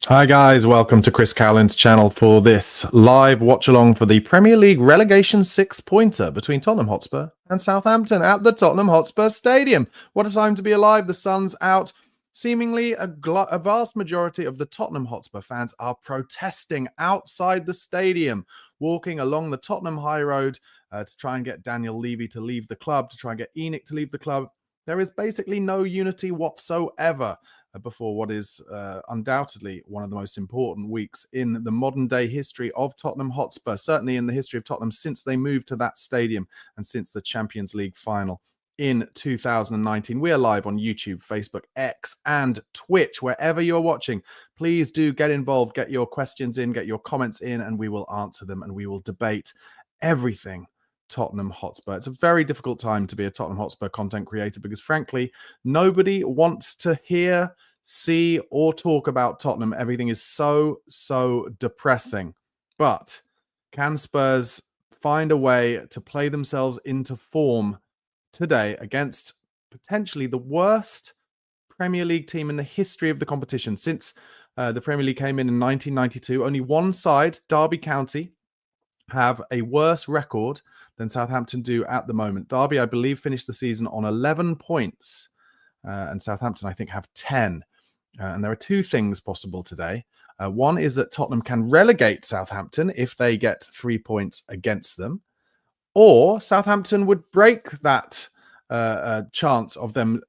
Hi guys, welcome to Chris Cowlin's channel for this live watch along for the Premier League relegation six-pointer between Tottenham Hotspur and Southampton at the Tottenham Hotspur Stadium. What a time to be alive. The sun's out. Seemingly a vast majority of the Tottenham Hotspur fans are protesting outside the stadium, walking along the Tottenham High Road to try and get Daniel Levy to leave the club, to try and get ENIC to leave the club. There is basically no unity whatsoever before what is undoubtedly one of the most important weeks in the modern day history of Tottenham Hotspur, certainly in the history of Tottenham since they moved to that stadium and since the Champions League final in 2019. We are live on YouTube, Facebook, X, and Twitch. Wherever you're watching, please do get involved, get your questions in, get your comments in, and we will answer them and we will debate everything Tottenham Hotspur. It's a very difficult time to be a Tottenham Hotspur content creator because, frankly, nobody wants to hear, see, or talk about Tottenham. Everything is so depressing. But can Spurs find a way to play themselves into form today against potentially the worst Premier League team in the history of the competition? Since the Premier League came in 1992, only one side, Derby County, have a worse record than Southampton do at the moment. Derby, I believe, finished the season on 11 points, and Southampton, I think, have 10. And there are two things possible today. One is that Tottenham can relegate Southampton if they get 3 points against them, or Southampton would break that chance of them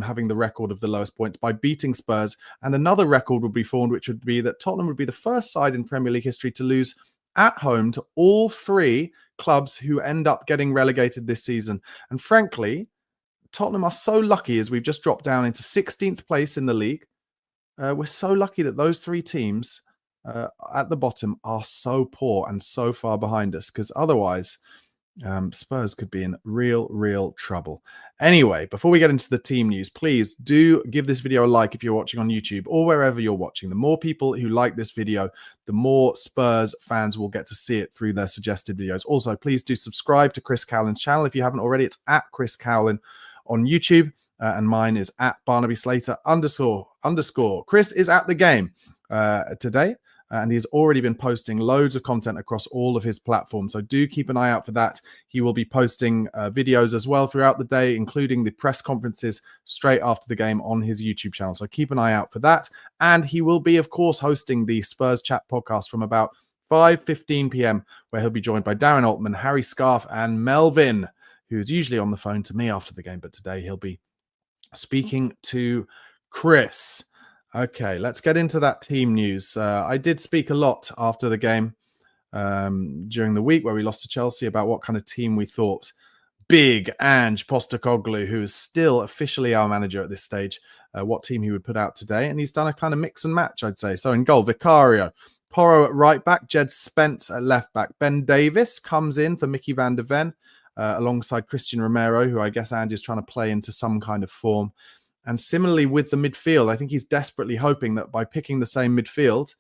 having the record of the lowest points by beating Spurs, and another record would be formed, which would be that Tottenham would be the first side in Premier League history to lose at home to all three clubs who end up getting relegated this season. And frankly, Tottenham are so lucky as we've just dropped down into 16th place in the league. We're so lucky that those three teams at the bottom are so poor and so far behind us, because otherwise Spurs could be in real trouble. Anyway, before we get into the team news, please do give this video a like if you're watching on YouTube or wherever you're watching. The more people who like this video, the more Spurs fans will get to see it through their suggested videos. Also, please do subscribe to Chris Cowlin's channel if you haven't already. It's at Chris Cowlin on YouTube, and mine is at Barnaby Slater __. Chris is at the game today. And he's already been posting loads of content across all of his platforms. So do keep an eye out for that. He will be posting videos as well throughout the day, including the press conferences straight after the game on his YouTube channel. So keep an eye out for that. And he will be, of course, hosting the Spurs Chat podcast from about 5:15 p.m., where he'll be joined by Darren Altman, Harry Scarf, and Melvin, who's usually on the phone to me after the game. But today he'll be speaking to Chris. Okay, let's get into that team news. I did speak a lot after the game during the week where we lost to Chelsea about what kind of team we thought Big Ange Postecoglou, who is still officially our manager at this stage, what team he would put out today. And he's done a kind of mix and match, I'd say. So in goal, Vicario, Porro at right back, Jed Spence at left back. Ben Davis comes in for Mickey van der Ven alongside Christian Romero, who I guess Ange is trying to play into some kind of form. And similarly with the midfield, I think he's desperately hoping that by picking the same midfield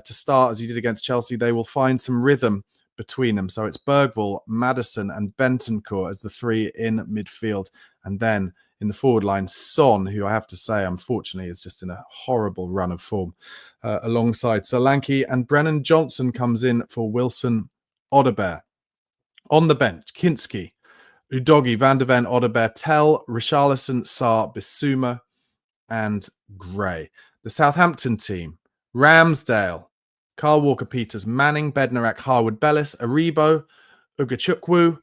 to start as he did against Chelsea, they will find some rhythm between them. So it's Bergvall, Maddison, and Bentancur as the three in midfield. And then in the forward line, Son, who I have to say, unfortunately, is just in a horrible run of form, alongside Solanke, and Brennan Johnson comes in for Wilson Odobert. On the bench, Kinski, Udogi, Van der Ven, Odobert, Tell, Richarlison, Sarr, Bissouma, and Gray. The Southampton team, Ramsdale, Carl Walker-Peters, Manning, Bednarek, Harwood Bellis, Aribo, Ugachukwu,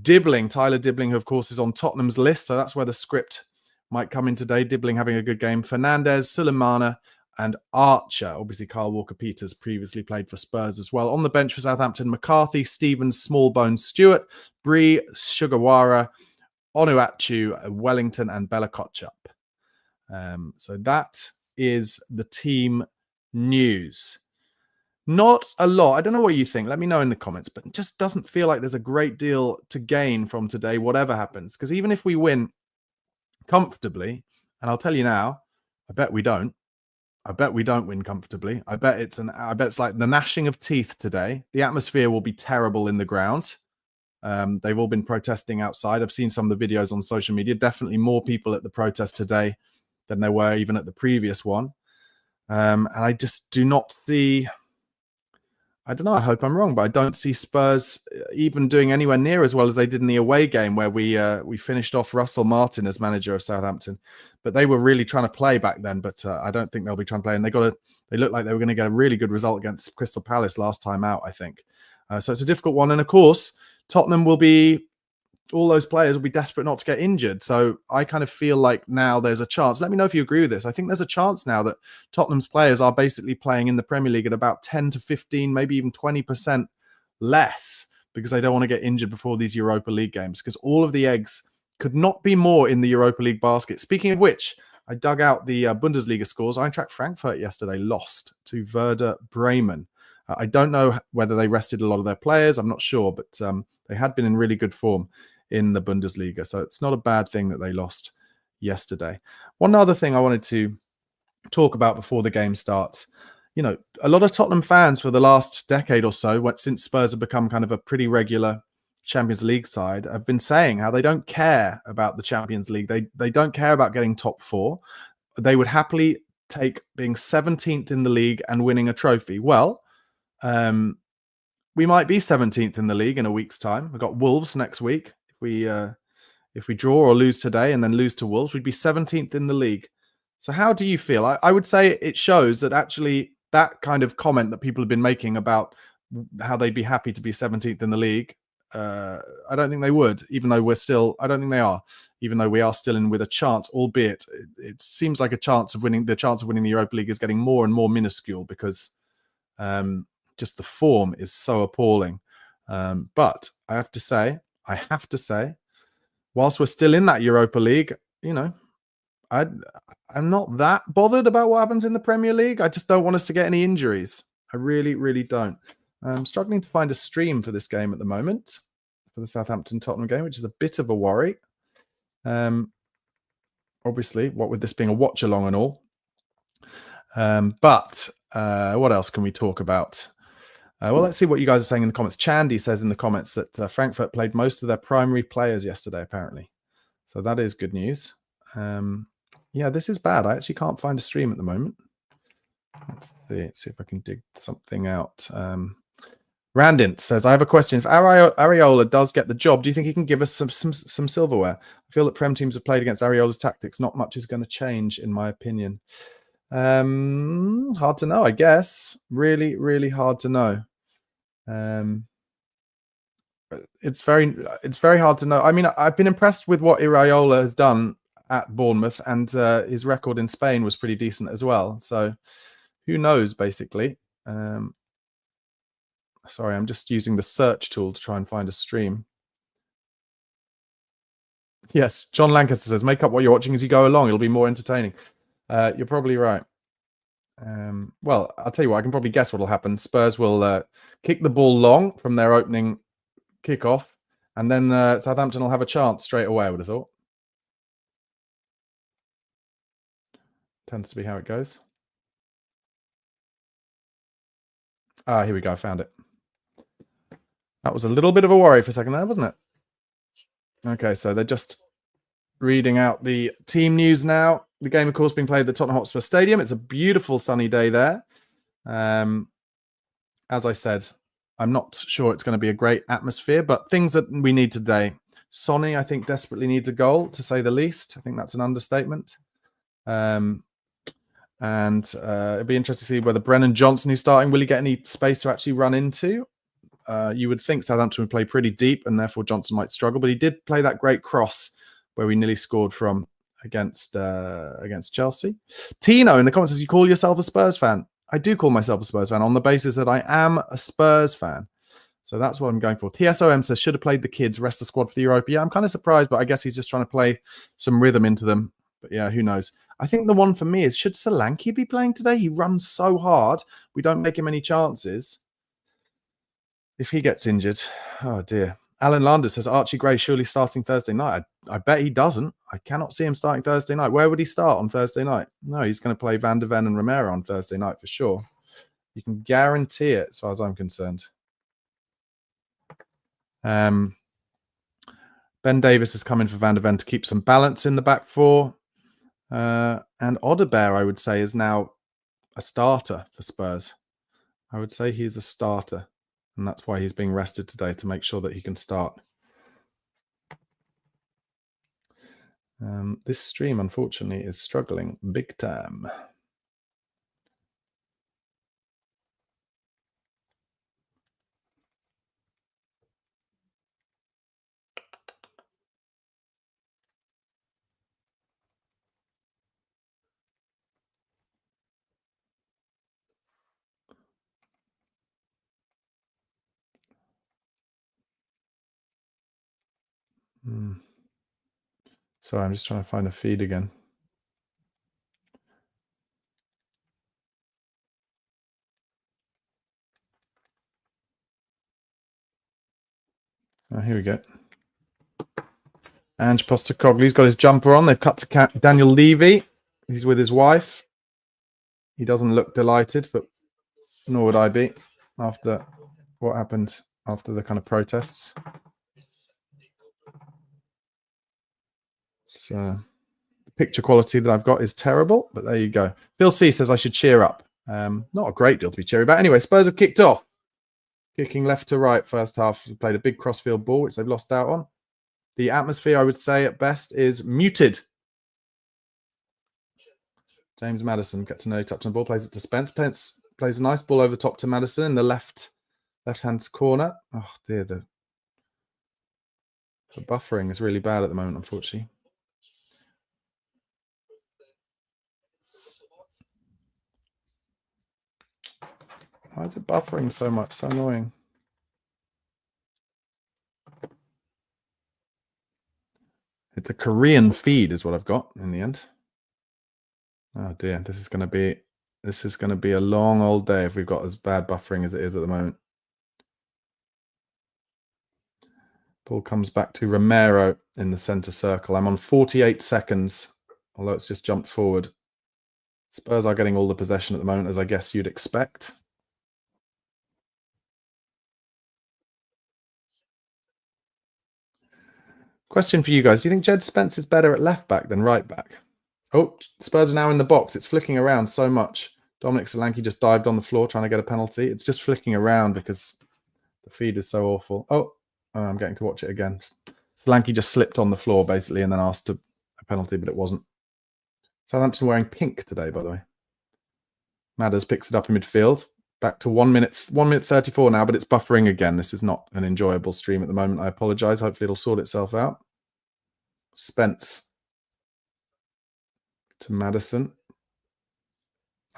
Dibbling, Tyler Dibbling, who of course is on Tottenham's list, so that's where the script might come in today. Dibbling having a good game. Fernandez, Sulemana, and Archer. Obviously, Carl Walker-Peters previously played for Spurs as well. On the bench for Southampton, McCarthy, Stevens, Smallbone, Stewart, Bree, Sugawara, Onuachu, Wellington, and Bella Kotchup. So that is the team news. Not a lot. I don't know what you think. Let me know in the comments. But it just doesn't feel like there's a great deal to gain from today, whatever happens. Because even if we win comfortably, and I'll tell you now, I bet we don't. I bet we don't win comfortably. I bet it's like the gnashing of teeth today. The atmosphere will be terrible in the ground. They've all been protesting outside. I've seen some of the videos on social media. Definitely more people at the protest today than there were even at the previous one. And I just do not see. I don't know. I hope I'm wrong, but I don't see Spurs even doing anywhere near as well as they did in the away game where we finished off Russell Martin as manager of Southampton. But they were really trying to play back then. But I don't think they'll be trying to play. And they looked like they were going to get a really good result against Crystal Palace last time out, I think. So it's a difficult one. And of course, Tottenham will be. All those players will be desperate not to get injured. So I kind of feel like now there's a chance. Let me know if you agree with this. I think there's a chance now that Tottenham's players are basically playing in the Premier League at about 10 to 15, maybe even 20% less because they don't want to get injured before these Europa League games because all of the eggs could not be more in the Europa League basket. Speaking of which, I dug out the Bundesliga scores. Eintracht Frankfurt yesterday lost to Werder Bremen. I don't know whether they rested a lot of their players. I'm not sure, but they had been in really good form in the Bundesliga. So it's not a bad thing that they lost yesterday. One other thing I wanted to talk about before the game starts. You know, a lot of Tottenham fans for the last decade or so, since Spurs have become kind of a pretty regular Champions League side, have been saying how they don't care about the Champions League. They don't care about getting top four. They would happily take being 17th in the league and winning a trophy. Well, we might be 17th in the league in a week's time. We've got Wolves next week. If we draw or lose today and then lose to Wolves, we'd be 17th in the league. So how do you feel? I would say it shows that actually that kind of comment that people have been making about how they'd be happy to be 17th in the league, I don't think they would, even though I don't think they are, even though we are still in with a chance, albeit it seems like the chance of winning the Europa League is getting more and more minuscule because just the form is so appalling. But I have to say, whilst we're still in that Europa League, you know, I'm not that bothered about what happens in the Premier League. I just don't want us to get any injuries. I really, really don't. I'm struggling to find a stream for this game at the moment, for the Southampton-Tottenham game, which is a bit of a worry. Obviously, what with this being a watch-along and all. But what else can we talk about? Well, let's see what you guys are saying in the comments. Chandy says in the comments that Frankfurt played most of their primary players yesterday, apparently. So that is good news. Yeah, this is bad. I actually can't find a stream at the moment. Let's see if I can dig something out. Randint says, I have a question. If Areola does get the job, do you think he can give us some silverware? I feel that Prem teams have played against Areola's tactics. Not much is going to change, in my opinion. Hard to know, I guess. Really, really hard to know. It's very hard to know. I mean, I've been impressed with what Iraola has done at Bournemouth, and his record in Spain was pretty decent as well. So who knows, basically. Sorry, I'm just using the search tool to try and find a stream. Yes, John Lancaster says, make up what you're watching as you go along. It'll be more entertaining. You're probably right. Well, I'll tell you what, I can probably guess what will happen. Spurs will kick the ball long from their opening kickoff, and then Southampton will have a chance straight away, I would have thought. Tends to be how it goes. Here we go. I found it. That was a little bit of a worry for a second there, wasn't it? Okay, so they're just reading out the team news now. The game, of course, being played at the Tottenham Hotspur Stadium. It's a beautiful sunny day there. As I said, I'm not sure it's going to be a great atmosphere, but things that we need today. Sonny, I think, desperately needs a goal, to say the least. I think that's an understatement. And it'd be interesting to see whether Brennan Johnson, who's starting, will he get any space to actually run into? You would think Southampton would play pretty deep, and therefore Johnson might struggle. But he did play that great cross where we nearly scored from against Chelsea. Tino in the comments says, you call yourself a Spurs fan? I do call myself a Spurs fan on the basis that I am a Spurs fan. So that's what I'm going for. TSOM says, should have played the kids, rest the squad for the Europa. Yeah, I'm kind of surprised, but I guess he's just trying to play some rhythm into them. But yeah, who knows? I think the one for me is, should Solanke be playing today? He runs so hard. We don't make him any chances. If he gets injured, oh dear. Alan Landers says, Archie Gray surely starting Thursday night. I bet he doesn't. I cannot see him starting Thursday night. Where would he start on Thursday night? No, he's going to play Van der Ven and Romero on Thursday night for sure. You can guarantee it as far as I'm concerned. Ben Davis has come in for Van der Ven to keep some balance in the back four. And Odebear, I would say, is now a starter for Spurs. I would say he's a starter, and that's why he's being rested today, to make sure that he can start. This stream, unfortunately, is struggling big time. Sorry, I'm just trying to find a feed again. Oh, here we go. Ange Postecoglou's got his jumper on. They've cut to Daniel Levy. He's with his wife. He doesn't look delighted, but nor would I be after what happened after the kind of protests. So the picture quality that I've got is terrible, but there you go. Phil C says I should cheer up. Not a great deal to be cheery about. Anyway, Spurs have kicked off. Kicking left to right first half. Played a big crossfield ball, which they've lost out on. The atmosphere, I would say, at best, is muted. James Maddison gets an early touch on the ball, plays it to Spence. Spence plays a nice ball over the top to Maddison in the left-hand corner. Oh, dear. The buffering is really bad at the moment, unfortunately. Why is it buffering so much? So annoying. It's a Korean feed is what I've got in the end. Oh dear, this is going to be a long old day if we've got as bad buffering as it is at the moment. Ball comes back to Romero in the center circle. I'm on 48 seconds, although it's just jumped forward. Spurs are getting all the possession at the moment, as I guess you'd expect. Question for you guys. Do you think Jed Spence is better at left back than right back? Oh, Spurs are now in the box. It's flicking around so much. Dominic Solanke just dived on the floor trying to get a penalty. It's just flicking around because the feed is so awful. Oh, I'm getting to watch it again. Solanke just slipped on the floor, basically, and then asked a penalty, but it wasn't. Southampton wearing pink today, by the way. Madders picks it up in midfield. Back to 1 minute 34 now, but it's buffering again. This is not an enjoyable stream at the moment. I apologise. Hopefully it'll sort itself out. Spence to Maddison.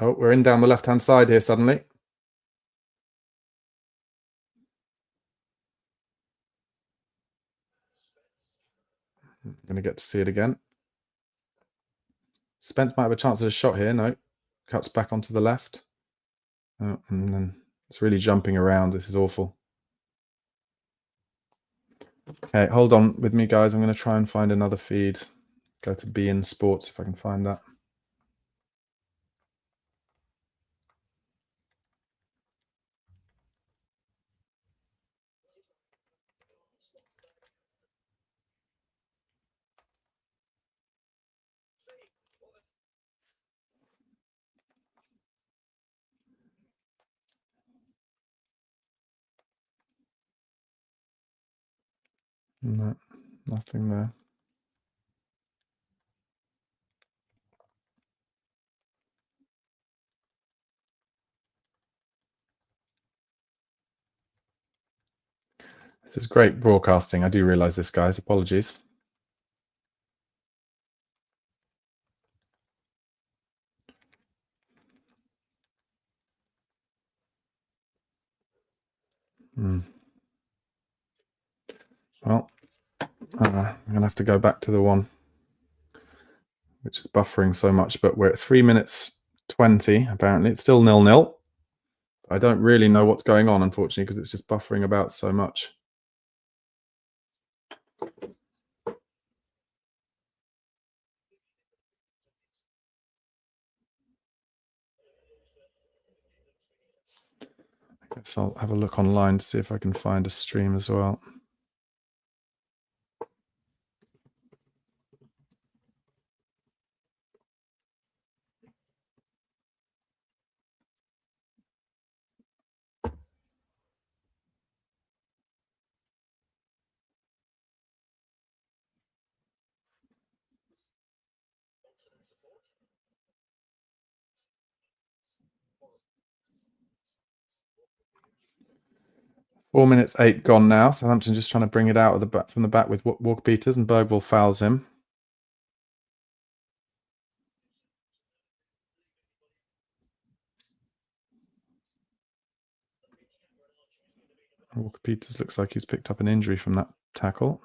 Oh, we're in down the left-hand side here suddenly. I'm going to get to see it again. Spence might have a chance at a shot here. No. Cuts back onto the left. Oh, and then it's really jumping around. This is awful. Okay, hold on with me, guys. I'm going to try and find another feed. Go to beIN Sports if I can find that. No, nothing there. This is great broadcasting. I do realise this, guys. Apologies. Well, I'm going to have to go back to the one which is buffering so much, but we're at 3 minutes 20, apparently. It's still 0-0. I don't really know what's going on, unfortunately, because it's just buffering about so much. I guess I'll have a look online to see if I can find a stream as well. 4 minutes 8 gone now. Southampton just trying to bring it out of the back, from the back with Walker-Peters, and Bergvall fouls him. Walker-Peters looks like he's picked up an injury from that tackle.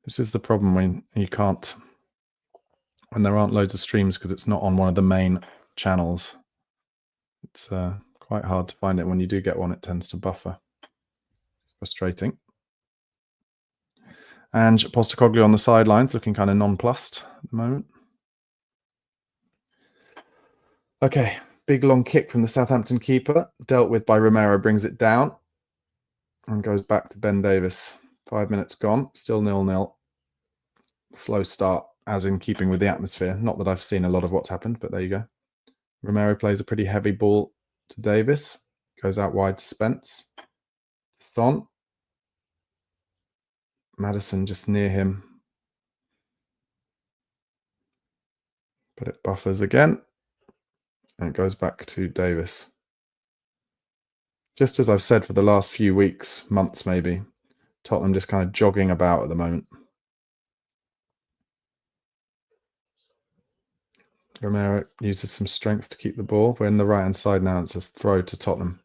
This is the problem when you can't, when there aren't loads of streams because it's not on one of the main channels. It's quite hard to find it. When you do get one, it tends to buffer. It's frustrating. And Postecoglou on the sidelines, looking kind of nonplussed at the moment. Okay, big long kick from the Southampton keeper, dealt with by Romero, brings it down and goes back to Ben Davies. 5 minutes gone, still 0-0. Slow start, as in keeping with the atmosphere. Not that I've seen a lot of what's happened, but there you go. Romero plays a pretty heavy ball to Davies, goes out wide to Spence. Son. Maddison just near him. But it buffers again. And it goes back to Davies. Just as I've said for the last few weeks, months maybe, Tottenham just kind of jogging about at the moment. Romero uses some strength to keep the ball. We're in the right-hand side now. It's a throw to Tottenham.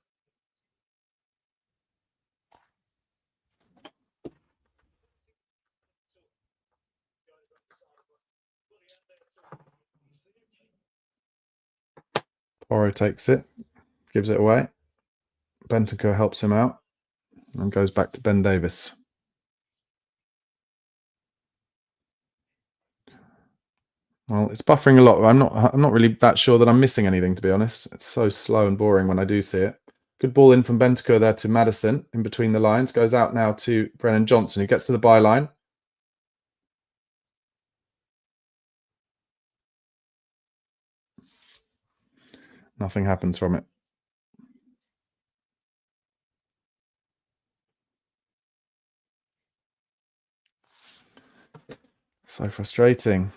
Porro takes it, gives it away. Bentancur helps him out and goes back to Ben Davies. Well, it's buffering a lot. I'm not really that sure that I'm missing anything, to be honest. It's so slow and boring when I do see it. Good ball in from Bentancur there to Maddison in between the lines. Goes out now to Brennan Johnson, who gets to the byline. Nothing happens from it. So frustrating.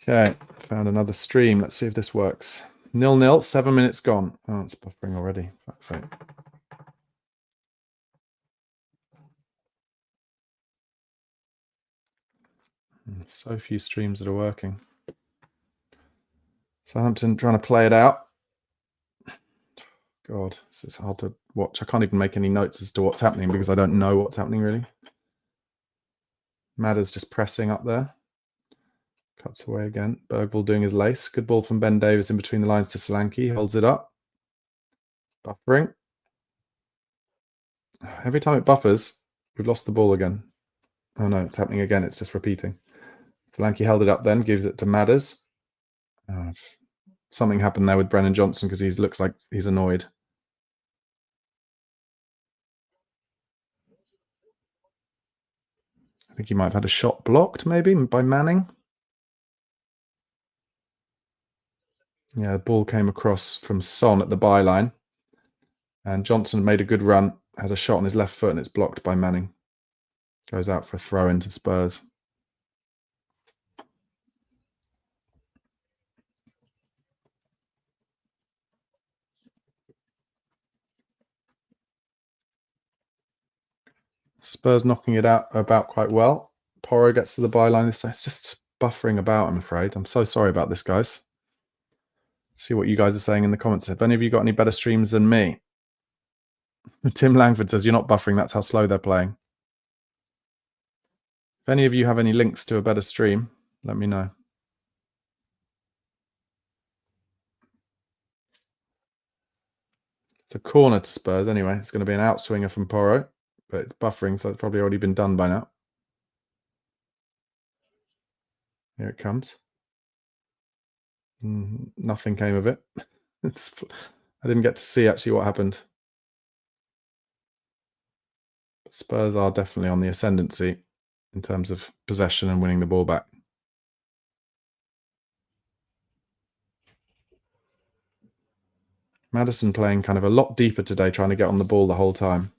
Okay, found another stream. Let's see if this works. 0-0, 7 minutes gone. Oh, it's buffering already. Fuck's sake. So few streams that are working. Southampton trying to play it out. God, this is hard to watch. I can't even make any notes as to what's happening because I don't know what's happening really. Madder's just pressing up there. Cuts away again. Bergvall doing his lace. Good ball from Ben Davies in between the lines to Solanke. Holds it up. Buffering. Every time it buffers, we've lost the ball again. Oh no, it's happening again. It's just repeating. Solanke held it up then, gives it to Madders. Something happened there with Brennan Johnson because he looks like he's annoyed. I think he might have had a shot blocked maybe by Manning. Yeah, the ball came across from Son at the byline. And Johnson made a good run, has a shot on his left foot, and it's blocked by Manning. Goes out for a throw into Spurs. Spurs knocking it out about quite well. Porro gets to the byline this time. It's just buffering about, I'm afraid. I'm so sorry about this, guys. See what you guys are saying in the comments. Have any of you got any better streams than me? Tim Langford says, you're not buffering. That's how slow they're playing. If any of you have any links to a better stream, let me know. It's a corner to Spurs anyway. It's going to be an outswinger from Porro, but it's buffering, so it's probably already been done by now. Here it comes. Nothing came of it. I didn't get to see actually what happened. But Spurs are definitely on the ascendancy in terms of possession and winning the ball back. Maddison playing kind of a lot deeper today, trying to get on the ball the whole time.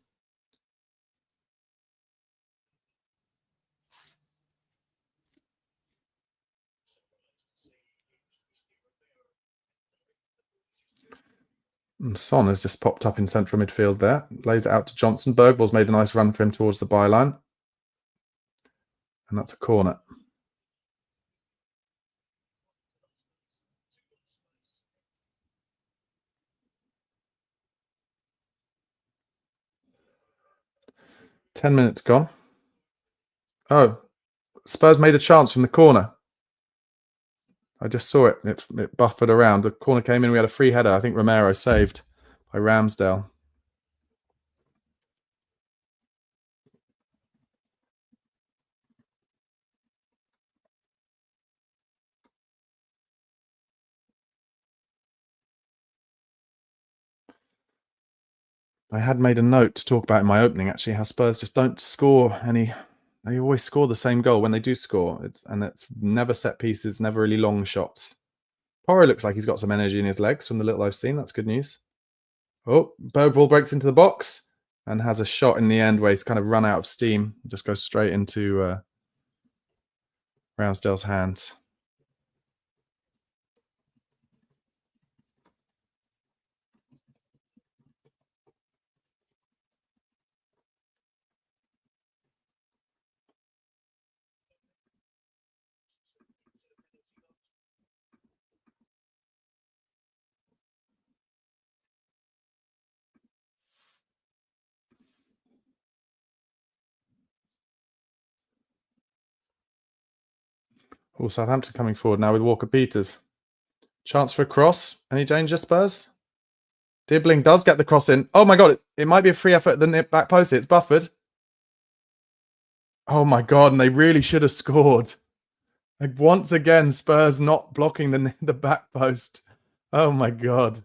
And Son has just popped up in central midfield there. Lays it out to Johnson. Bergvall's made a nice run for him towards the byline. And that's a corner. Ten minutes gone. Oh, Spurs made a chance from the corner. I just saw it. It buffered around. The corner came in. We had a free header. I think Romero saved by Ramsdale. I had made a note to talk about in my opening, actually, how Spurs just don't score any. They always score the same goal when they do score. It's never set pieces, never really long shots. Porro looks like he's got some energy in his legs from the little I've seen. That's good news. Oh, Bergvall breaks into the box and has a shot in the end where he's kind of run out of steam. Just goes straight into Ramsdale's hands. Oh, Southampton coming forward now with Walker-Peters. Chance for a cross. Any danger, Spurs? Dibbling does get the cross in. Oh my God, it might be a free effort at the back post. It's buffered. Oh my God, and they really should have scored. Like, once again, Spurs not blocking the back post. Oh my God.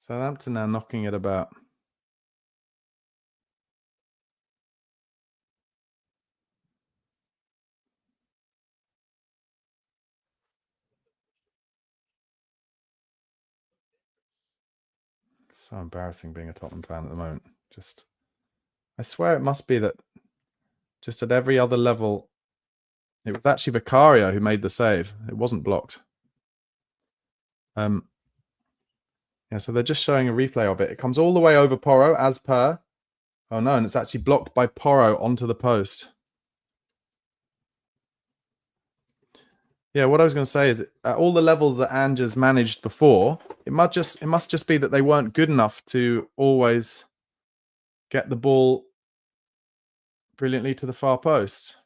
Southampton now knocking it about. So embarrassing being a Tottenham fan at the moment. I swear it must be that just at every other level, it was actually Vicario who made the save. It wasn't blocked. Yeah, so they're just showing a replay of it. It comes all the way over Porro as per. Oh no, and it's actually blocked by Porro onto the post. Yeah, what I was going to say is at all the levels that Angers managed before, it must just be that they weren't good enough to always get the ball brilliantly to the far post.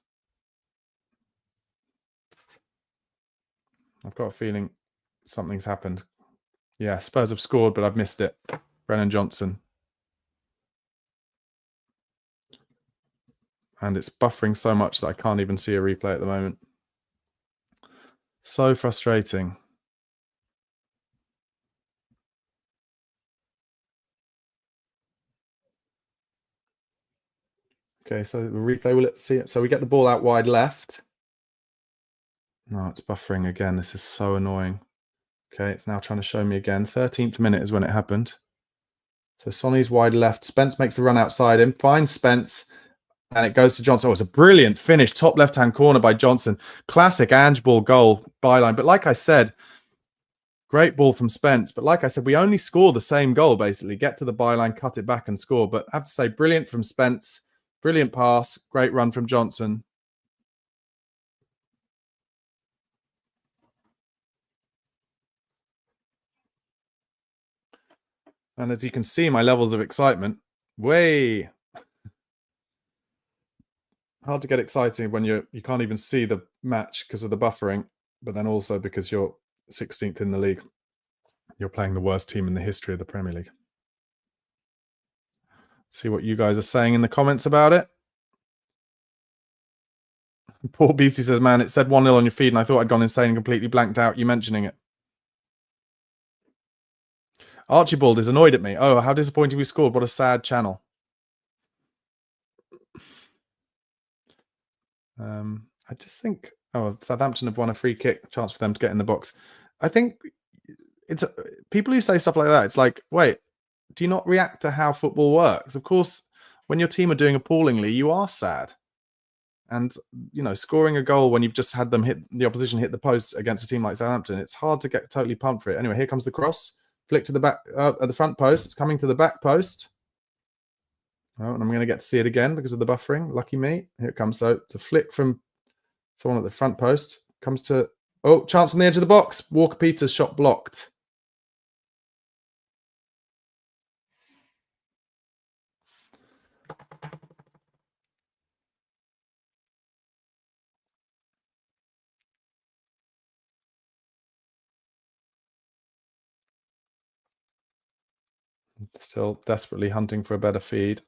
I've got a feeling something's happened. Yeah, Spurs have scored, but I've missed it. Brennan Johnson. And it's buffering so much that I can't even see a replay at the moment. So frustrating. Okay, so the replay, will it see it? So we get the ball out wide left. No, it's buffering again. This is so annoying. Okay, it's now trying to show me again. 13th minute is when it happened. So Sonny's wide left. Spence makes the run outside him. Finds Spence. And it goes to Johnson. Oh, it's a brilliant finish. Top left-hand corner by Johnson. Classic Ange ball goal byline. But like I said, great ball from Spence. But like I said, we only score the same goal, basically. Get to the byline, cut it back and score. But I have to say, brilliant from Spence. Brilliant pass. Great run from Johnson. And as you can see, my levels of excitement, way. hard to get exciting when you can't even see the match because of the buffering, but then also because you're 16th in the league. You're playing the worst team in the history of the Premier League. See what you guys are saying in the comments about it. Paul Beastie says, man, it said 1-0 on your feed and I thought I'd gone insane and completely blanked out you mentioning it. Archibald is annoyed at me. Oh, how disappointing we scored. What a sad channel. I just think, Southampton have won a free kick, chance for them to get in the box. I think it's people who say stuff like that. It's like, wait, do you not react to how football works? Of course, when your team are doing appallingly, you are sad. And, you know, scoring a goal when you've just had them the opposition hit the post against a team like Southampton, it's hard to get totally pumped for it. Anyway, here comes the cross. Flick to the back, at the front post. It's coming to the back post. Oh, and I'm going to get to see it again because of the buffering. Lucky me. Here it comes. So it's a flick from someone at the front post. Comes to, oh, chance on the edge of the box. Walker-Peters shot blocked. Still desperately hunting for a better feed.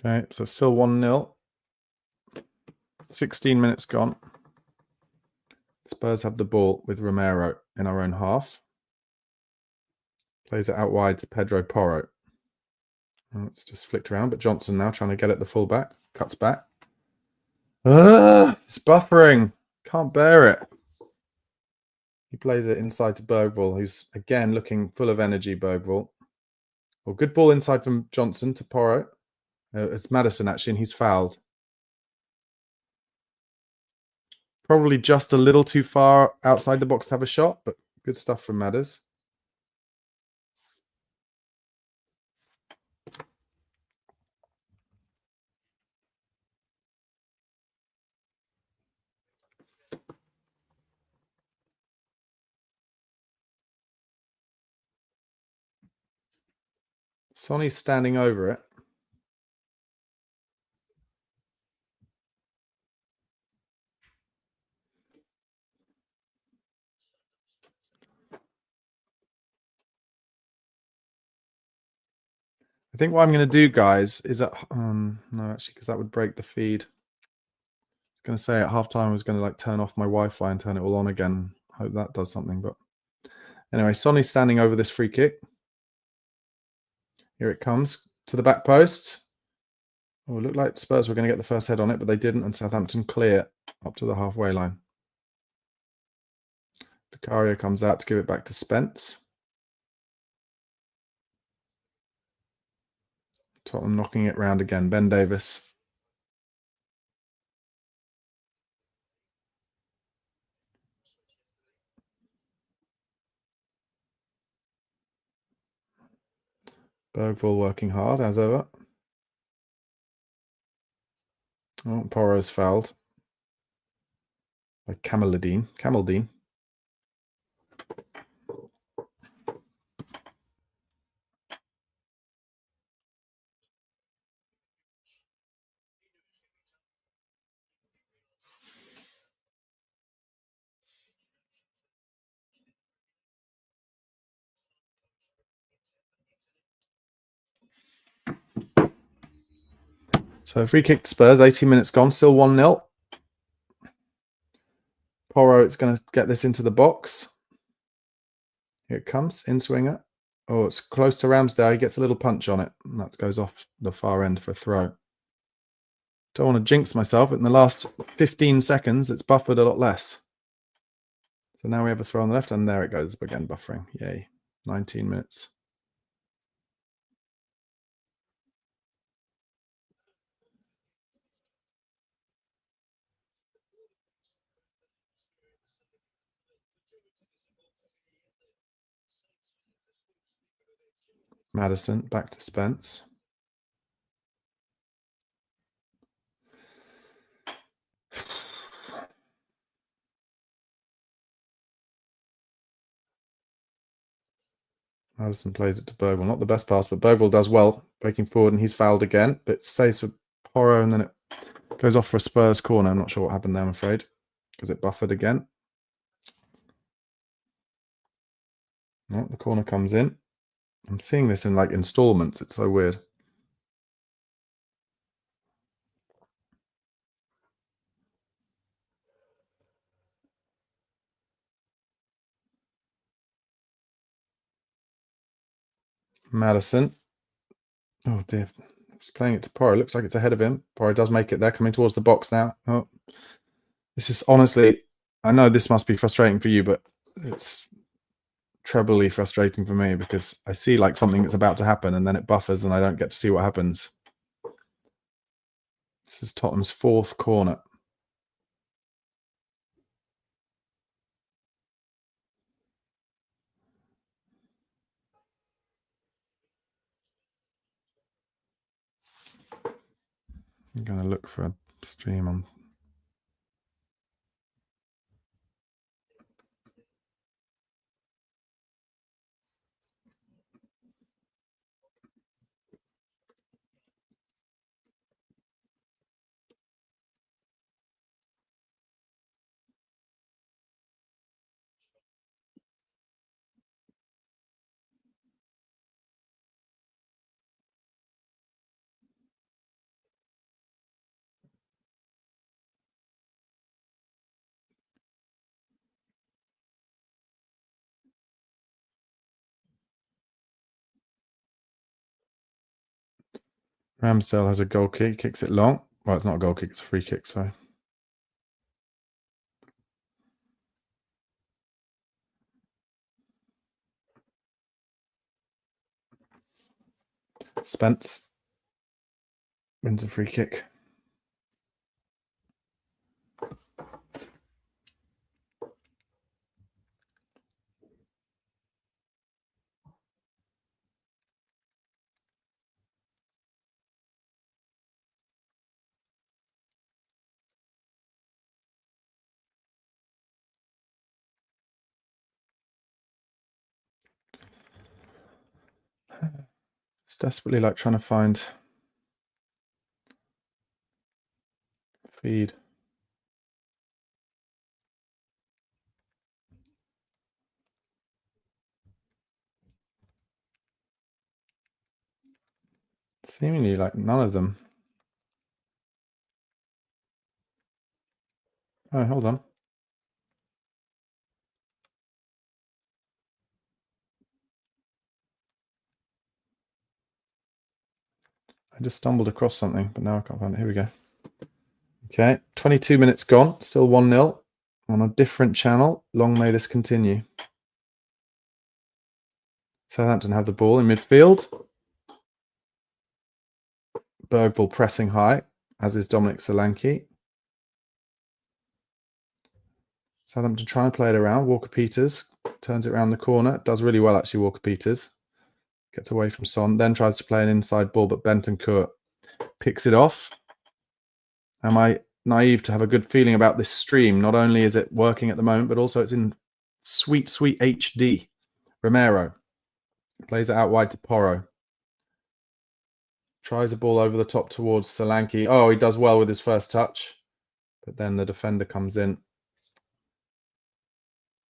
Okay, so still 1-0. 16 minutes gone. Spurs have the ball with Romero in our own half. Plays it out wide to Pedro Porro. Oh, it's just flicked around, but Johnson now trying to get at the fullback. Cuts back. It's buffering. Can't bear it. He plays it inside to Bergvall, who's again looking full of energy, Bergvall. Well, good ball inside from Johnson to Porro. It's Maddison, actually, and he's fouled. Probably just a little too far outside the box to have a shot, but good stuff from Madders. Sonny's standing over it. I think what I'm going to do, guys, is no, actually, because that would break the feed. I was going to say at halftime I was going to like turn off my Wi-Fi and turn it all on again. Hope that does something. But anyway, Sonny's standing over this free kick. Here it comes to the back post. Oh, it looked like Spurs were going to get the first head on it, but they didn't, and Southampton clear up to the halfway line. Vicario comes out to give it back to Spence. Tottenham knocking it round again. Ben Davis. Bergvall working hard, as ever. Oh, Porro's fouled. By Camaldine. So free kick to Spurs, 18 minutes gone, still 1-0. Porro is going to get this into the box. Here it comes, in swinger. Oh, it's close to Ramsdale. He gets a little punch on it. And that goes off the far end for a throw. Don't want to jinx myself, but in the last 15 seconds, it's buffered a lot less. So now we have a throw on the left, and there it goes again, buffering. Yay. 19 minutes. Maddison, back to Spence. Maddison plays it to Bergvall. Not the best pass, but Bergvall does well, breaking forward, and he's fouled again, but stays for Porro, and then it goes off for a Spurs corner. I'm not sure what happened there, I'm afraid, because it buffered again. Oh, the corner comes in. I'm seeing this in like installments. It's so weird. Maddison. Oh dear. He's playing it to Porro. Looks like it's ahead of him. Porro does make it there, coming towards the box now. Oh, this is honestly, I know this must be frustrating for you, but it's trebly frustrating for me because I see like something that's about to happen and then it buffers and I don't get to see what happens. This is Tottenham's 4th corner. I'm going to look for a stream on. Ramsdale has a goal kick, kicks it long. Well, it's not a goal kick, it's a free kick, sorry. Spence wins a free kick. It's desperately like trying to find feed. Seemingly like none of them. Oh, hold on. I just stumbled across something, but now I can't find it. Here we go. Okay, 22 minutes gone. Still 1-0 on a different channel. Long may this continue. Southampton have the ball in midfield. Bergvall pressing high, as is Dominic Solanke. Southampton trying to play it around. Walker-Peters turns it around the corner. Does really well, actually, Walker-Peters. Gets away from Son. Then tries to play an inside ball, but Bentancur picks it off. Am I naive to have a good feeling about this stream? Not only is it working at the moment, but also it's in sweet, sweet HD. Romero plays it out wide to Porro. Tries a ball over the top towards Solanke. Oh, he does well with his first touch. But then the defender comes in.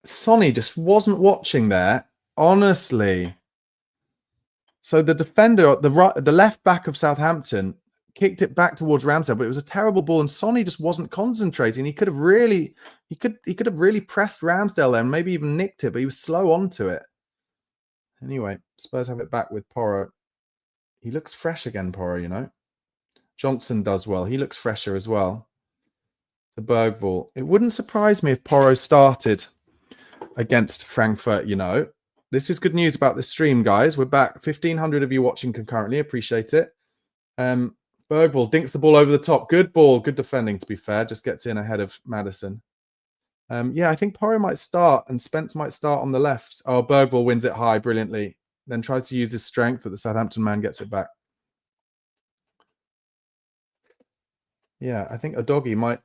Sonny just wasn't watching there. Honestly. So the defender, the left back of Southampton, kicked it back towards Ramsdale, but it was a terrible ball, and Sonny just wasn't concentrating. He could have really, he could have really pressed Ramsdale there and maybe even nicked it, but he was slow onto it. Anyway, Spurs have it back with Porro. He looks fresh again, Porro, you know. Johnson does well. He looks fresher as well. To Bergvall. It wouldn't surprise me if Porro started against Frankfurt, you know. This is good news about the stream, guys. We're back. 1,500 of you watching concurrently. Appreciate it. Bergvall dinks the ball over the top. Good ball. Good defending, to be fair. Just gets in ahead of Maddison. Yeah, I think Porro might start and Spence might start on the left. Oh, Bergvall wins it high brilliantly. then tries to use his strength, but the Southampton man gets it back. Yeah, I think Udogie might...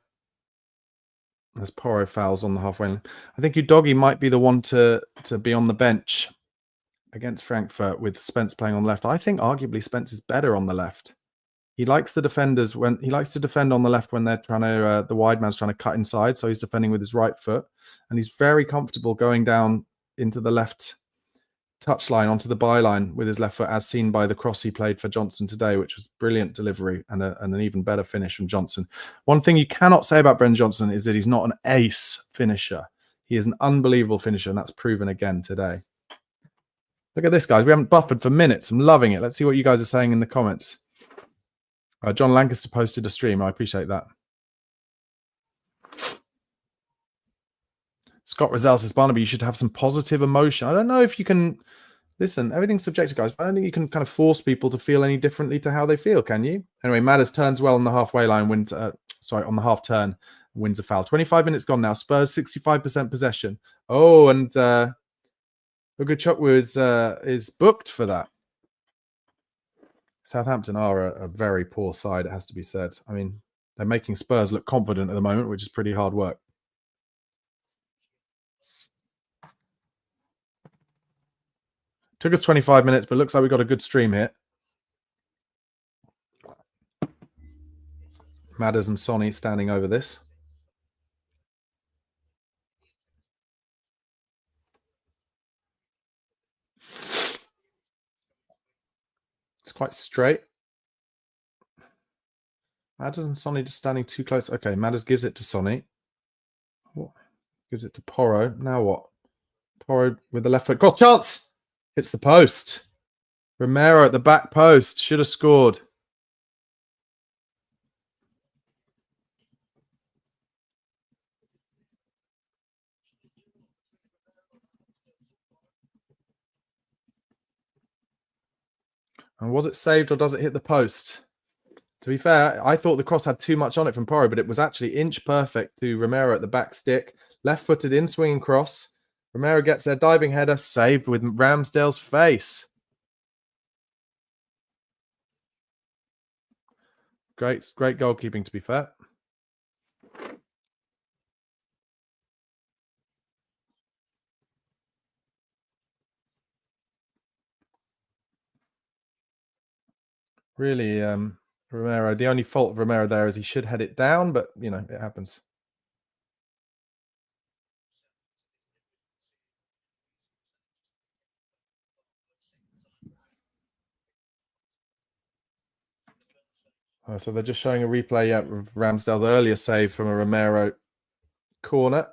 There's Porro fouls on the halfway line. I think Udogie might be the one to be on the bench against Frankfurt with Spence playing on the left. I think arguably Spence is better on the left. He likes the defenders when he likes to defend on the left when they're trying to the wide man's trying to cut inside, so he's defending with his right foot, and he's very comfortable going down into the left touchline onto the byline with his left foot, as seen by the cross he played for Johnson today, which was brilliant delivery and an even better finish from Johnson. One thing you cannot say about Brendan Johnson is that he's not an ace finisher. He is an unbelievable finisher, and that's proven again today. Look at this, guys. We haven't buffered for minutes. I'm loving it. Let's see what you guys are saying in the comments. John Lancaster posted a stream. I appreciate that. Scott Rizal says, Barnaby, you should have some positive emotion. I don't know if you can... Listen, everything's subjective, guys, but I don't think you can kind of force people to feel any differently to how they feel, can you? Anyway, Madders turns well on the halfway line, wins... on the half turn, wins a foul. 25 minutes gone now. Spurs 65% possession. Oh, and Ugachukwu is booked for that. Southampton are a very poor side, it has to be said. I mean, they're making Spurs look confident at the moment, which is pretty hard work. Took us 25 minutes, but looks like we got a good stream here. Madders and Sonny standing over this. It's quite straight. Madders and Sonny just standing too close. Okay, Madders gives it to Sonny. What? Gives it to Porro. Now what? Porro with the left foot. Cross chance! Hits the post. Romero at the back post. Should have scored. And was it saved or does it hit the post? To be fair, I thought the cross had too much on it from Porro, but it was actually inch perfect to Romero at the back stick. Left-footed in, swinging cross. Romero gets their diving header, saved with Ramsdale's face. Great goalkeeping, to be fair. Really, Romero, the only fault of Romero there is he should head it down, but, you know, it happens. Oh, so they're just showing a replay of Ramsdale's earlier save from a Romero corner.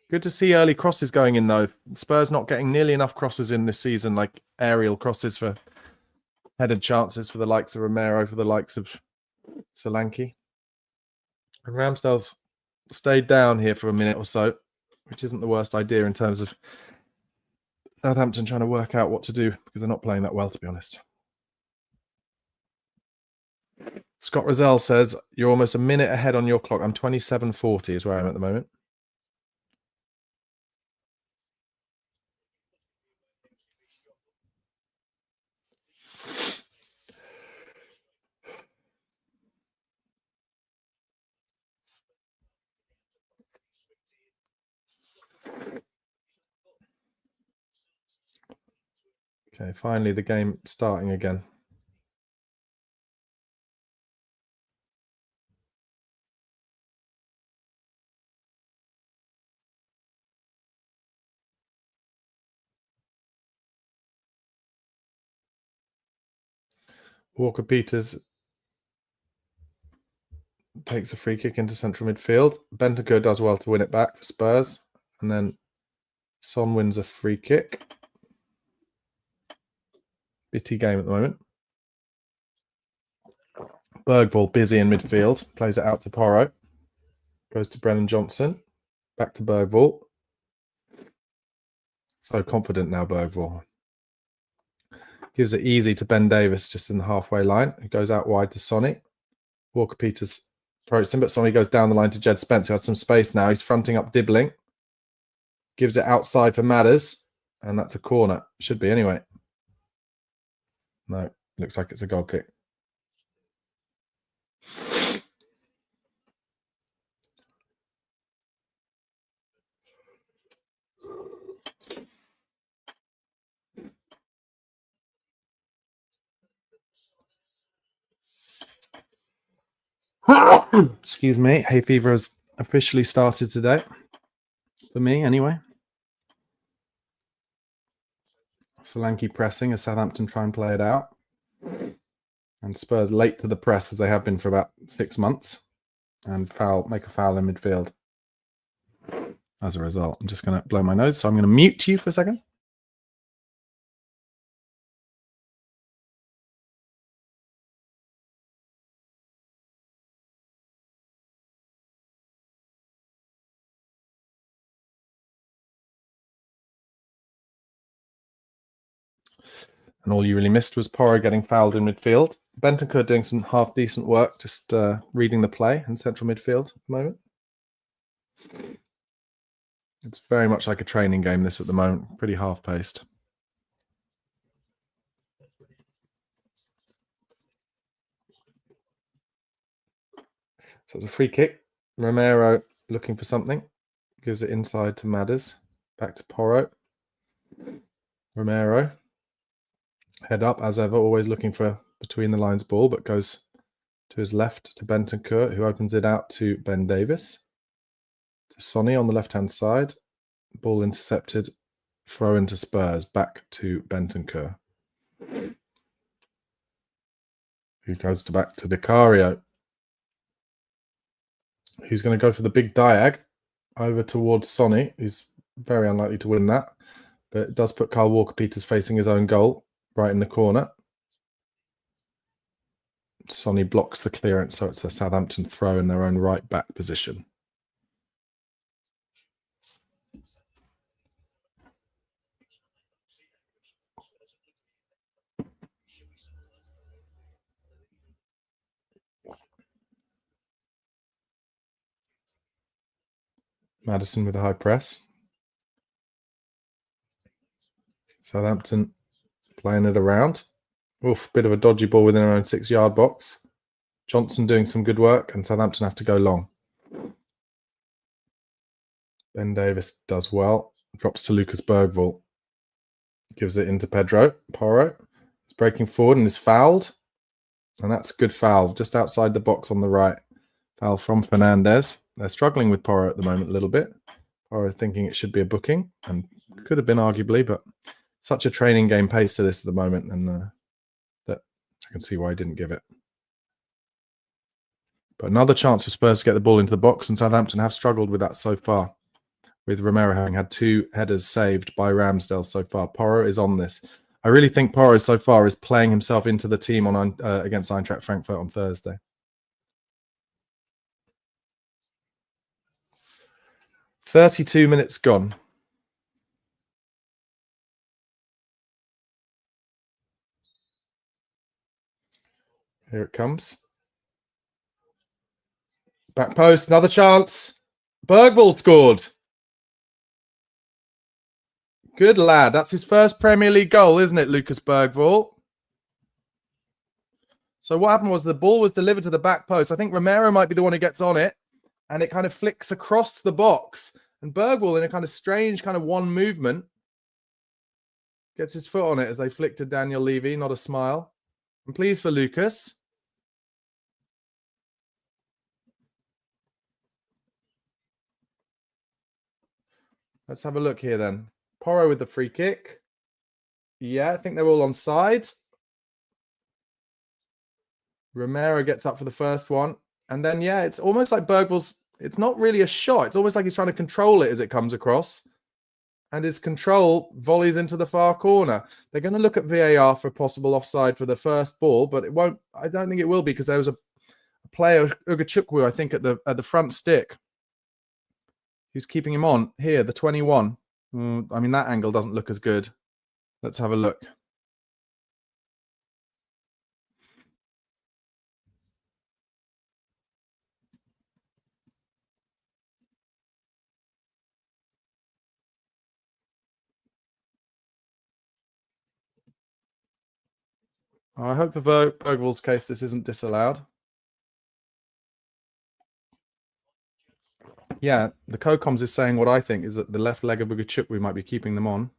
Good to see early crosses going in, though. Spurs not getting nearly enough crosses in this season, like aerial crosses for headed chances for the likes of Romero, for the likes of Solanke. And Ramsdale's stayed down here for a minute or so, which isn't the worst idea in terms of Southampton trying to work out what to do, because they're not playing that well, to be honest. Scott Rizal says, you're almost a minute ahead on your clock. I'm 27:40 is where I'm at the moment. Okay, finally the game starting again. Walker-Peters takes a free kick into central midfield. Bentancur does well to win it back for Spurs. And then Son wins a free kick. Bitty game at the moment. Bergvall busy in midfield. Plays it out to Porro. Goes to Brennan Johnson. Back to Bergvall. So confident now, Bergvall. Gives it easy to Ben Davis just in the halfway line. It goes out wide to Sonny. Walker-Peters approaches him, but Sonny goes down the line to Jed Spence, who has some space now. He's fronting up Dibbling. Gives it outside for Madders, and that's a corner. Should be anyway. No, looks like it's a goal kick. Excuse me, hay fever has officially started today. For me, anyway. Solanke pressing as Southampton try and play it out. And Spurs late to the press as they have been for about 6 months. And make a foul in midfield. As a result, I'm just going to blow my nose. So I'm going to mute you for a second. And all you really missed was Porro getting fouled in midfield. Bentancur doing some half-decent work, just reading the play in central midfield at the moment. It's very much like a training game, this at the moment. Pretty half-paced. So it's a free kick. Romero looking for something. Gives it inside to Madders. Back to Porro. Romero. Head up, as ever, always looking for between the lines ball, but goes to his left to Bentancur, who opens it out to Ben Davis. To Sonny on the left-hand side. Ball intercepted. Throw into Spurs. Back to Bentancur. Who goes back to Vicario. Who's going to go for the big diag over towards Sonny, who's very unlikely to win that. But it does put Kyle Walker-Peters facing his own goal right in the corner. Sonny blocks the clearance, so it's a Southampton throw in their own right back position. Maddison with a high press. Southampton playing it around. Oof, bit of a dodgy ball within our own 6-yard box. Johnson doing some good work, and Southampton have to go long. Ben Davis does well. Drops to Lucas Bergvall. Gives it into Pedro. Porro is breaking forward and is fouled. And that's a good foul, just outside the box on the right. Foul from Fernandez. They're struggling with Porro at the moment a little bit. Porro thinking it should be a booking, and could have been arguably, but such a training game pace to this at the moment, and that I can see why he didn't give it. But another chance for Spurs to get the ball into the box, and Southampton have struggled with that so far, with Romero having had 2 headers saved by Ramsdale so far. Porro is on this. I really think Porro so far is playing himself into the team on against Eintracht Frankfurt on Thursday. 32 minutes gone. Here it comes. Back post, another chance. Bergvall scored. Good lad. That's his first Premier League goal, isn't it, Lucas Bergvall? So what happened was the ball was delivered to the back post. I think Romero might be the one who gets on it, and it kind of flicks across the box. And Bergvall, in a kind of strange kind of one movement, gets his foot on it as they flick to Daniel Levy. Not a smile. I'm pleased for Lucas. Let's have a look here then. Porro with the free kick. Yeah, I think they're all on side. Romero gets up for the first one. And then, yeah, it's almost like Bergvall's... It's not really a shot. It's almost like he's trying to control it as it comes across. And his control volleys into the far corner. They're going to look at VAR for possible offside for the first ball, but it won't... I don't think it will be, because there was a player, Ugachukwu, I think, at the front stick, who's keeping him on. Here, the 21. I mean, that angle doesn't look as good. Let's have a look. I hope for Bergvall's case this isn't disallowed. Yeah, the co-coms is saying what I think is that the left leg of Ugachuk, we might be keeping them on.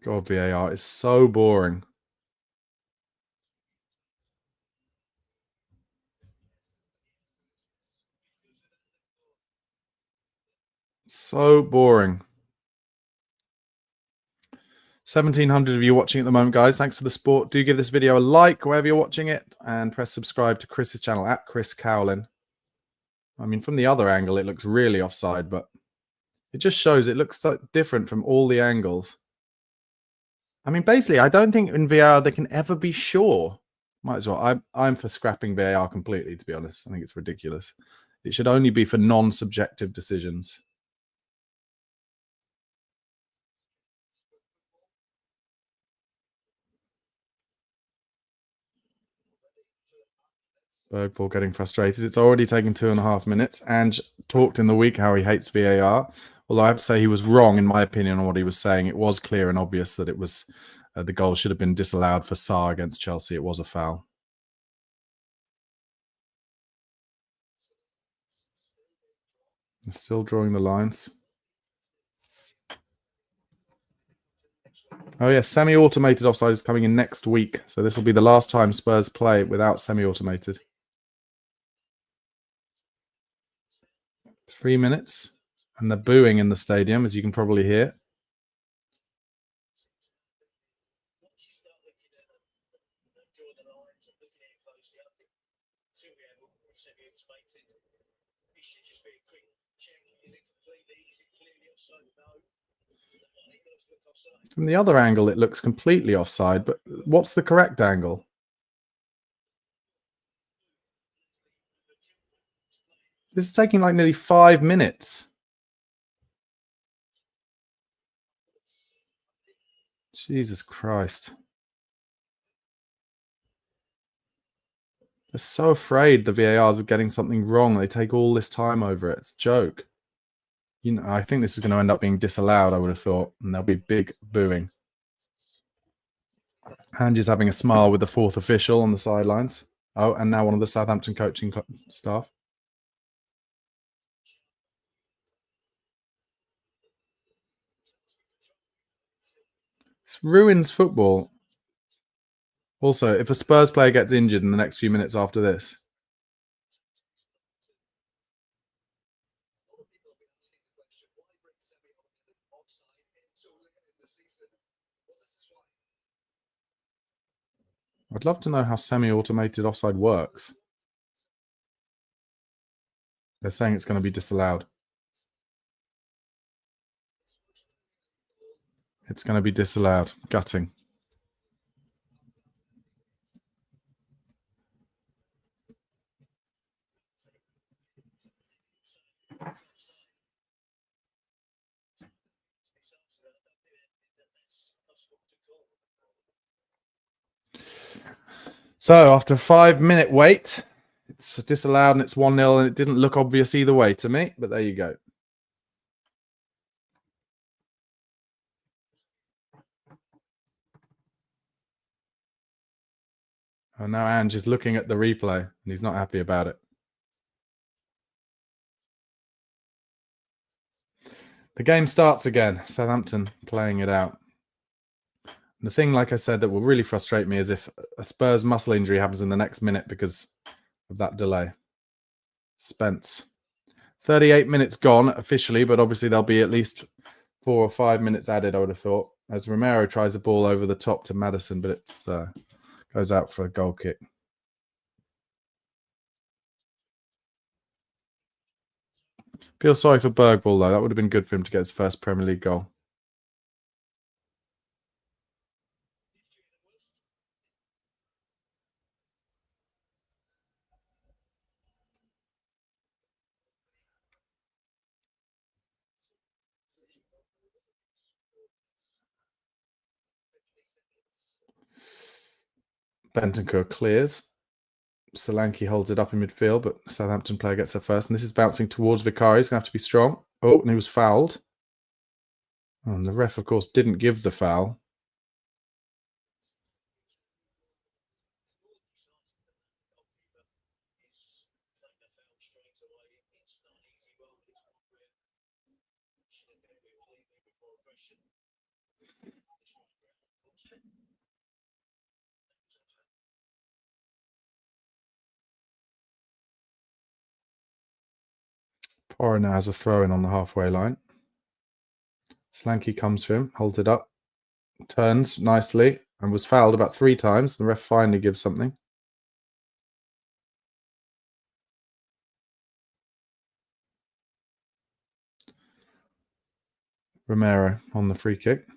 God, VAR is so boring. So boring. 1,700 of you watching at the moment, guys. Thanks for the support. Do give this video a like wherever you're watching it, and press subscribe to Chris's channel at Chris Cowlin. I mean, from the other angle, it looks really offside, but it just shows it looks so different from all the angles. I mean, basically, I don't think in VAR they can ever be sure. Might as well. I'm for scrapping VAR completely, to be honest. I think it's ridiculous. It should only be for non-subjective decisions. Bergvall getting frustrated. It's already taken 2.5 minutes. And talked in the week how he hates VAR. Although I have to say he was wrong, in my opinion, on what he was saying. It was clear and obvious that it was the goal should have been disallowed for Sarr against Chelsea. It was a foul. Still drawing the lines. Oh, yeah, semi-automated offside is coming in next week. So this will be the last time Spurs play without semi-automated. 3 minutes. And they're booing in the stadium, as you can probably hear. From the other angle, it looks completely offside, but what's the correct angle? This is taking like nearly 5 minutes. Jesus Christ. They're so afraid the VARs of getting something wrong. They take all this time over it. It's a joke. You know, I think this is going to end up being disallowed, I would have thought, and there'll be big booing. Hange is having a smile with the fourth official on the sidelines. Oh, and now one of the Southampton coaching staff. This ruins football. Also, if a Spurs player gets injured in the next few minutes after this, I'd love to know how semi-automated offside works. They're saying it's going to be disallowed. It's going to be disallowed. Gutting. So after a 5-minute wait, it's disallowed and it's 1-0, and it didn't look obvious either way to me, but there you go. And now Ange is looking at the replay and he's not happy about it. The game starts again. Southampton playing it out. The thing, like I said, that will really frustrate me is if a Spurs muscle injury happens in the next minute because of that delay. Spence. 38 minutes gone officially, but obviously there'll be at least 4 or 5 minutes added, I would have thought, as Romero tries a ball over the top to Maddison, but it goes out for a goal kick. Feel sorry for Bergvall, though. That would have been good for him to get his first Premier League goal. Bentancur clears. Solanke holds it up in midfield, but Southampton player gets there first. And this is bouncing towards Vicari. He's going to have to be strong. Oh, and he was fouled. Oh, and the ref, of course, didn't give the foul. Pora now has a throw-in on the halfway line. Solanke comes for him, holds it up, turns nicely, and was fouled about 3 times. The ref finally gives something. Romero on the free kick.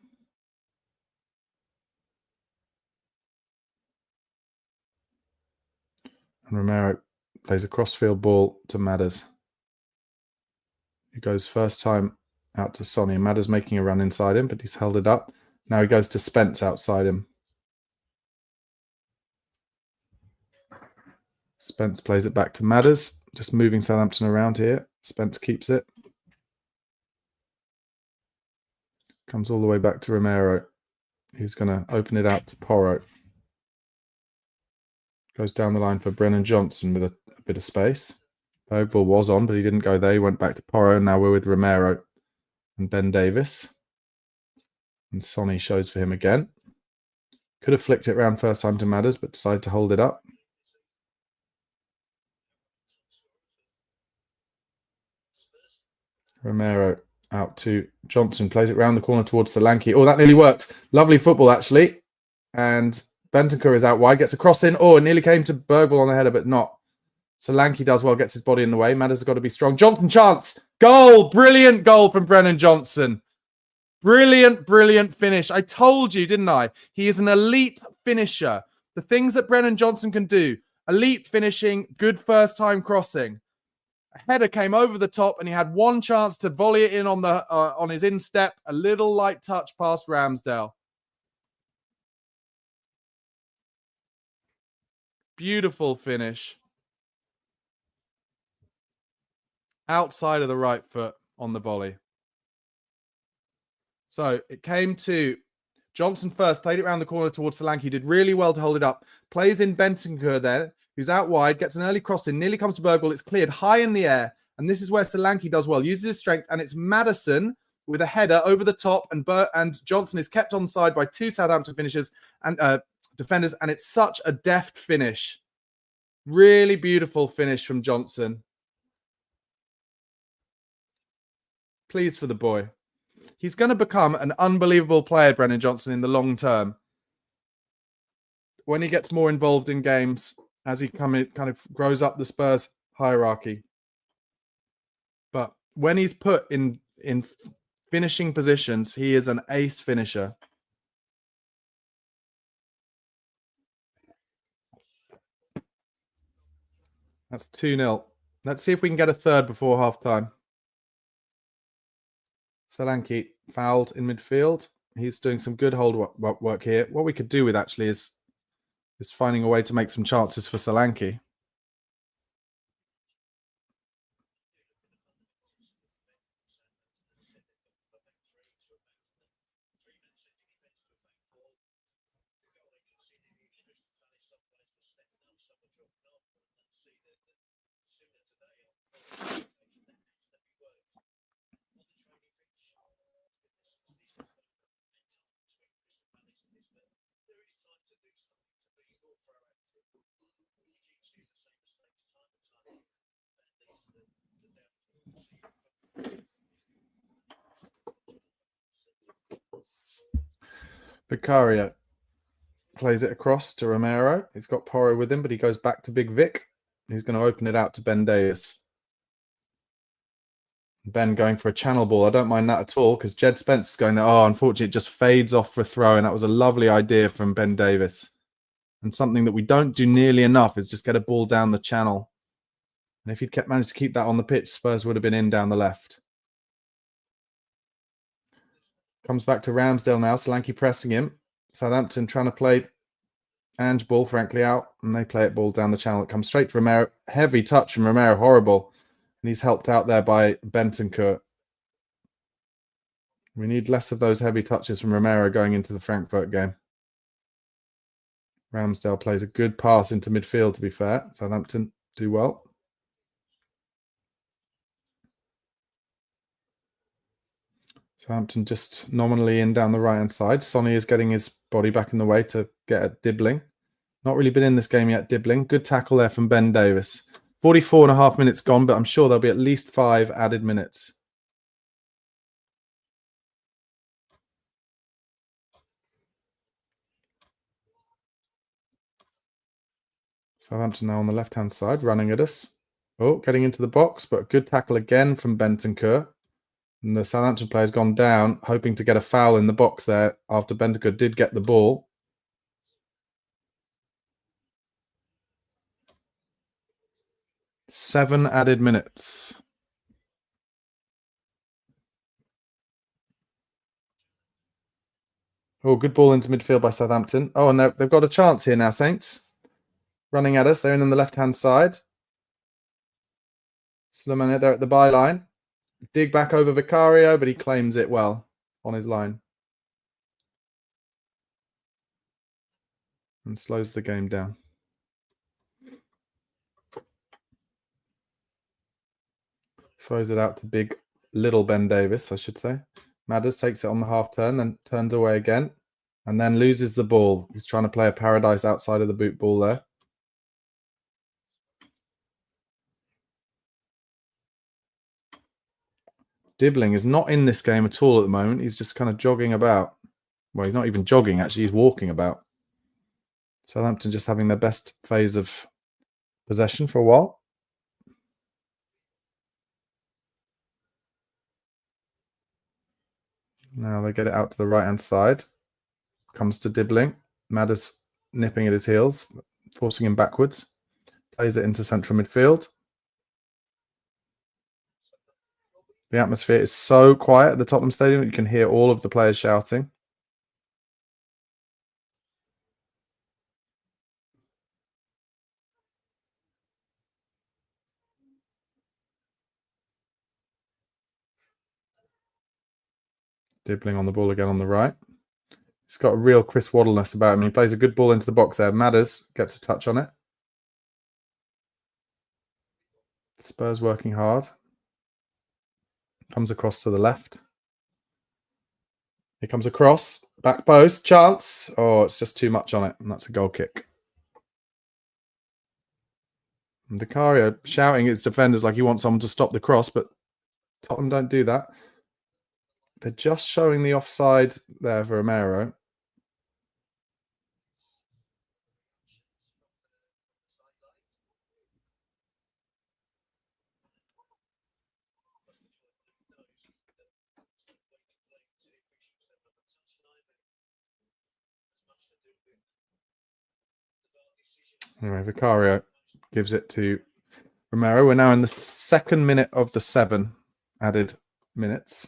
And Romero plays a crossfield ball to Madders. He goes first time out to Sonny. Madders making a run inside him, but he's held it up. Now he goes to Spence outside him. Spence plays it back to Madders, just moving Southampton around here. Spence keeps it. Comes all the way back to Romero, who's going to open it out to Porro. Goes down the line for Brennan Johnson with a bit of space. Bogle was on, but he didn't go there. He went back to Porro. Now we're with Romero and Ben Davis. And Sonny shows for him again. Could have flicked it around first time to Madders, but decided to hold it up. Romero out to Johnson. Plays it round the corner towards Solanke. Oh, that nearly worked. Lovely football, actually. And Bentancur is out wide. Gets a cross in. Oh, it nearly came to Bergvall on the header, but not. Solanke does well, gets his body in the way. Madders has got to be strong. Johnson chance. Goal. Brilliant goal from Brennan Johnson. Brilliant, brilliant finish. I told you, didn't I? He is an elite finisher. The things that Brennan Johnson can do. Elite finishing, good first-time crossing. A header came over the top and he had one chance to volley it in on his instep. A little light touch past Ramsdale. Beautiful finish. Outside of the right foot on the volley. So it came to Johnson first, played it around the corner towards Solanke, did really well to hold it up. Plays in Bentancur there, who's out wide, gets an early cross in, nearly comes to Bergvall. It's cleared high in the air, and this is where Solanke does well, uses his strength, and it's Maddison with a header over the top, and Johnson is kept onside by 2 Southampton finishers and defenders, and it's such a deft finish. Really beautiful finish from Johnson. Pleased for the boy. He's going to become an unbelievable player, Brennan Johnson, in the long term. When he gets more involved in games, as he kind of grows up the Spurs hierarchy. But when he's put in finishing positions, he is an ace finisher. That's 2-0. Let's see if we can get a third before half-time. Solanke fouled in midfield. He's doing some good hold work here. What we could do with actually is finding a way to make some chances for Solanke. Vicario plays it across to Romero. He's got Porro with him, but he goes back to Big Vic. He's going to open it out to Ben Davis. Ben going for a channel ball. I don't mind that at all because Jed Spence is going there. Oh, unfortunately, it just fades off for a throw, and that was a lovely idea from Ben Davis. And something that we don't do nearly enough is just get a ball down the channel. And if he'd managed to keep that on the pitch, Spurs would have been in down the left. Comes back to Ramsdale now. Solanke pressing him. Southampton trying to play Ange ball, frankly, out, and they play it ball down the channel. It comes straight to Romero. Heavy touch from Romero, horrible. And he's helped out there by Bentancur. We need less of those heavy touches from Romero going into the Frankfurt game. Ramsdale plays a good pass into midfield, to be fair. Southampton do well. Southampton just nominally in down the right-hand side. Sonny is getting his body back in the way to get at Dibbling. Not really been in this game yet, Dibbling. Good tackle there from Ben Davis. 44.5 minutes gone, but I'm sure there'll be at least 5 added minutes. Southampton now on the left-hand side, running at us. Oh, getting into the box, but a good tackle again from Bentancur. And the Southampton player's gone down, hoping to get a foul in the box there after Bentancur did get the ball. Seven added minutes. Oh, good ball into midfield by Southampton. Oh, and they've got a chance here now, Saints. Running at us. They're in on the left-hand side. Suleiman, they're at the byline. Dig back over Vicario, but he claims it well on his line. And slows the game down. Throws it out to little Ben Davis, I should say. Madders takes it on the half turn, then turns away again, and then loses the ball. He's trying to play a paradise outside of the boot ball there. Dibbling is not in this game at all at the moment. He's just kind of jogging about. Well, he's not even jogging, actually. He's walking about. Southampton just having their best phase of possession for a while. Now they get it out to the right-hand side. Comes to Dibbling. Madders nipping at his heels, forcing him backwards. Plays it into central midfield. The atmosphere is so quiet at the Tottenham Stadium. You can hear all of the players shouting. Dibbling on the ball again on the right. He's got a real Chris Waddle-ness about him. He plays a good ball into the box there. Madders gets a touch on it. Spurs working hard. Comes across to the left. Here comes a cross. Back post. Chance. Oh, it's just too much on it. And that's a goal kick. And Vicario shouting at his defenders like he wants someone to stop the cross, but Tottenham don't do that. They're just showing the offside there for Romero. Anyway, Vicario gives it to Romero. We're now in the 2nd minute of the 7 added minutes.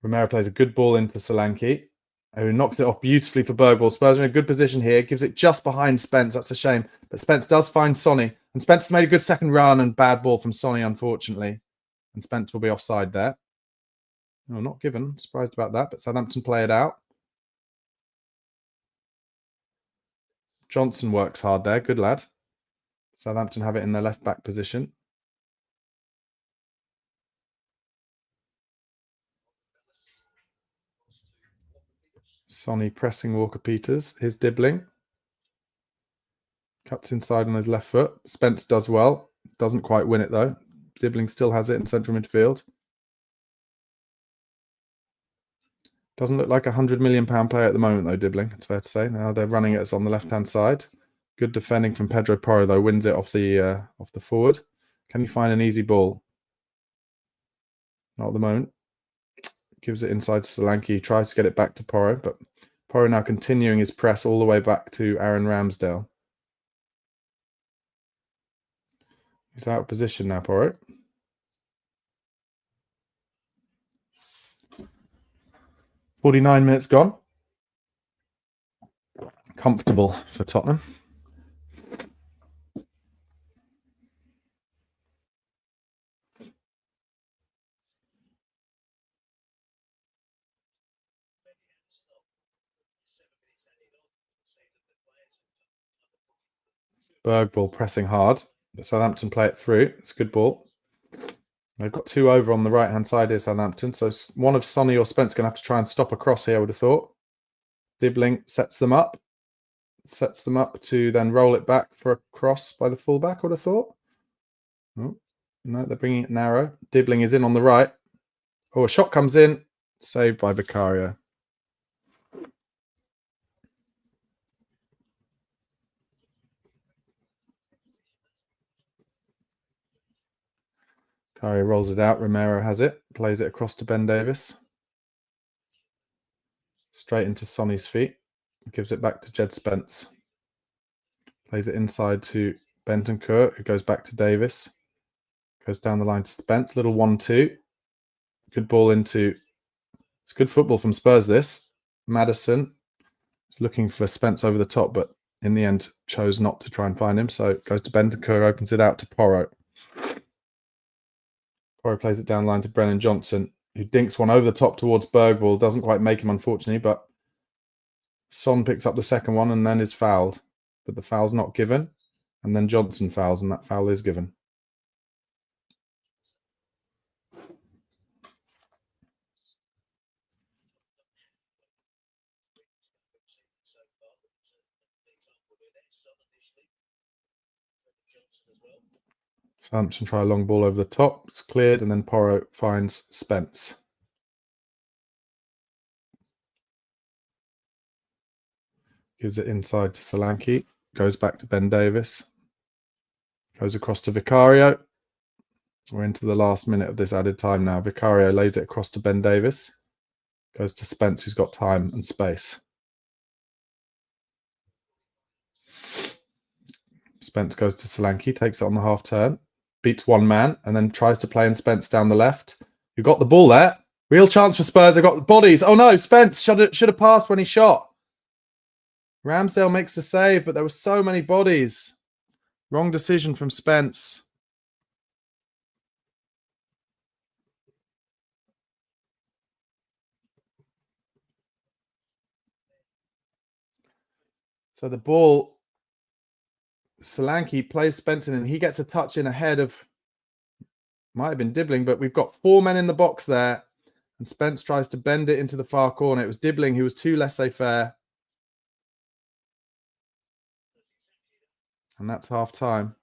Romero plays a good ball into Solanke, who knocks it off beautifully for Bergvall. Spurs are in a good position here. Gives it just behind Spence. That's a shame. But Spence does find Sonny. And Spence has made a good second run and bad ball from Sonny, unfortunately. And Spence will be offside there. No, not given. Surprised about that. But Southampton play it out. Johnson works hard there. Good lad. Southampton have it in their left-back position. Sonny pressing Walker-Peters. Here's Dibbling. Cuts inside on his left foot. Spence does well. Doesn't quite win it, though. Dibbling still has it in central midfield. Doesn't look like a £100 million player at the moment, though, Dibbling. It's fair to say. Now they're running it on the left-hand side. Good defending from Pedro Porro, though. Wins it off the forward. Can he find an easy ball? Not at the moment. Gives it inside to Solanke. Tries to get it back to Porro, but Porro now continuing his press all the way back to Aaron Ramsdale. He's out of position now, Porro. .49 minutes gone. comfortable for Tottenham. Bergvall pressing hard. Southampton play it through. It's a good ball. They've got 2 over on the right-hand side here, Southampton. So one of Sonny or Spence going to have to try and stop a cross here, I would have thought. Dibbling sets them up. Sets them up to then roll it back for a cross by the fullback, I would have thought. Oh, no, they're bringing it narrow. Dibbling is in on the right. Oh, a shot comes in. Saved by Vicario. Vicario rolls it out. Romero has it. Plays it across to Ben Davis. Straight into Sonny's feet. Gives it back to Jed Spence. Plays it inside to Bentancur, who goes back to Davis. Goes down the line to Spence. Little 1-2. Good ball into... It's good football from Spurs, this. Maddison is looking for Spence over the top, but in the end chose not to try and find him. So it goes to Bentancur, opens it out to Porro. Porro plays it down the line to Brennan Johnson, who dinks one over the top towards Bergvall. Doesn't quite make him, unfortunately, but Son picks up the second one and then is fouled. But the foul's not given. And then Johnson fouls, and that foul is given. Southampton try a long ball over the top. It's cleared, and then Porro finds Spence. Gives it inside to Solanke. Goes back to Ben Davis. Goes across to Vicario. We're into the last minute of this added time now. Vicario lays it across to Ben Davis. Goes to Spence, who's got time and space. Spence goes to Solanke, takes it on the half turn. Beats one man, and then tries to play in Spence down the left. Who got the ball there? Real chance for Spurs. They've got bodies. Oh no, Spence should have passed when he shot. Ramsdale makes the save, but there were so many bodies. Wrong decision from Spence. So the ball, Solanke plays Spence in, and he gets a touch in ahead of, might have been Dibbling, but we've got 4 men in the box there, and Spence tries to bend it into the far corner. It was Dibbling who was too laissez-faire. And that's half time.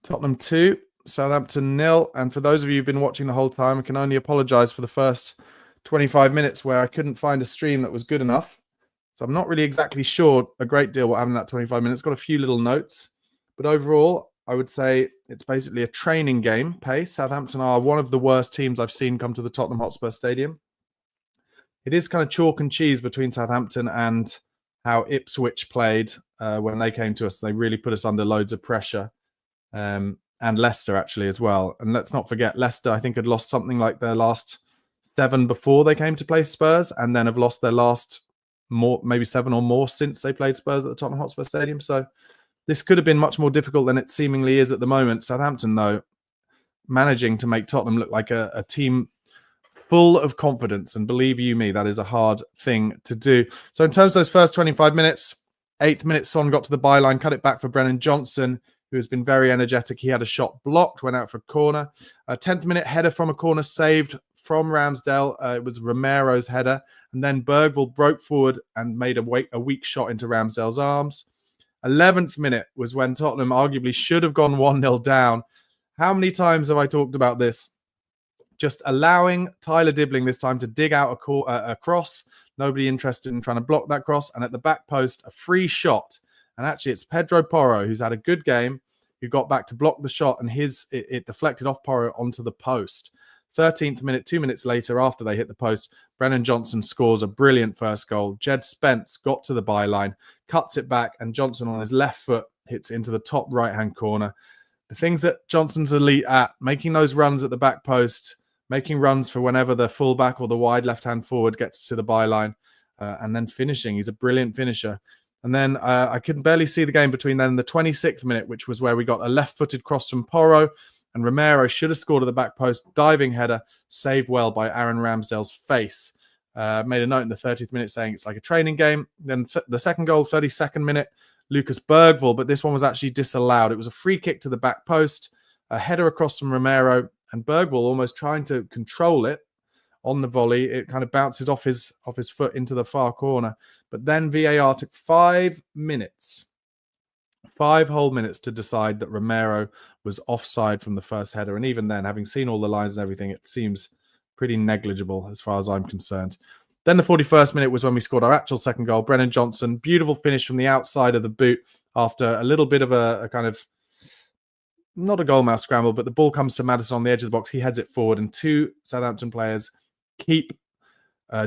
Tottenham 2, Southampton 0. And for those of you who've been watching the whole time, I can only apologise for the first 25 minutes where I couldn't find a stream that was good enough. So I'm not really exactly sure a great deal what happened in that 25 minutes. Got a few little notes. But overall, I would say it's basically a training game pace. Southampton are one of the worst teams I've seen come to the Tottenham Hotspur Stadium. It is kind of chalk and cheese between Southampton and how Ipswich played when they came to us. They really put us under loads of pressure. And Leicester actually as well. And let's not forget, Leicester, I think, had lost something like their last 7 before they came to play Spurs, and then have lost their last maybe 7 or more since they played Spurs at the Tottenham Hotspur Stadium. So this could have been much more difficult than it seemingly is at the moment. Southampton, though, managing to make Tottenham look like a team full of confidence, and believe you me, that is a hard thing to do. So in terms of those first 25 minutes, 8th minute, Son got to the byline, cut it back for Brennan Johnson, who has been very energetic. He had a shot blocked, went out for a corner. 10th minute, header from a corner saved from Ramsdale. It was Romero's header. And then Bergvall broke forward and made a weak shot into Ramsdale's arms. 11th minute was when Tottenham arguably should have gone 1-0 down. How many times have I talked about this? Just allowing Tyler Dibbling this time to dig out a cross. Nobody interested in trying to block that cross. And at the back post, a free shot. And actually, it's Pedro Porro, who's had a good game, who got back to block the shot, and it deflected off Porro onto the post. 13th minute, 2 minutes later, after they hit the post, Brennan Johnson scores a brilliant first goal. Jed Spence got to the byline, cuts it back, and Johnson on his left foot hits it into the top right-hand corner. The things that Johnson's elite at, making those runs at the back post, making runs for whenever the fullback or the wide left-hand forward gets to the byline, and then finishing. He's a brilliant finisher. And then I could barely see the game between then and the 26th minute, which was where we got a left-footed cross from Porro, and Romero should have scored at the back post. Diving header, saved well by Aaron Ramsdale's face. Made a note in the 30th minute saying it's like a training game. Then the second goal, 32nd minute, Lucas Bergvall, but this one was actually disallowed. It was a free kick to the back post, a header across from Romero, and Bergvall almost trying to control it on the volley. It kind of bounces off his foot into the far corner. But then VAR took 5 minutes, 5 whole minutes to decide that Romero was offside from the first header. And even then, having seen all the lines and everything, it seems pretty negligible as far as I'm concerned. Then the 41st minute was when we scored our actual second goal. Brennan Johnson, beautiful finish from the outside of the boot after a little bit of a kind of, not a goalmouth scramble, but the ball comes to Maddison on the edge of the box. He heads it forward, and 2 Southampton players keep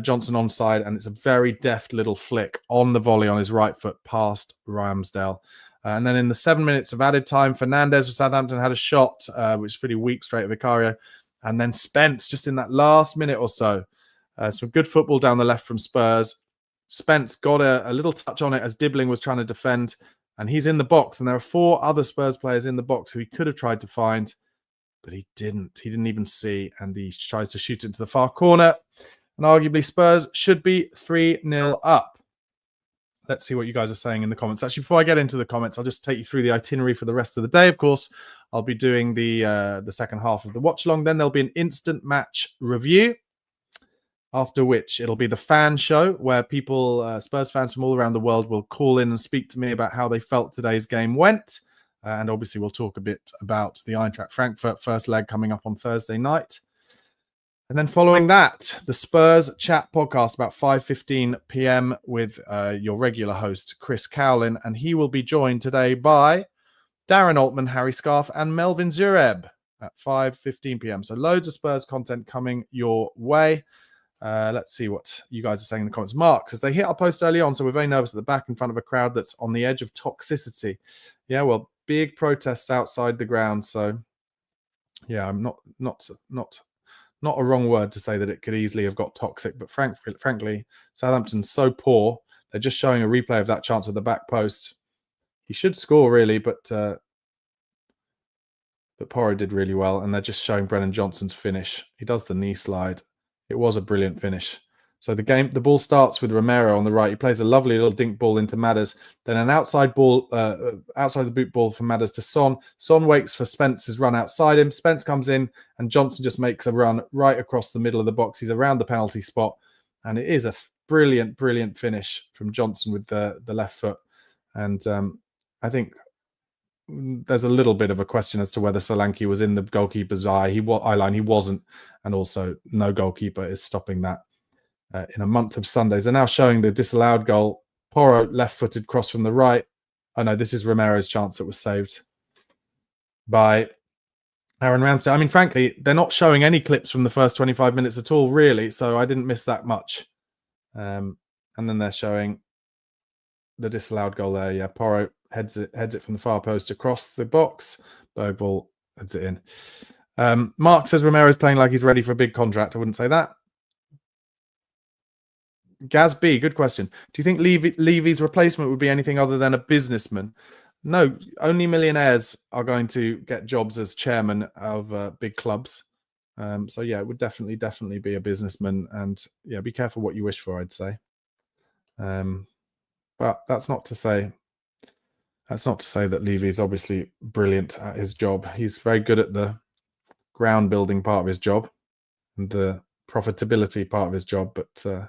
Johnson onside, and it's a very deft little flick on the volley on his right foot past Ramsdale. And then in the 7 minutes of added time, Fernandez for Southampton had a shot, which is pretty weak, straight at Vicario. And then Spence, just in that last minute or so, some good football down the left from Spurs. Spence got a little touch on it as Dibbling was trying to defend, and he's in the box. And there are 4 other Spurs players in the box who he could have tried to find, but he didn't. He didn't even see, and he tries to shoot into the far corner. And arguably Spurs should be 3-0 up. Let's see what you guys are saying in the comments. Actually, before I get into the comments, I'll just take you through the itinerary for the rest of the day. Of course, I'll be doing the second half of the watch along. Then there'll be an instant match review, after which it'll be the fan show where people, Spurs fans from all around the world, will call in and speak to me about how they felt today's game went. And obviously, we'll talk a bit about the Eintracht Frankfurt first leg coming up on Thursday night. And then following that, the Spurs Chat podcast about 5:15 p.m. with your regular host, Chris Cowlin. And he will be joined today by Darren Altman, Harry Scarf, and Melvin Zureb at 5:15 p.m. So loads of Spurs content coming your way. Let's see what you guys are saying in the comments. Mark says they hit our post early on, so we're very nervous at the back in front of a crowd that's on the edge of toxicity. Yeah, well, big protests outside the ground. So yeah, I'm not a wrong word to say that it could easily have got toxic, but frankly, Southampton's so poor. They're just showing a replay of that chance at the back post. He should score really, but Porro did really well, and they're just showing Brennan Johnson's finish. He does the knee slide. It was a brilliant finish. So the ball starts with Romero on the right. He plays a lovely little dink ball into Madders. Then an outside ball, outside the boot ball from Madders to Son. Son waits for Spence's run outside him. Spence comes in, and Johnson just makes a run right across the middle of the box. He's around the penalty spot, and it is a brilliant, brilliant finish from Johnson with the left foot. And I think there's a little bit of a question as to whether Solanke was in the goalkeeper's eye line. He wasn't, and also no goalkeeper is stopping that. In a month of Sundays, they're now showing the disallowed goal. Porro left-footed cross from the right. Oh no, this is Romero's chance that was saved by Aaron Ramsdale. I mean, frankly, they're not showing any clips from the first 25 minutes at all, really. So I didn't miss that much. And then they're showing the disallowed goal there. Yeah, Porro heads it from the far post across the box. Bergvall heads it in. Mark says Romero's playing like he's ready for a big contract. I wouldn't say that. Gaz B, good question. Do you think Levy's replacement would be anything other than a businessman? No, only millionaires are going to get jobs as chairman of big clubs. So yeah, it would definitely be a businessman, and yeah, be careful what you wish for, I'd say. But that's not to say that Levy's obviously brilliant at his job. He's very good at the ground building part of his job and the profitability part of his job, but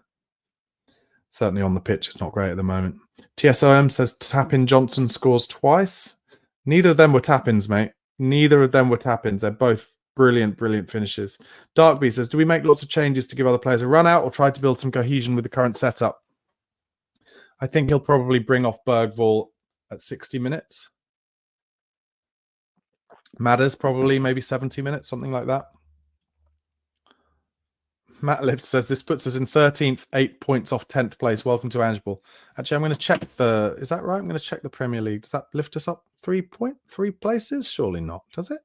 certainly on the pitch, it's not great at the moment. TSOM says Tap-in Johnson scores twice. Neither of them were tap-ins, mate. Neither of them were tap-ins. They're both brilliant, brilliant finishes. Darkby says, do we make lots of changes to give other players a run out or try to build some cohesion with the current setup? I think he'll probably bring off Bergvall at 60 minutes. Madders probably maybe 70 minutes, something like that. Matt Lift says this puts us in 13th, 8 points off 10th place. Welcome to Angeball. Actually, I'm going to check is that right? I'm going to check the Premier League. Does that lift us up 3 places? Surely not, does it?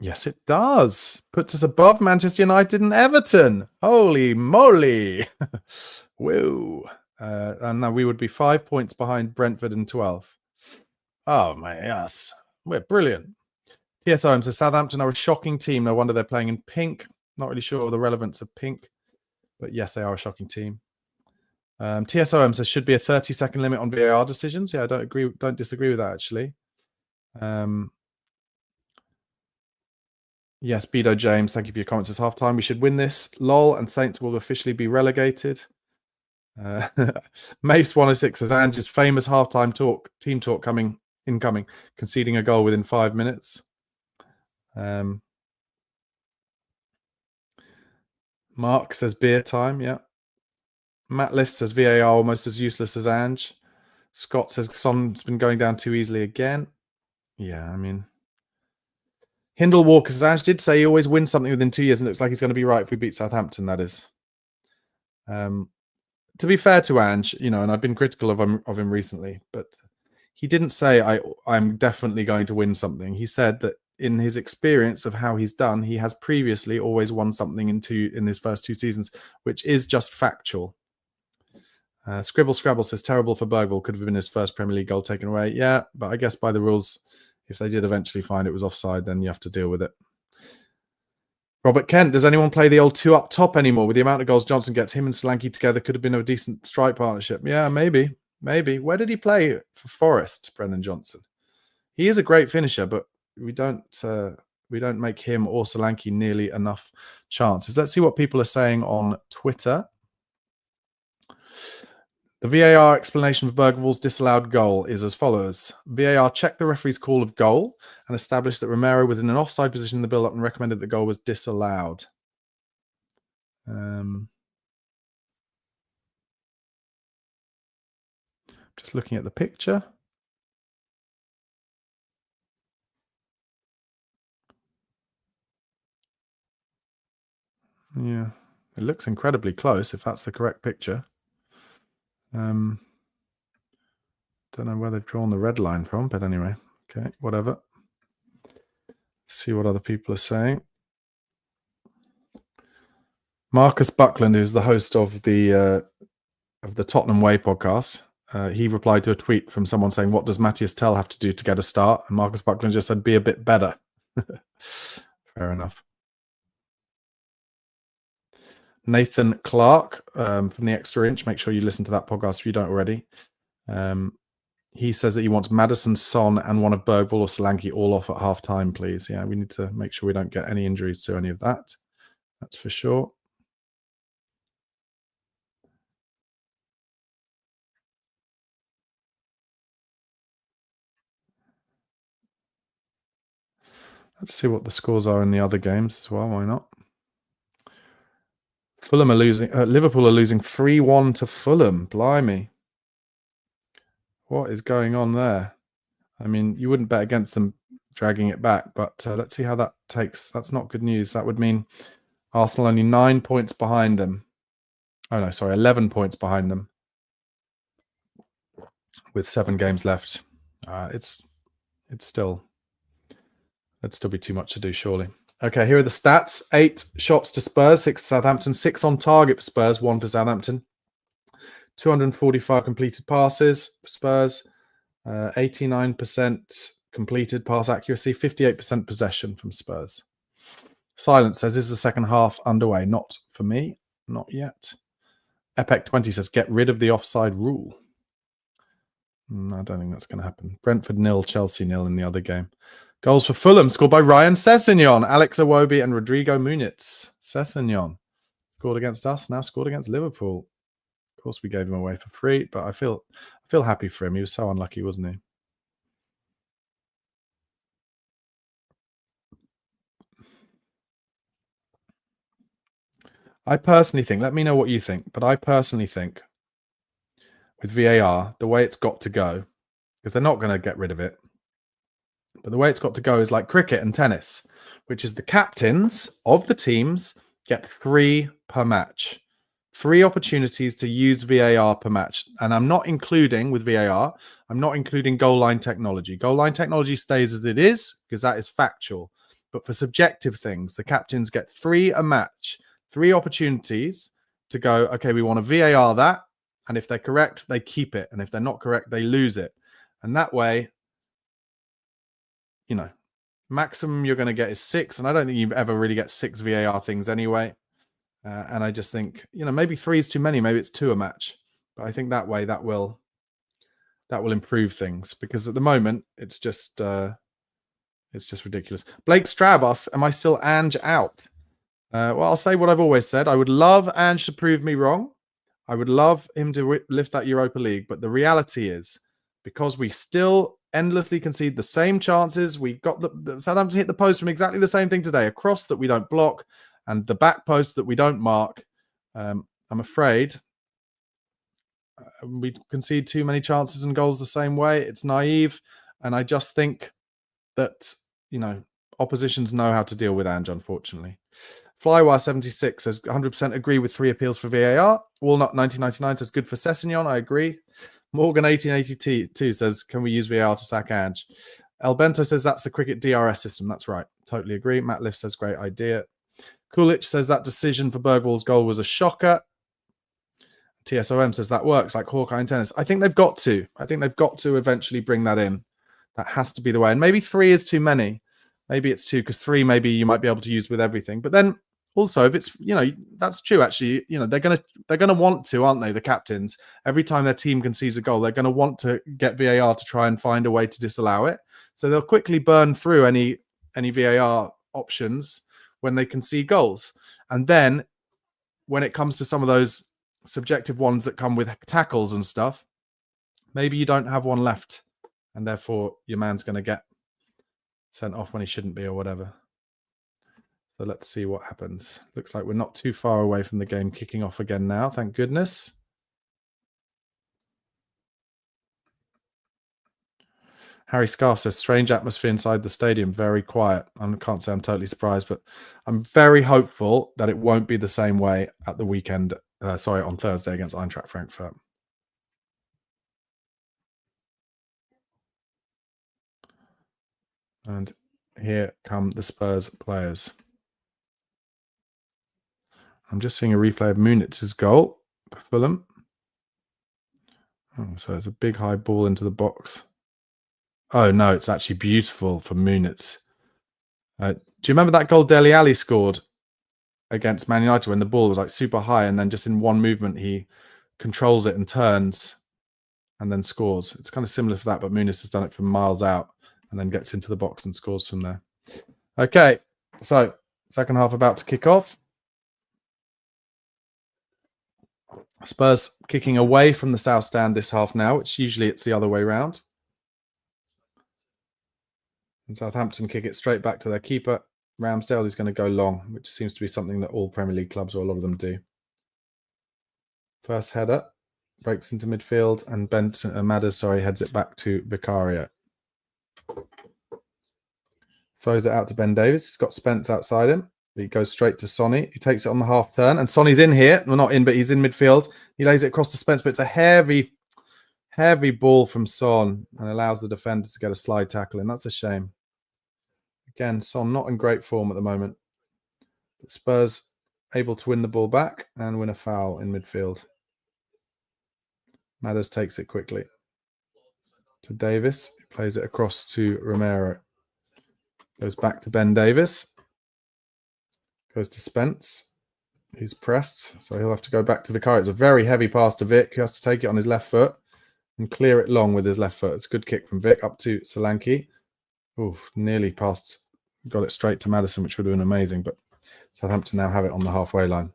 Yes, it does. Puts us above Manchester United and Everton. Holy moly. Whoa. And now we would be 5 points behind Brentford in 12th. Oh, my yes. We're brilliant. TSOM says Southampton are a shocking team. No wonder they're playing in pink. Not really sure the relevance of pink, but yes, they are a shocking team. TSOM says should be a 30-second limit on VAR decisions. Yeah, I don't disagree with that, actually. Yes, Bedo James, thank you for your comments. It's halftime. We should win this. LOL and Saints will officially be relegated. Mace 106 says Ange's famous halftime team talk incoming, conceding a goal within 5 minutes. Mark says beer time, yeah. Matt Lift says VAR almost as useless as Ange. Scott says Son's been going down too easily again. Yeah, I mean, Hindle Walker says Ange did say he always wins something within 2 years, and it looks like he's going to be right if we beat Southampton, that is. To be fair to Ange, and I've been critical of him recently, but he didn't say I'm definitely going to win something. He said that in his experience of how he's done, he has previously always won something in his first 2 seasons, which is just factual. Scribble Scrabble says terrible for Bergvall, could have been his first Premier League goal taken away. Yeah, but I guess by the rules, if they did eventually find it was offside, then you have to deal with it. Robert Kent, does anyone play the old 2 up top anymore? With the amount of goals Johnson gets, him and Solanke together could have been a decent strike partnership. Yeah, maybe. Where did he play for Forest, Brendan Johnson? He is a great finisher, but we don't make him or Solanke nearly enough chances. Let's see what people are saying on Twitter. The VAR explanation for Bergvall's disallowed goal is as follows. VAR checked the referee's call of goal and established that Romero was in an offside position in the build-up and recommended the goal was disallowed. Just looking at the picture. Yeah, it looks incredibly close if that's the correct picture. Don't know where they've drawn the red line from, but anyway, okay, whatever. Let's see what other people are saying. Marcus Buckland, who's the host of the Tottenham Way podcast, he replied to a tweet from someone saying, "What does Matthias Tell have to do to get a start?" And Marcus Buckland just said, "Be a bit better." Fair enough. Nathan Clark from the Extra Inch. Make sure you listen to that podcast if you don't already. He says that he wants Maddison, Son, and one of Bergvall or Solanke all off at half time, please. Yeah, we need to make sure we don't get any injuries to any of that. That's for sure. Let's see what the scores are in the other games as well. Why not? Fulham are losing. Liverpool are losing 3-1 to Fulham. Blimey. What is going on there? I mean, you wouldn't bet against them dragging it back, but let's see how that takes. That's not good news. That would mean Arsenal only 9 points behind them. Oh, no, sorry, 11 points behind them with 7 games left. It'd still be too much to do, surely. Okay, here are the stats. 8 shots to Spurs, 6 to Southampton, 6 on target for Spurs, 1 for Southampton. 245 completed passes for Spurs, 89% completed pass accuracy, 58% possession from Spurs. Silence says, is the second half underway? Not for me, not yet. Epec20 says, get rid of the offside rule. I don't think that's going to happen. Brentford 0, Chelsea 0 in the other game. Goals for Fulham scored by Ryan Sessegnon, Alex Iwobi, and Rodrigo Muniz. Sessegnon scored against us, now scored against Liverpool. Of course, we gave him away for free, but I feel happy for him. He was so unlucky, wasn't he? I personally think, let me know what you think, but I personally think with VAR, the way it's got to go, because they're not going to get rid of it, but the way it's got to go is like cricket and tennis, which is the captains of the teams get 3 per match. 3 opportunities to use VAR per match. And I'm not including with VAR, I'm not including goal line technology. Goal line technology stays as it is because that is factual. But for subjective things, the captains get 3 a match, 3 opportunities to go, okay, we want to VAR that. And if they're correct, they keep it. And if they're not correct, they lose it. And that way, you know, maximum you're going to get is 6. And I don't think you ever really get 6 VAR things anyway. And I just think, you know, maybe 3 is too many. Maybe it's 2 a match. But I think that way that will improve things, because at the moment it's just ridiculous. Blake Strab asks, am I still Ange out? Well, I'll say what I've always said. I would love Ange to prove me wrong. I would love him to lift that Europa League. But the reality is, because we still endlessly concede the same chances, we got the Southampton hit the post from exactly the same thing today, a cross that we don't block, and the back post that we don't mark. I'm afraid we concede too many chances and goals the same way. It's naive. And I just think that, you know, oppositions know how to deal with Ange, unfortunately. Flywire76 says 100% agree with 3 appeals for VAR. Walnut 1999 says good for Sessegnon. I agree. Morgan 1882 says, can we use VAR to sack Ange? El Bento says that's the cricket DRS system. That's right. Totally agree. Matt Liff says great idea. Kulich says that decision for Bergwall's goal was a shocker. TSOM says that works like Hawkeye in tennis. I think they've got to. I think they've got to eventually bring that in. That has to be the way. And maybe 3 is too many. Maybe it's 2, because 3 maybe you might be able to use with everything. But then also, if it's, you know, that's true actually, you know, they're gonna want to, aren't they, the captains? Every time their team concedes a goal, they're gonna want to get VAR to try and find a way to disallow it. So they'll quickly burn through any VAR options when they concede goals. And then when it comes to some of those subjective ones that come with tackles and stuff, maybe you don't have one left, and therefore your man's going to get sent off when he shouldn't be or whatever. So let's see what happens. Looks like we're not too far away from the game kicking off again now, thank goodness. Harry Scarf says, strange atmosphere inside the stadium, very quiet. I can't say I'm totally surprised, but I'm very hopeful that it won't be the same way at the weekend. On Thursday against Eintracht Frankfurt. And here come the Spurs players. I'm just seeing a replay of Munitz's goal for Fulham. Oh, so it's a big high ball into the box. Oh, no, it's actually beautiful for Munitz. Do you remember that goal Dele Alli scored against Man United when the ball was like super high, and then just in one movement he controls it and turns and then scores? It's kind of similar to that, but Muniz has done it from miles out and then gets into the box and scores from there. Okay, so second half about to kick off. Spurs kicking away from the south stand this half now, which usually it's the other way around. And Southampton kick it straight back to their keeper, Ramsdale, who's going to go long, which seems to be something that all Premier League clubs, or a lot of them, do. First header, breaks into midfield, and Madders, heads it back to Vicario. Throws it out to Ben Davies. He's got Spence outside him. He goes straight to Sonny, who takes it on the half turn. And Sonny's in here. Well, not in, but he's in midfield. He lays it across to Spence, but it's a heavy ball from Son and allows the defender to get a slide tackle in. That's a shame. Again, Son not in great form at the moment. But Spurs able to win the ball back and win a foul in midfield. Madders takes it quickly to Davis, who plays it across to Romero. Goes back to Ben Davis. Goes to Spence, who's pressed. So he'll have to go back to Vicario. It's a very heavy pass to Vic, who has to take it on his left foot and clear it long with his left foot. It's a good kick from Vic up to Solanke. Oof, nearly passed. Got it straight to Maddison, which would have been amazing. But Southampton now have it on the halfway line.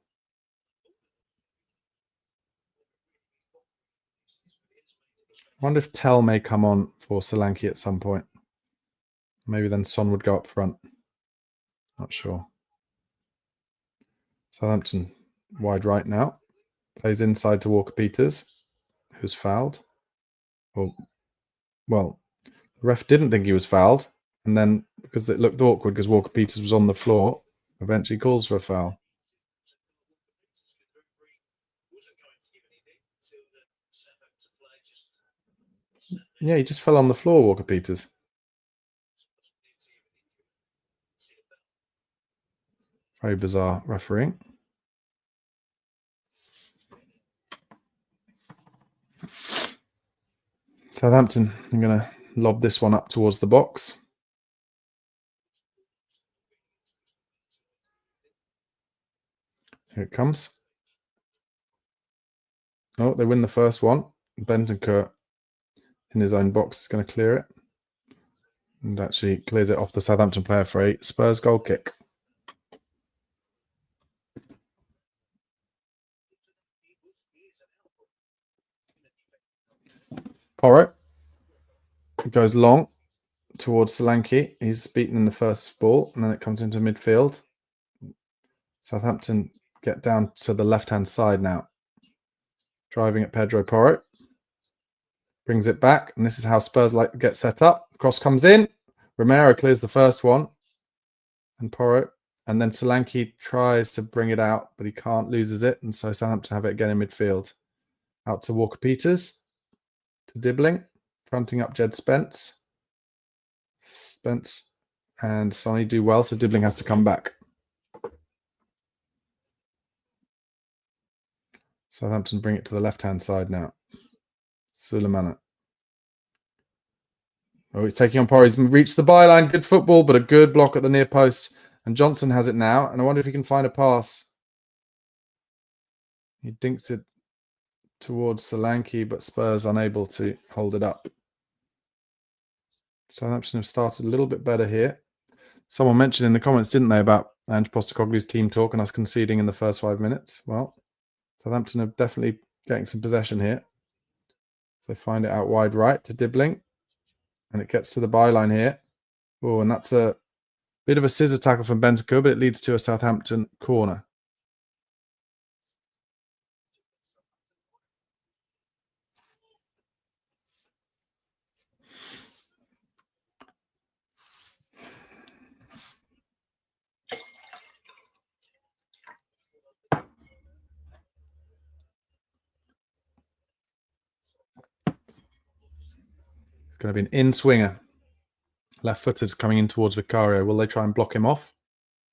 I wonder if Tell may come on for Solanke at some point. Maybe then Son would go up front. Not sure. Southampton wide right now. Plays inside to Walker-Peters, who's fouled. Well, the ref didn't think he was fouled. And then, because it looked awkward because Walker-Peters was on the floor, eventually calls for a foul. Yeah, he just fell on the floor, Walker-Peters. Very bizarre refereeing. Southampton, I'm going to lob this one up towards the box. Here it comes. Oh, they win the first one. Bentancur in his own box is going to clear it. And actually clears it off the Southampton player for a Spurs goal kick. Porro. It goes long towards Solanke. He's beaten in the first ball, and then it comes into midfield. Southampton get down to the left-hand side now. Driving at Pedro Porro. Brings it back, and this is how Spurs like get set up. Cross comes in. Romero clears the first one. And Porro. And then Solanke tries to bring it out, but he can't, loses it. And so Southampton have it again in midfield. Out to Walker-Peters. To Dibbling. Fronting up Jed Spence. Spence and Sonny do well, so Dibbling has to come back. Southampton bring it to the left-hand side now. Sulemana. Oh, he's taking on Porro. He's reached the byline. Good football, but a good block at the near post. And Johnson has it now. And I wonder if he can find a pass. He dinks it towards Solanke, but Spurs unable to hold it up. Southampton have started a little bit better here. Someone mentioned in the comments, didn't they, about Ange Postecoglou's team talk and us conceding in the first 5 minutes? Well, Southampton are definitely getting some possession here. So they find it out wide right to Dibbling. And it gets to the byline here. Oh, and that's a bit of a scissor tackle from Bentancur, but it leads to a Southampton corner. It's going to be an in-swinger. Left-footed coming in towards Vicario. Will they try and block him off?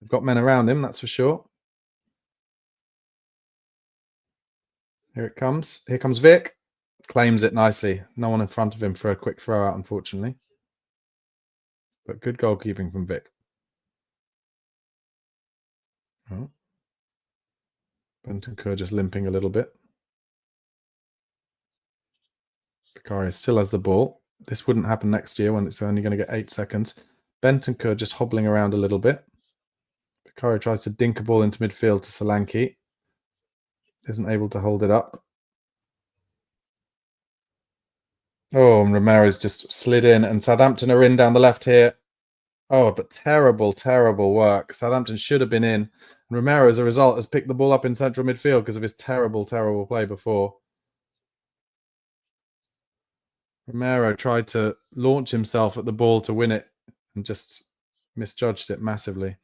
They've got men around him, that's for sure. Here it comes. Here comes Vic. Claims it nicely. No one in front of him for a quick throw out, unfortunately. But good goalkeeping from Vic. Oh. Bentancur just limping a little bit. Vicario still has the ball. This wouldn't happen next year when it's only going to get 8 seconds. Bentancur just hobbling around a little bit. Vicario tries to dink a ball into midfield to Solanke. Isn't able to hold it up. Oh, and Romero's just slid in, and Southampton are in down the left here. Oh, but terrible, terrible work. Southampton should have been in. And Romero, as a result, has picked the ball up in central midfield because of his terrible, terrible play before. Romero tried to launch himself at the ball to win it and just misjudged it massively.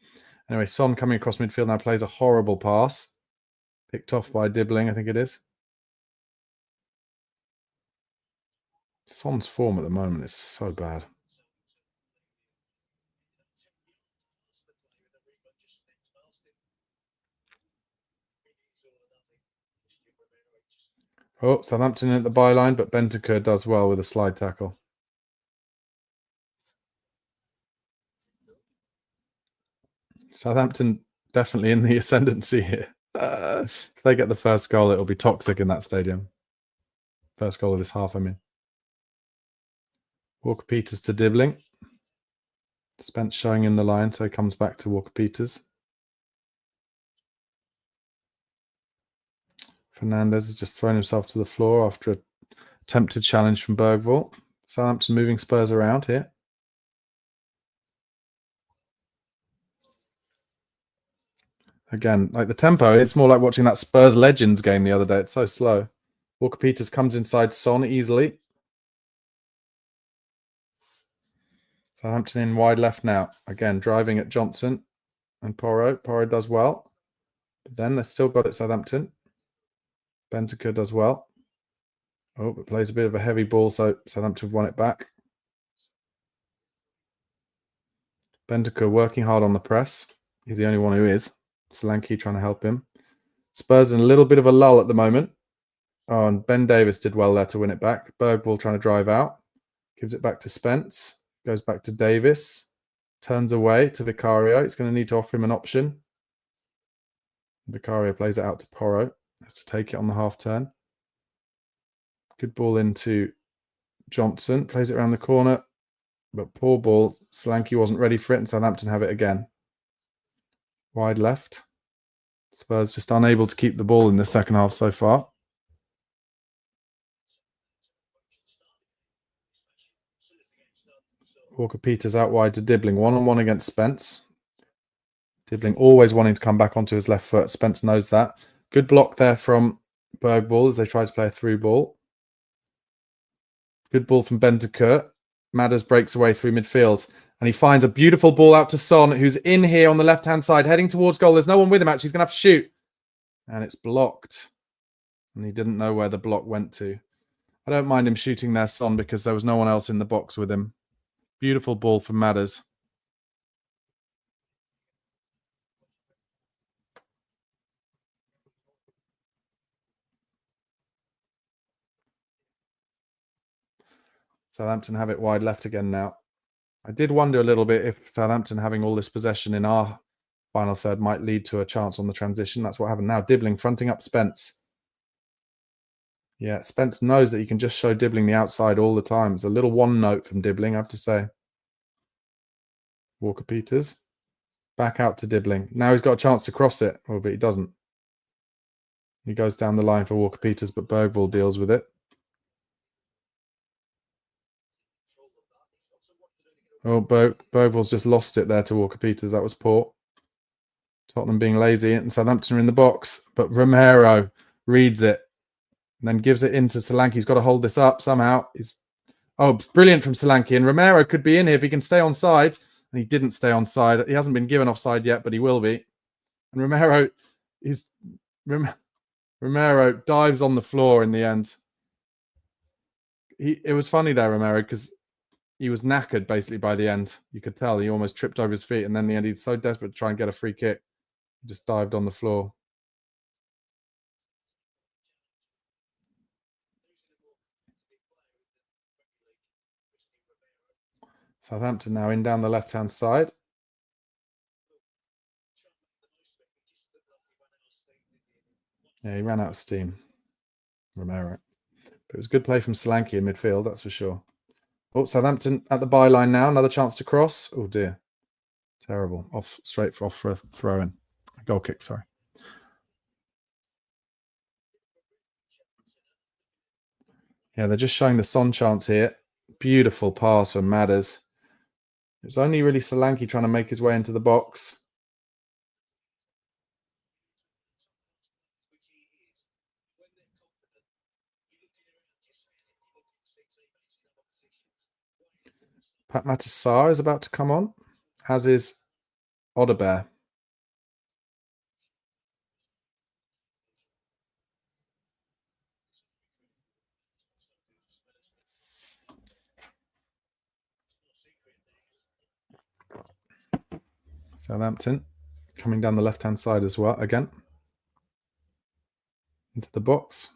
Anyway, Son coming across midfield now plays a horrible pass. Picked off by Dibbling, I think it is. Son's form at the moment is so bad. Oh, Southampton at the byline, but Bentancur does well with a slide tackle. Southampton definitely in the ascendancy here. If they get the first goal, it'll be toxic in that stadium. First goal of this half, I mean. Walker-Peters to Dibbling. Spence showing him the line, so he comes back to Walker-Peters. Fernandez has just thrown himself to the floor after a attempted challenge from Bergvall. Southampton moving Spurs around here. Again, like the tempo, it's more like watching that Spurs Legends game the other day. It's so slow. Walker-Peters comes inside Son easily. Southampton in wide left now. Again, driving at Johnson and Porro. Porro does well. But then they've still got it, Southampton. Bentancur does well. Oh, it plays a bit of a heavy ball, so Southampton have won it back. Bentancur working hard on the press. He's the only one who is. Solanke trying to help him. Spurs in a little bit of a lull at the moment. Oh, and Ben Davis did well there to win it back. Bergvall trying to drive out. Gives it back to Spence. Goes back to Davis. Turns away to Vicario. It's going to need to offer him an option. Vicario plays it out to Porro. Has to take it on the half turn. Good ball into Johnson. Plays it around the corner. But poor ball. Solanke wasn't ready for it, and Southampton have it again. Wide left. Spurs just unable to keep the ball in the second half so far. Walker-Peters out wide to Dibbling. One-on-one against Spence. Dibbling always wanting to come back onto his left foot. Spence knows that. Good block there from Bergvall as they try to play a through ball. Good ball from Bentancur. Madders breaks away through midfield. And he finds a beautiful ball out to Son, who's in here on the left-hand side, heading towards goal. There's no one with him, actually. He's going to have to shoot. And it's blocked. And he didn't know where the block went to. I don't mind him shooting there, Son, because there was no one else in the box with him. Beautiful ball from Madders. Southampton have it wide left again now. I did wonder a little bit if Southampton having all this possession in our final third might lead to a chance on the transition. That's what happened now. Dibbling fronting up Spence. Yeah, Spence knows that you can just show Dibbling the outside all the time. It's a little one note from Dibbling, I have to say. Walker-Peters. Back out to Dibbling. Now he's got a chance to cross it. Oh, but he doesn't. He goes down the line for Walker-Peters, but Bergvall deals with it. Oh, Bergvall's just lost it there to Walker-Peters. That was poor. Tottenham being lazy, and Southampton are in the box. But Romero reads it and then gives it into Solanke. He's got to hold this up somehow. Oh, brilliant from Solanke. And Romero could be in here if he can stay on side. And he didn't stay on side. He hasn't been given offside yet, but he will be. And Romero dives on the floor in the end. It was funny there, Romero, because he was knackered basically by the end. You could tell he almost tripped over his feet, and then in the end he's so desperate to try and get a free kick. He just dived on the floor. Southampton now in down the left-hand side. Yeah, he ran out of steam, Romero. But it was good play from Solanke in midfield, that's for sure. Oh, Southampton at the byline now. Another chance to cross. Oh, dear. Terrible. Straight for a throw-in. Goal kick, sorry. Yeah, they're just showing the Son chance here. Beautiful pass from Madders. It was only really Solanke trying to make his way into the box. Pat Matissar is about to come on, as is Odebear. Southampton coming down the left-hand side as well, again. Into the box.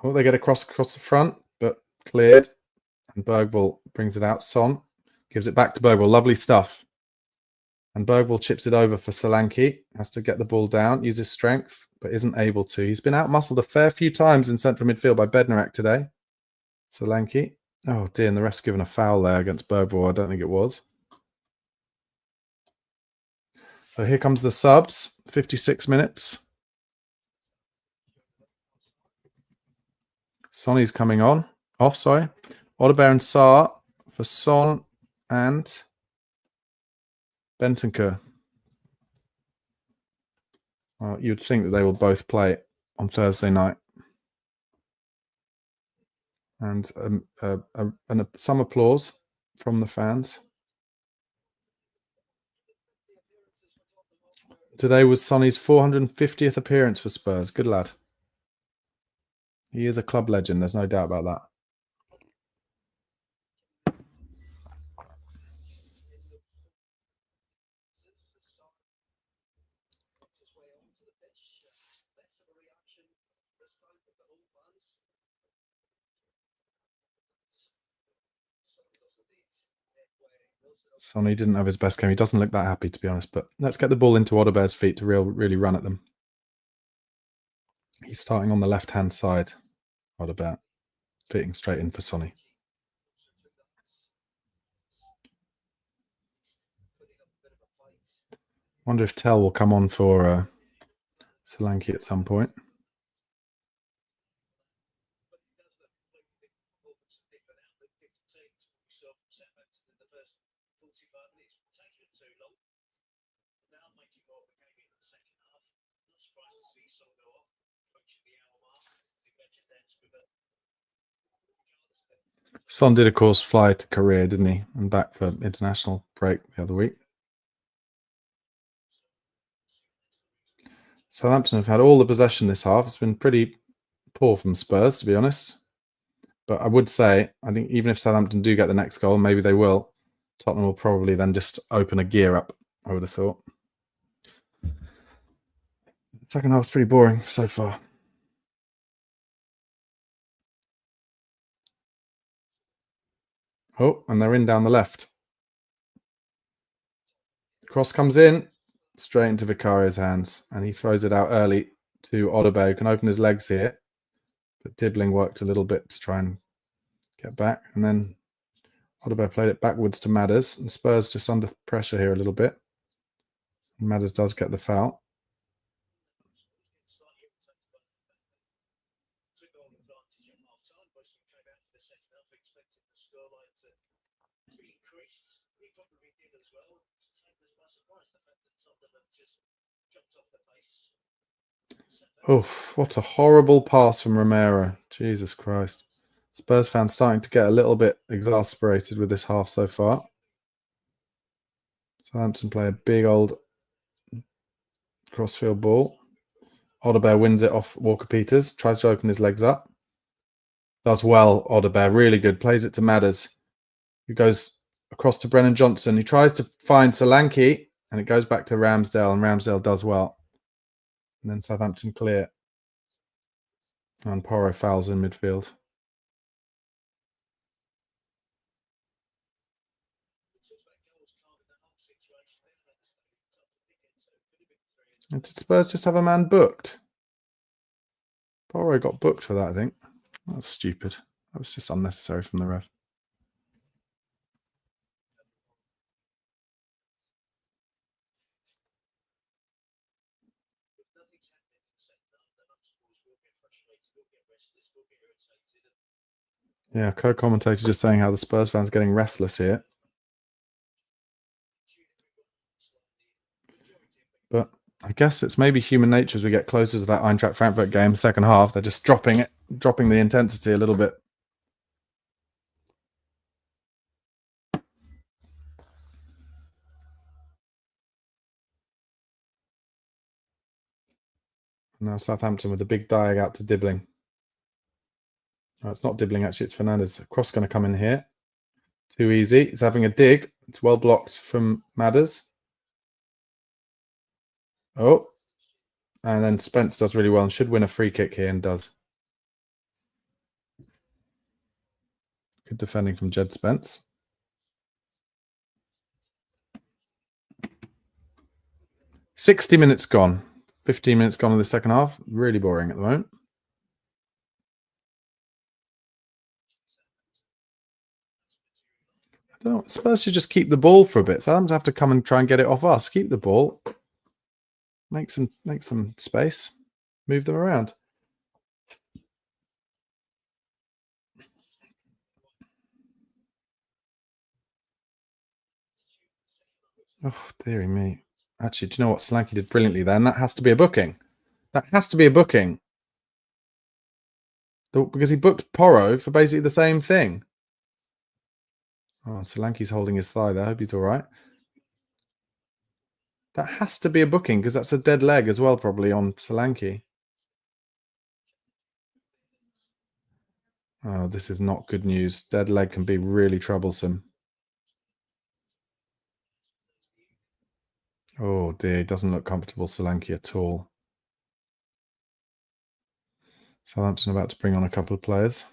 Oh, they get across the front, but cleared. And Bergvall brings it out. Son gives it back to Bergvall. Lovely stuff. And Bergvall chips it over for Solanke. Has to get the ball down, uses strength, but isn't able to. He's been out-muscled a fair few times in central midfield by Bednarak today. Solanke. Oh, dear, and the ref's given a foul there against Bergvall. I don't think it was. So here comes the subs. 56 minutes. Sonny's coming on. Off, sorry. Odebear and Sarr for Son and Bentancur. Well, you'd think that they will both play on Thursday night. And some applause from the fans. Today was Sonny's 450th appearance for Spurs. Good lad. He is a club legend. There's no doubt about that. Sonny didn't have his best game. He doesn't look that happy, to be honest. But let's get the ball into Odebear's feet to really run at them. He's starting on the left-hand side, Odebear, fitting straight in for Sonny. Wonder if Tell will come on for Solanke at some point. Son did, of course, fly to Korea, didn't he? And back for international break the other week. Southampton have had all the possession this half. It's been pretty poor from Spurs, to be honest. But I would say, I think even if Southampton do get the next goal, maybe they will, Tottenham will probably then just open a gear up, I would have thought. The second half's pretty boring so far. Oh, and they're in down the left. Cross comes in, straight into Vicario's hands, and he throws it out early to Odebear, who can open his legs here. But Dibbling worked a little bit to try and get back, and then Odebear played it backwards to Madders, and Spurs just under pressure here a little bit. Madders does get the foul. Oof, what a horrible pass from Romero. Jesus Christ. Spurs fans starting to get a little bit exasperated with this half so far. Southampton play a big old crossfield ball. Odebear wins it off Walker-Peters. Tries to open his legs up. Does well, Odebear. Really good. Plays it to Madders, who goes across to Brennan Johnson. He tries to find Solanke, and it goes back to Ramsdale, and Ramsdale does well. And then Southampton clear. And Porro fouls in midfield. And did Spurs just have a man booked? Porro got booked for that, I think. That's stupid. That was just unnecessary from the ref. Yeah, co-commentator just saying how the Spurs fans are getting restless here. But I guess it's maybe human nature as we get closer to that Eintracht Frankfurt game, second half. They're just dropping the intensity a little bit. Now Southampton with the big diag out to Dibbling. No, it's not Dibbling, actually. It's Fernandez. Cross going to come in here. Too easy. He's having a dig. It's well blocked from Madders. Oh. And then Spence does really well and should win a free kick here and does. Good defending from Jed Spence. $60 minutes gone. 15 minutes gone in the second half. Really boring at the moment. I don't know. Spurs should just keep the ball for a bit. Southampton have to come and try and get it off us. Keep the ball. Make some space. Move them around. Oh, dearie me. Actually, do you know what? Solanke did brilliantly then. That has to be a booking. That has to be a booking. Because he booked Porro for basically the same thing. Oh, Solanke's holding his thigh there. I hope he's all right. That has to be a booking because that's a dead leg as well, probably, on Solanke. Oh, this is not good news. Dead leg can be really troublesome. Oh dear, he doesn't look comfortable, Solanke, at all. Southampton about to bring on a couple of players.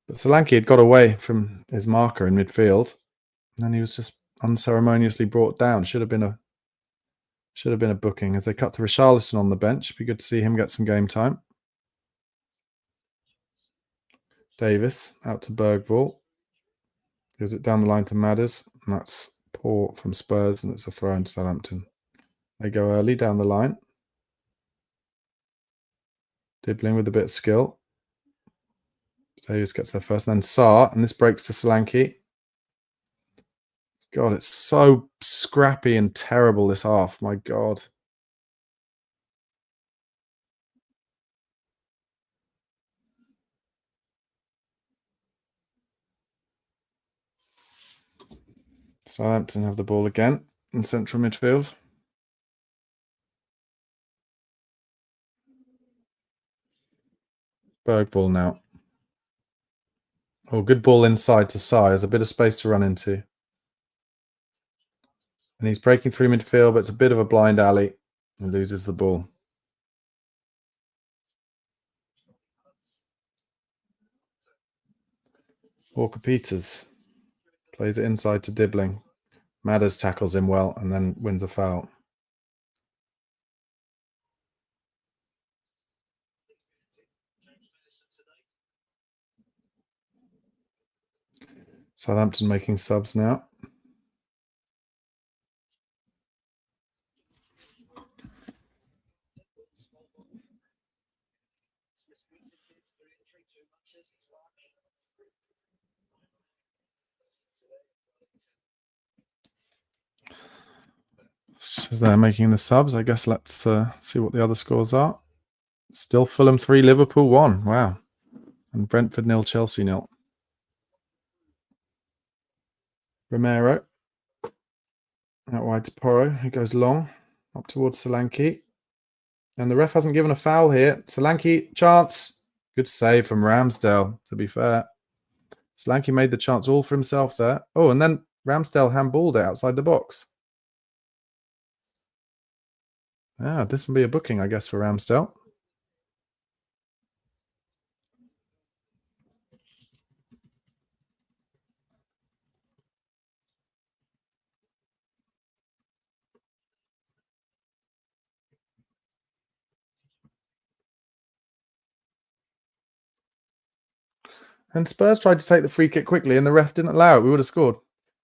But Solanke had got away from his marker in midfield, and then he was just unceremoniously brought down. Should have been a booking. As they cut to Richarlison on the bench, be good to see him get some game time. Davis out to Bergvall. Gives it down the line to Madders, and that's poor from Spurs, and it's a throw into Southampton. They go early down the line. Dibbling with a bit of skill. Davis gets there first, and then Sarr, and this breaks to Solanke. God, it's so scrappy and terrible this half. My God. Southampton have the ball again in central midfield. Bergvall now. Oh, good ball inside to Sarr. There's a bit of space to run into. And he's breaking through midfield, but it's a bit of a blind alley and loses the ball. Walker Peters plays it inside to Dibbling. Madders tackles him well and then wins a foul. Southampton making subs now. As they're making the subs, I guess let's see what the other scores are. Still Fulham 3, Liverpool 1. Wow. And Brentford 0, Chelsea 0. Romero. Out wide to Porro, who goes long. Up towards Solanke. And the ref hasn't given a foul here. Solanke, chance. Good save from Ramsdale, to be fair. Solanke made the chance all for himself there. Oh, and then Ramsdale handballed it outside the box. Ah, this will be a booking, I guess, for Ramsdale. And Spurs tried to take the free kick quickly, and the ref didn't allow it. We would have scored.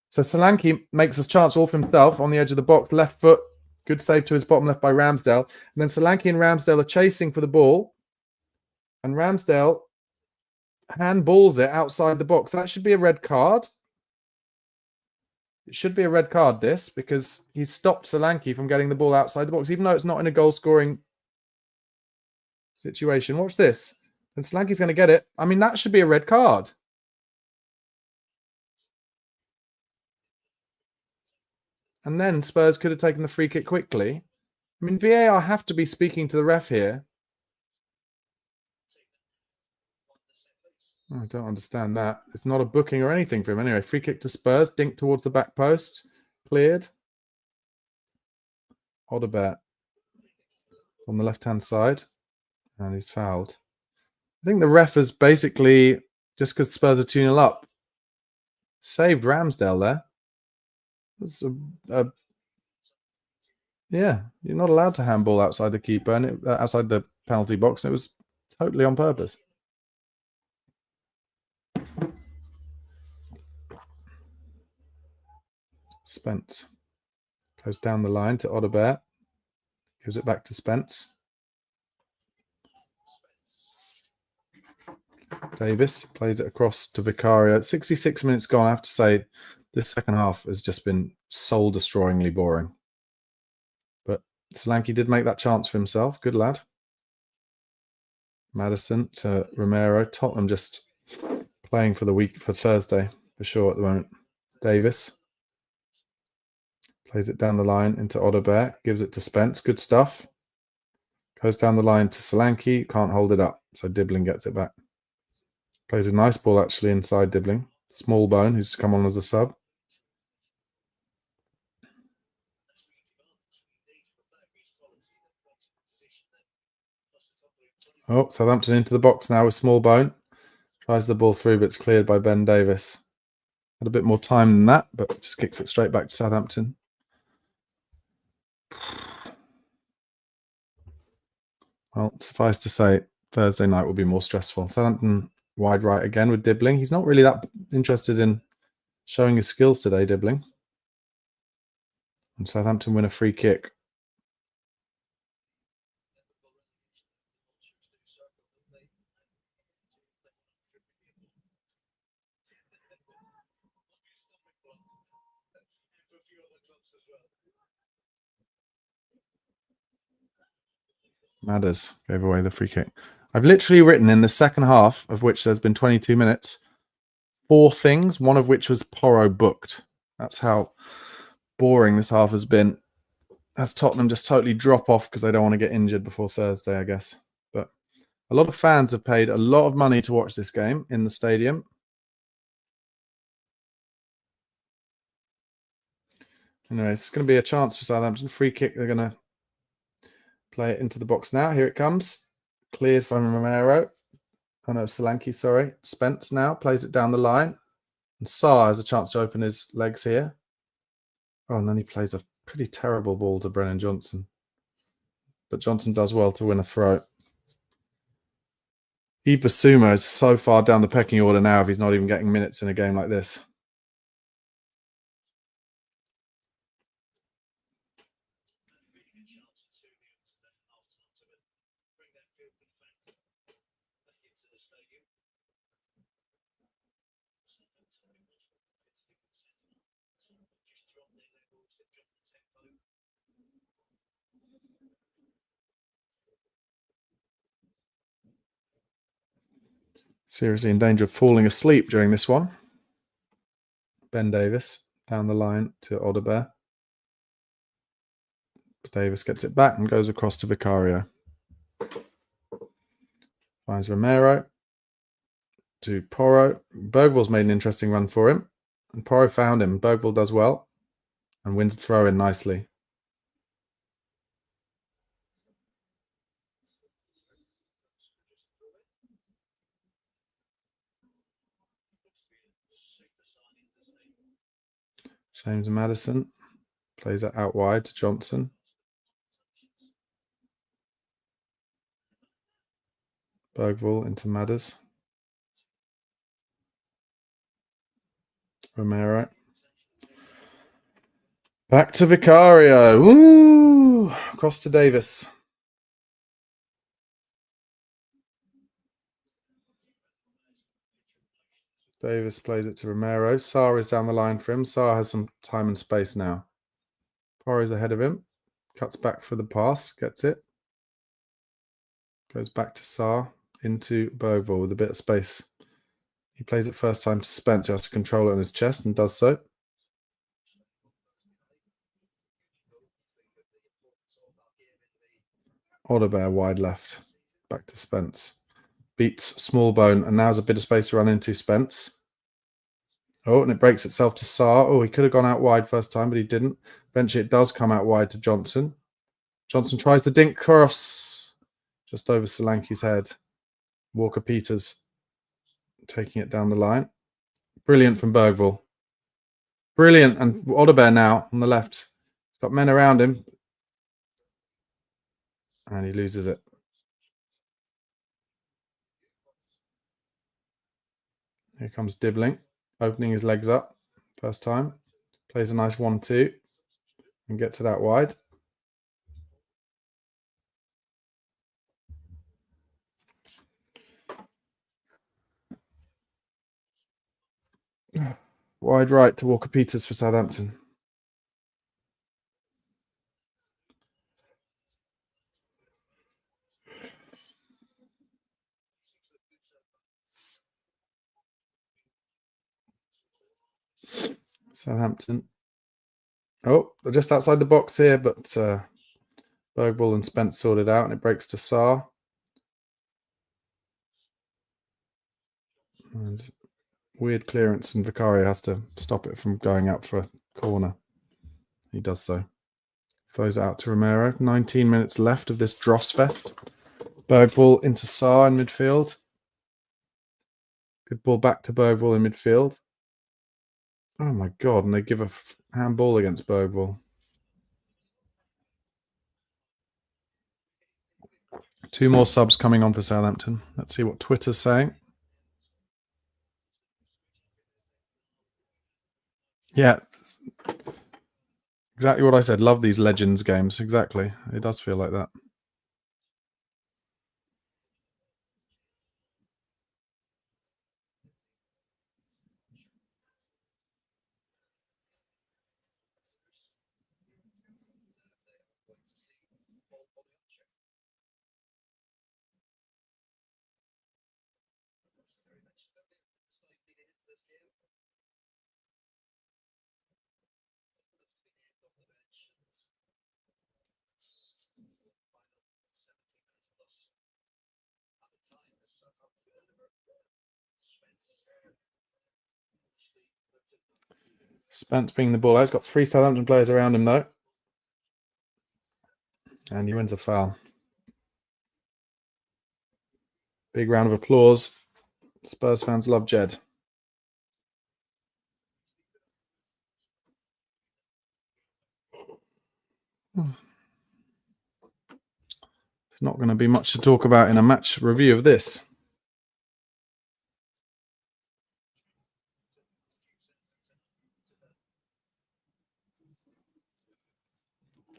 So Solanke makes his chance all for himself on the edge of the box, left foot. Good save to his bottom left by Ramsdale. And then Solanke and Ramsdale are chasing for the ball. And Ramsdale handballs it outside the box. That should be a red card. It should be a red card, this, because he stopped Solanke from getting the ball outside the box, even though it's not in a goal-scoring situation. Watch this. And Solanke's going to get it. I mean, that should be a red card. And then Spurs could have taken the free kick quickly. I mean, VAR have to be speaking to the ref here. I don't understand that. It's not a booking or anything for him. Anyway, free kick to Spurs. Dink towards the back post. Cleared. Odobert on the left-hand side. And he's fouled. I think the ref has basically, just because Spurs are 2-0 up, saved Ramsdale there. It's yeah, you're not allowed to handball outside the keeper and outside the penalty box. It was totally on purpose. Spence goes down the line to Odobert. Gives it back to Spence. Davis plays it across to Vicario. 66 minutes gone. I have to say, this second half has just been soul-destroyingly boring. But Solanke did make that chance for himself. Good lad. Maddison to Romero. Tottenham just playing for the week, for Thursday, for sure at the moment. Davis plays it down the line into Odobert. Gives it to Spence. Good stuff. Goes down the line to Solanke. Can't hold it up. So Dibbling gets it back. Plays a nice ball actually inside Dibbling. Small Bone, who's come on as a sub. Oh, Southampton into the box now with Small Bone. Tries the ball through, but it's cleared by Ben Davis. Had a bit more time than that, but just kicks it straight back to Southampton. Well, suffice to say, Thursday night will be more stressful. Southampton wide right again with Dibbling. He's not really that interested in showing his skills today, Dibbling. And Southampton win a free kick. Madders gave away the free kick. I've literally written in the second half, of which there's been 22 minutes, 4 things, one of which was Porro booked. That's how boring this half has been. As Tottenham just totally drop off because they don't want to get injured before Thursday, I guess. But a lot of fans have paid a lot of money to watch this game in the stadium. Anyway, it's going to be a chance for Southampton. Free kick. They're going to play it into the box now. Here it comes. Cleared from Romero. Oh no, Solanke, sorry. Spence now plays it down the line. And Sarr has a chance to open his legs here. Oh, and then he plays a pretty terrible ball to Brennan Johnson. But Johnson does well to win a throw. Ibasuma is so far down the pecking order now if he's not even getting minutes in a game like this. Seriously in danger of falling asleep during this one. Ben Davis down the line to Odobert. Davis gets it back and goes across to Vicario. Finds Romero to Porro. Bergvall's made an interesting run for him. And Porro found him. Bergvall does well and wins the throw in nicely. James Maddison plays it out wide to Johnson. Bergvall into Madders. Romero. Back to Vicario. Ooh, across to Davis. Davis plays it to Romero. Sarr is down the line for him. Sarr has some time and space now. Porro's ahead of him. Cuts back for the pass. Gets it. Goes back to Sarr. Into Bergvall with a bit of space. He plays it first time to Spence, who has to control it on his chest and does so. Odobert wide left. Back to Spence. Beats Smallbone and now has a bit of space to run into Spence. Oh, and it breaks itself to Sarr. Oh, he could have gone out wide first time, but he didn't. Eventually it does come out wide to Johnson. Johnson tries the dink cross. Just over Solanke's head. Walker-Peters taking it down the line. Brilliant from Bergvall. Brilliant. And Odobert now on the left. He's got men around him. And he loses it. Here comes Dibbling. Opening his legs up. First time. Plays a nice 1-2. And gets it out wide. Wide right to Walker-Peters for Southampton. Southampton. Oh, they're just outside the box here, but Bergvall and Spence sorted out, and it breaks to Sarr. And weird clearance, and Vicario has to stop it from going out for a corner. He does so. Throws it out to Romero. 19 minutes left of this dross fest. Bergvall into Sarr in midfield. Good ball back to Bergvall in midfield. Oh my god, and they give a handball against Bergvall. Two more subs coming on for Southampton. Let's see what Twitter's saying. Yeah. Exactly what I said. Love these Legends games. Exactly. It does feel like that. Spence bringing the ball out. He's got 3 Southampton players around him, though. And he wins a foul. Big round of applause. Spurs fans love Jed. There's not going to be much to talk about in a match review of this.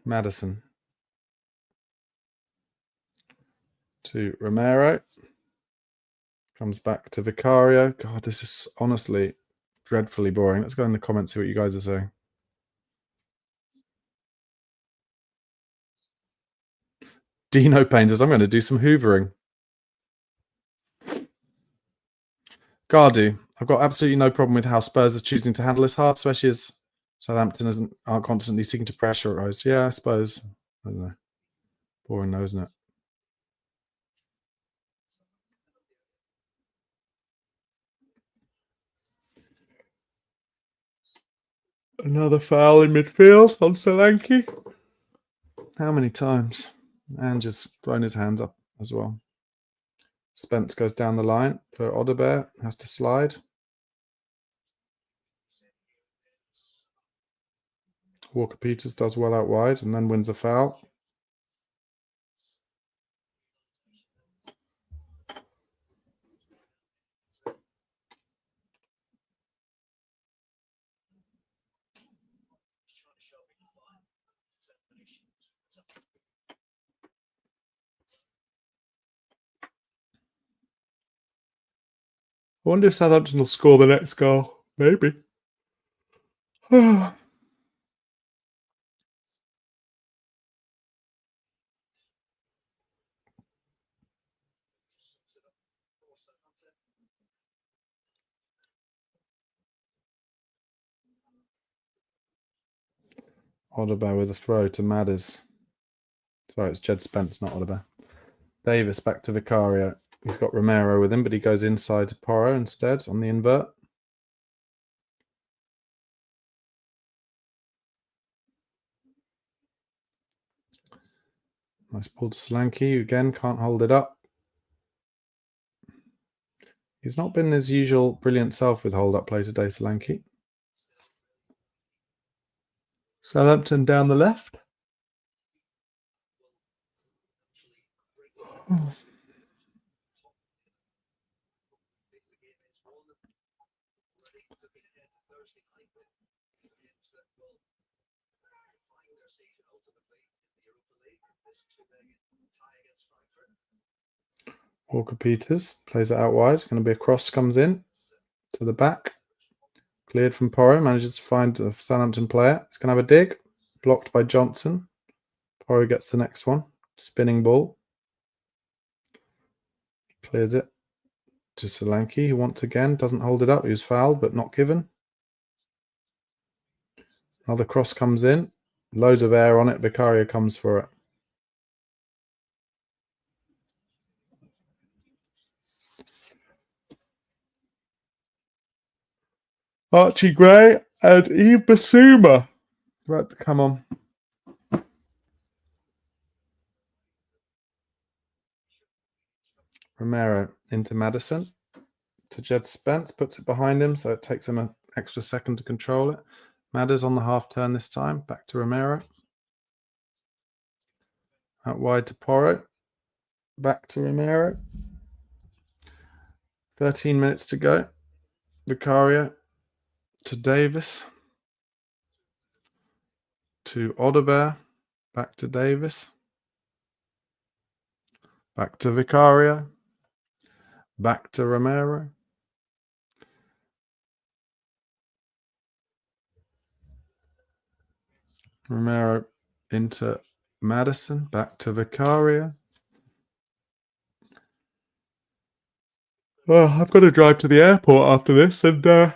Maddison to Romero. Comes back to Vicario. God, this is honestly dreadfully boring. Let's go in the comments, see what you guys are saying. Dino Payne says, I'm going to do some hoovering. Gardu, I've got absolutely no problem with how Spurs is choosing to handle this half, especially as Southampton aren't constantly seeking to pressurize. Yeah, I suppose. I don't know. Boring though, isn't it? Another foul in midfield on Solanke. How many times? And just thrown his hands up as well. Spence goes down the line for Odobert. Has to slide. Walker-Peters does well out wide and then wins a foul. I wonder if Southampton will score the next goal. Maybe. Odobert with a throw to Madders. Sorry, it's Jed Spence, not Odobert. Davis back to Vicario. He's got Romero with him, but he goes inside to Porro instead on the invert. Nice ball to Solanke, who again can't hold it up. He's not been his usual brilliant self with hold-up play today, Solanke. Southampton down the left. Walker-Peters plays it out wide. Going to be a cross, comes in to the back. Cleared from Porro, manages to find a Southampton player. He's going to have a dig. Blocked by Johnson. Porro gets the next one. Spinning ball. Clears it to Solanke, who once again doesn't hold it up. He was fouled, but not given. Another cross comes in. Loads of air on it. Vicario comes for it. Archie Gray and Eve Basuma. Right, come on. Romero into Madison. To Jed Spence, puts it behind him, so it takes him an extra second to control it. Madders on the half turn this time. Back to Romero. Out wide to Porro. Back to Romero. 13 minutes to go. Vicario to Davis. To Audebert. Back to Davis. Back to Vicario. Back to Romero. Romero into Madison. Back to Vicario. Well, I've got to drive to the airport after this, and I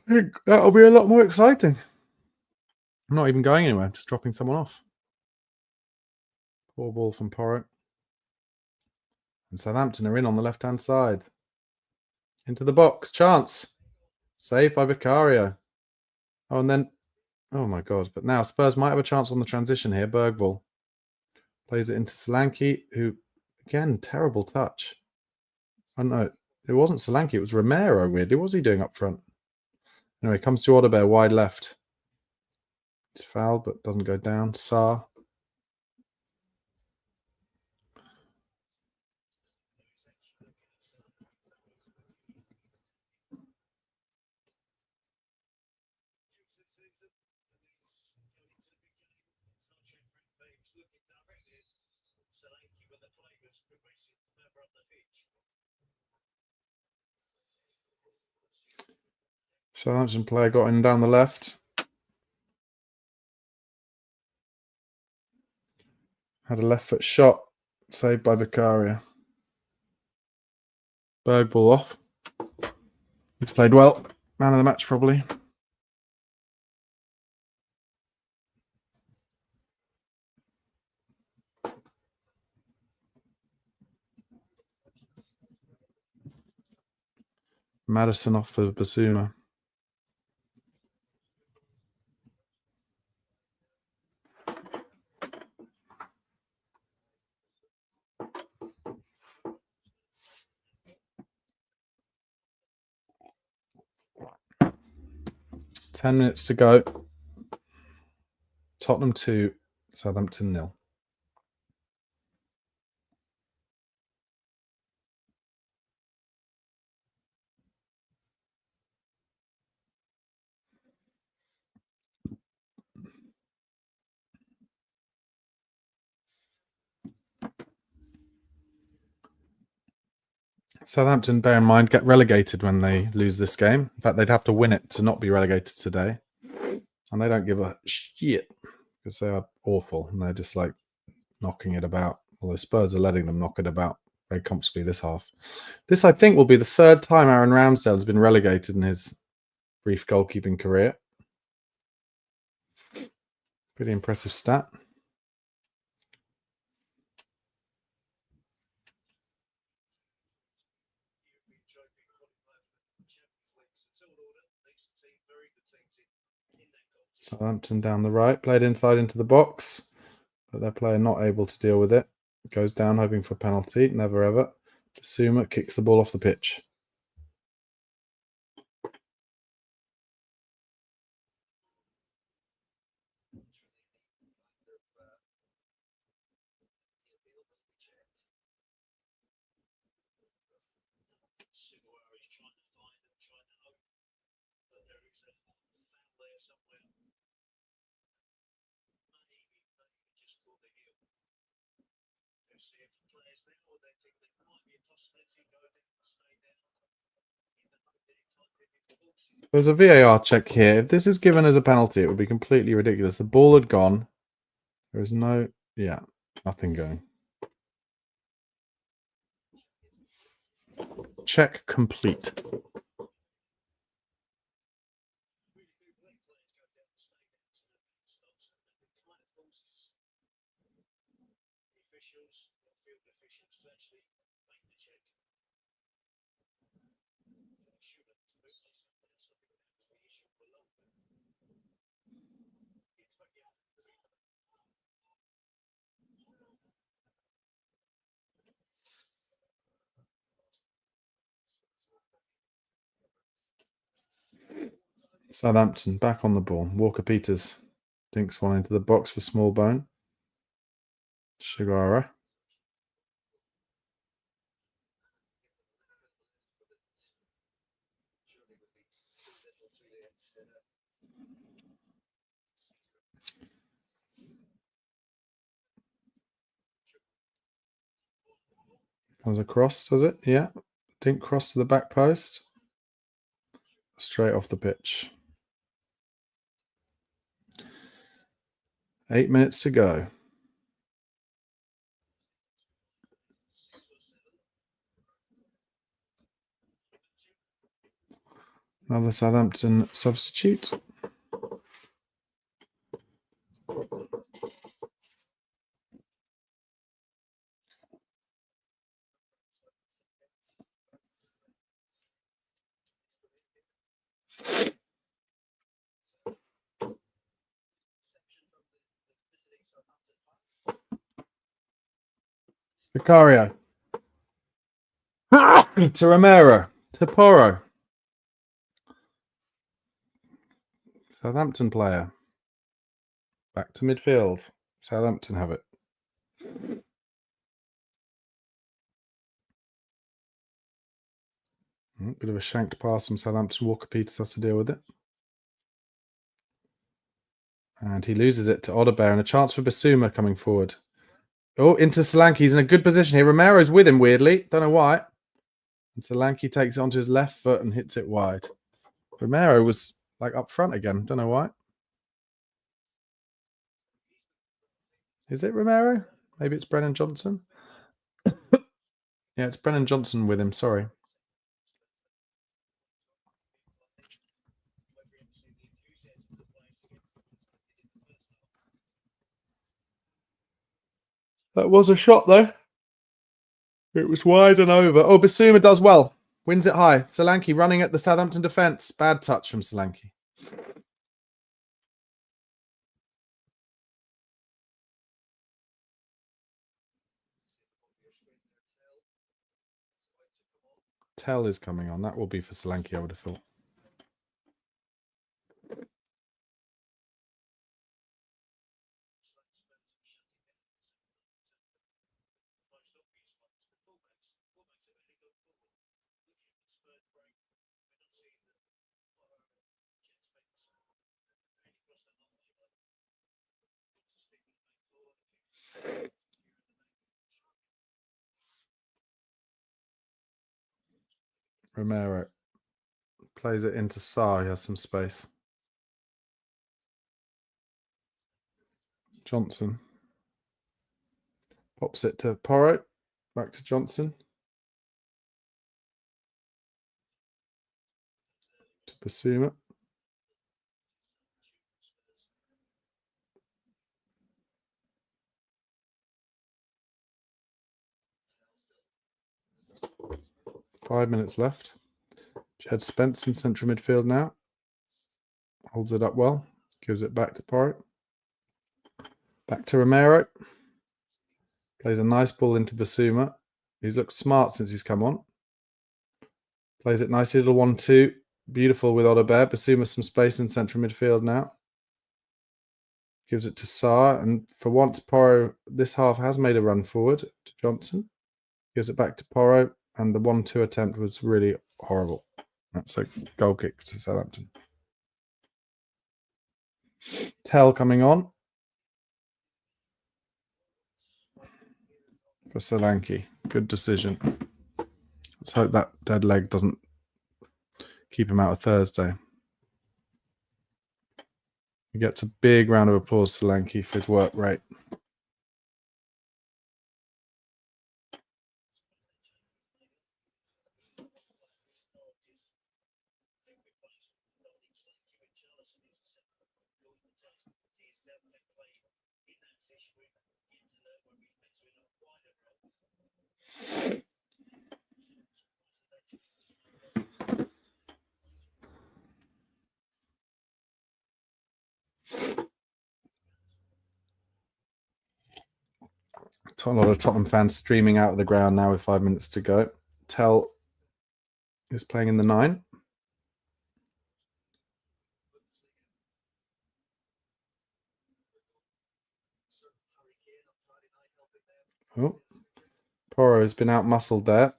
think that'll be a lot more exciting. I'm not even going anywhere, just dropping someone off. Poor ball from Porro. And Southampton are in on the left-hand side. Into the box. Chance. Saved by Vicario. Oh, and then... Oh, my God. But now Spurs might have a chance on the transition here. Bergvall plays it into Solanke, who, again, terrible touch. Oh, no. It wasn't Solanke. It was Romero, weirdly. What was he doing up front? Anyway, comes to Audebert, wide left. It's fouled, but doesn't go down. Sarr. Southampton player got in down the left. Had a left foot shot. Saved by Vicario. Bergvall off. He's played well. Man of the match, probably. Madison off for Basuma. Ten minutes to go. Tottenham 2, Southampton 0. Southampton, bear in mind, get relegated when they lose this game. In fact, they'd have to win it to not be relegated today. And they don't give a shit because they are awful. And they're just like knocking it about. Although Spurs are letting them knock it about very comfortably this half. This, I think, will be the third time Aaron Ramsdale has been relegated in his brief goalkeeping career. Pretty impressive stat. Southampton down the right, played inside into the box, but their player not able to deal with it. Goes down hoping for a penalty, never ever. Basuma kicks the ball off the pitch. There's a VAR check here. If this is given as a penalty, it would be completely ridiculous. The ball had gone. There is no, nothing going. Check complete. Southampton back on the ball. Walker-Peters dinks one into the box for Smallbone. Shigara. Comes across, does it? Yeah. Dink cross to the back post. Straight off the pitch. 8 minutes to go. Another Southampton substitute. Vicario. To Romero. To Porro. Southampton player. Back to midfield. Southampton have it. Bit of a shanked pass from Southampton. Walker-Peters has to deal with it. And he loses it to Odebear, and a chance for Basuma coming forward. Oh, into Solanke. He's in a good position here. Romero's with him, weirdly. Don't know why. And Solanke takes it onto his left foot and hits it wide. Romero was like up front again. Don't know why. Is it Romero? Maybe it's Brennan Johnson. Yeah, it's Brennan Johnson with him. Sorry. That was a shot, though. It was wide and over. Oh, Basuma does well. Wins it high. Solanke running at the Southampton defence. Bad touch from Solanke. Tell is coming on. That will be for Solanke, I would have thought. Romero plays it into Sarr. He has some space. Johnson pops it to Porro. Back to Johnson. To Basuma. Five minutes left. Jed Spence in central midfield now. Holds it up well. Gives it back to Porro. Back to Romero. Plays a nice ball into Basuma. He's looked smart since he's come on. Plays it nicely. Little 1-2. Beautiful with Odebear. Basuma some space in central midfield now. Gives it to Sarr. And for once, Porro this half has made a run forward to Johnson. Gives it back to Porro. And the 1-2 attempt was really horrible. That's a goal kick to Southampton. Tell coming on. For Solanke. Good decision. Let's hope that dead leg doesn't keep him out of Thursday. He gets a big round of applause, Solanke, for his work rate. A lot of Tottenham fans streaming out of the ground now with 5 minutes to go. Tell is playing in the 9. Oh, Porro's been out-muscled there.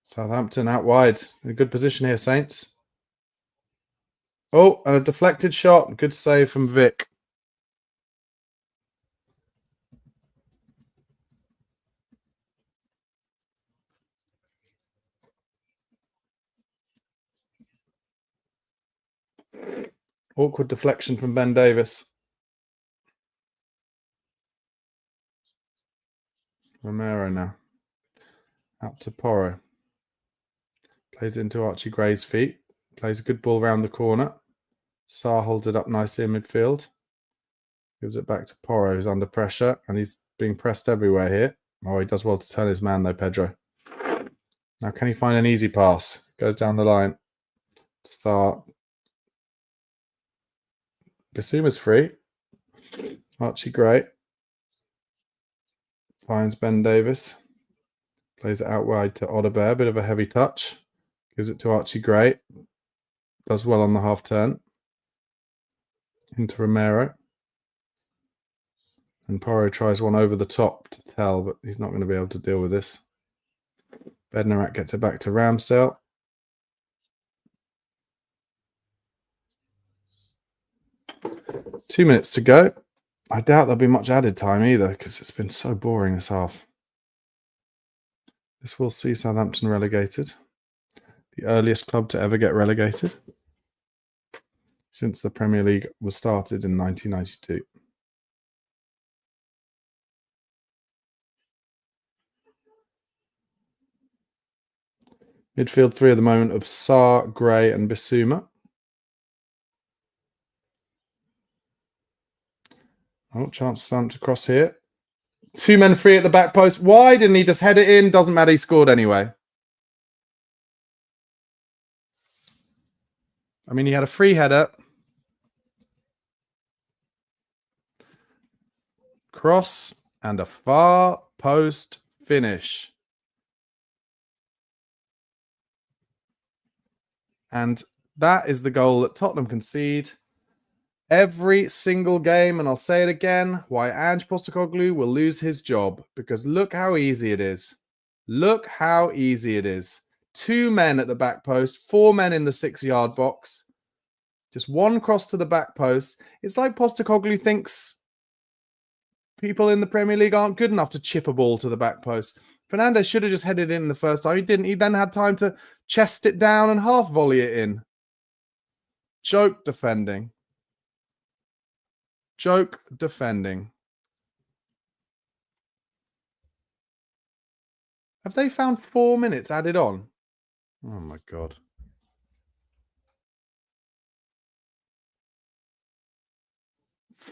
Southampton out wide. In a good position here, Saints. Oh, and a deflected shot. Good save from Vic. Awkward deflection from Ben Davis. Romero now. Out to Porro. Plays it into Archie Gray's feet. Plays a good ball round the corner. Sarr holds it up nicely in midfield. Gives it back to Porro, who's under pressure, and he's being pressed everywhere here. Oh, he does well to turn his man, though, Pedro. Now, can he find an easy pass? Goes down the line. Start. Bissouma's free. Archie Gray. Finds Ben Davis. Plays it out wide to Audebert. Bit of a heavy touch. Gives it to Archie Gray. Does well on the half turn. Into Romero. And Porro tries one over the top to tell, but he's not going to be able to deal with this. Bednarak gets it back to Ramsdale. Two minutes to go. I doubt there'll be much added time either because it's been so boring this half. This will see Southampton relegated. The earliest club to ever get relegated since the Premier League was started in 1992. Midfield three at the moment of Sarr, Gray and Bissouma. Oh, chance for Sam to cross here. Two men free at the back post. Why didn't he just head it in? Doesn't matter, he scored anyway. I mean, he had a free header. Cross and a far post finish. And that is the goal that Tottenham concede every single game. And I'll say it again, why Ange Postecoglou will lose his job. Because look how easy it is. Look how easy it is. Two men at the back post, four men in the 6-yard box. Just one cross to the back post. It's like Postecoglou thinks people in the Premier League aren't good enough to chip a ball to the back post. Fernandes should have just headed in the first time. He didn't. He then had time to chest it down and half volley it in. Joke defending. Joke defending. Have they found 4 minutes added on? Oh my God.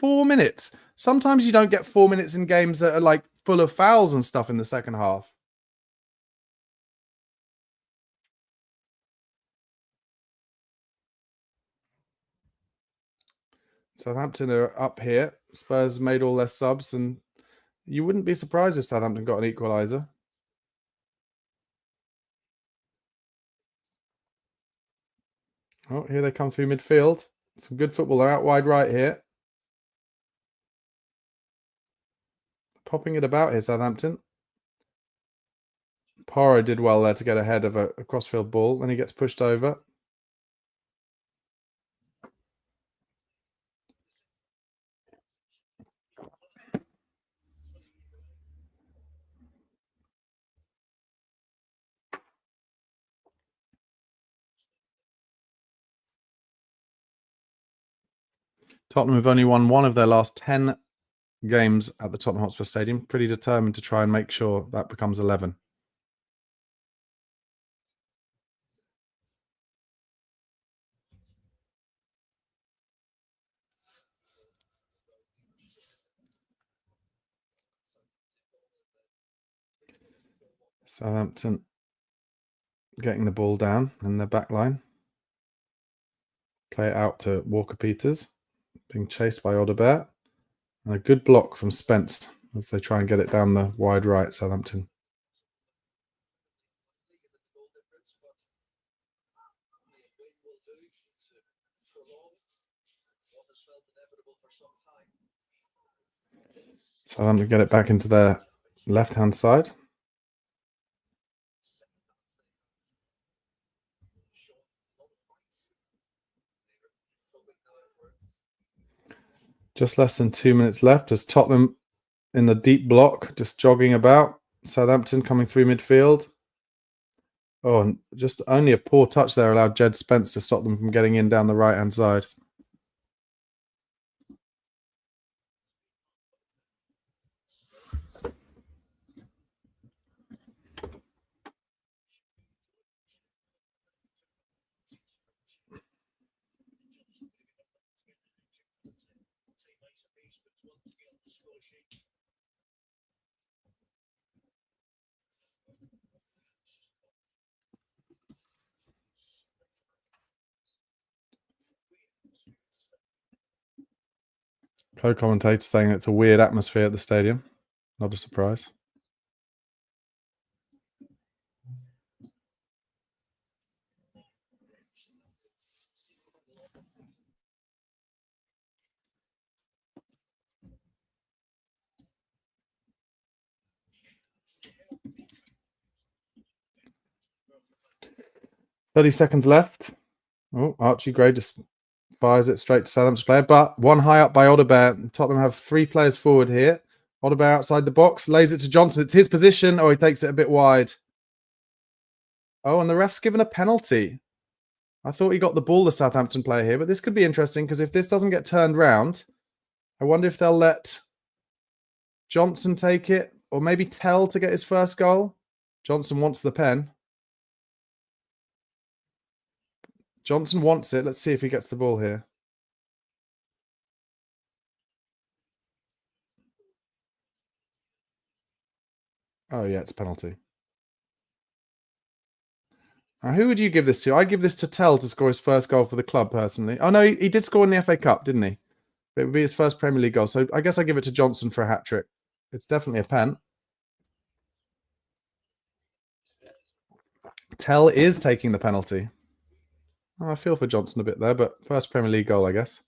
$4 minutes. Sometimes you don't get 4 minutes in games that are like full of fouls and stuff in the second half. Southampton are up here. Spurs made all their subs, and you wouldn't be surprised if Southampton got an equaliser. Oh, here they come through midfield. Some good football. They're out wide right here. Popping it about here, Southampton. Porro did well there to get ahead of a crossfield ball. Then he gets pushed over. Tottenham have only won one of their last 10 games at the Tottenham Hotspur Stadium. Pretty determined to try and make sure that becomes 11. Southampton getting the ball down in their back line. Play it out to Walker-Peters. Being chased by Audebert. And a good block from Spence as they try and get it down the wide right, Southampton. So I'm going to get it back into their left-hand side. Just less than 2 minutes left as Tottenham in the deep block, just jogging about. Southampton coming through midfield. Oh, and just only a poor touch there allowed Jed Spence to stop them from getting in down the right-hand side. Co-commentator saying it's a weird atmosphere at the stadium. Not a surprise. "30 seconds left." Oh, Archie Gray just fires it straight to Southampton's player, but one high up by Odebear. Tottenham have 3 players forward here. Odebear outside the box, lays it to Johnson. It's his position. Oh, he takes it a bit wide. Oh, and the ref's given a penalty. I thought he got the ball, the Southampton player here, but this could be interesting because if this doesn't get turned round, I wonder if they'll let Johnson take it or maybe Tell to get his first goal. Johnson wants the pen. Johnson wants it. Let's see if he gets the ball here. Oh, yeah, it's a penalty. Now, who would you give this to? I'd give this to Tell to score his first goal for the club, personally. Oh, no, he did score in the FA Cup, didn't he? It would be his first Premier League goal. So I guess I give it to Johnson for a hat-trick. It's definitely a pen. Tell is taking the penalty. Oh, I feel for Johnson a bit there, but first Premier League goal, I guess.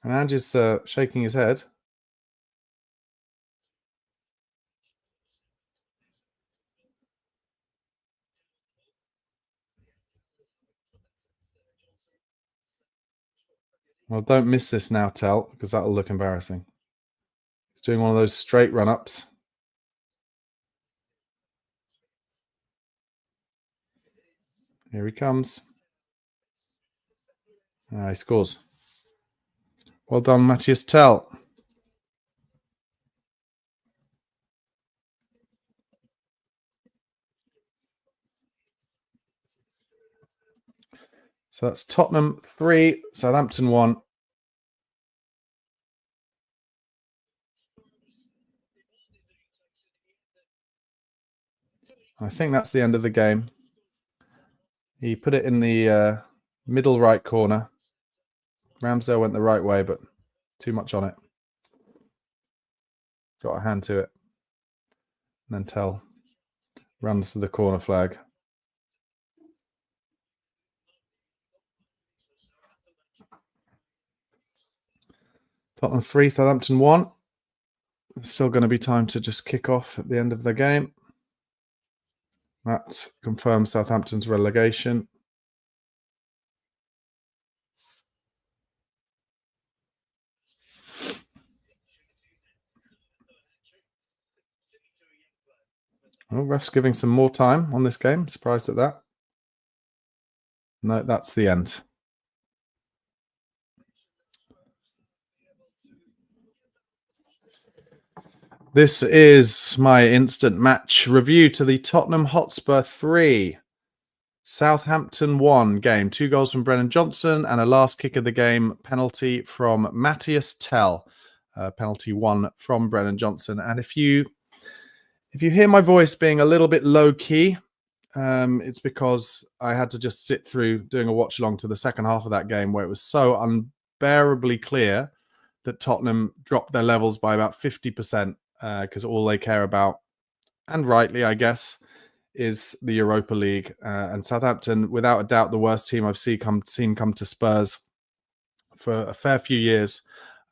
And Ange is shaking his head. Well, don't miss this now, Tell, because that'll look embarrassing. He's doing one of those straight run-ups. Here he comes. He scores. Well done, Matthias Tell. So that's Tottenham 3, Southampton 1. I think that's the end of the game. He put it in the middle right corner. Ramsdale went the right way, but too much on it. Got a hand to it. And then Tell runs to the corner flag. Tottenham 3, Southampton 1. There's still going to be time to just kick off at the end of the game. That confirms Southampton's relegation. Oh, ref's giving some more time on this game. Surprised at that. No, that's the end. This is my instant match review to the Tottenham Hotspur 3, Southampton 1 game. 2 goals from Brennan Johnson and a last kick of the game penalty from Matthias Tell. Penalty 1 from Brennan Johnson. And if you hear my voice being a little bit low key, it's because I had to just sit through doing a watch along to the second half of that game where it was so unbearably clear that Tottenham dropped their levels by about 50%. Because all they care about, and rightly, I guess, is the Europa League. And Southampton, without a doubt, the worst team I've seen come to Spurs for a fair few years.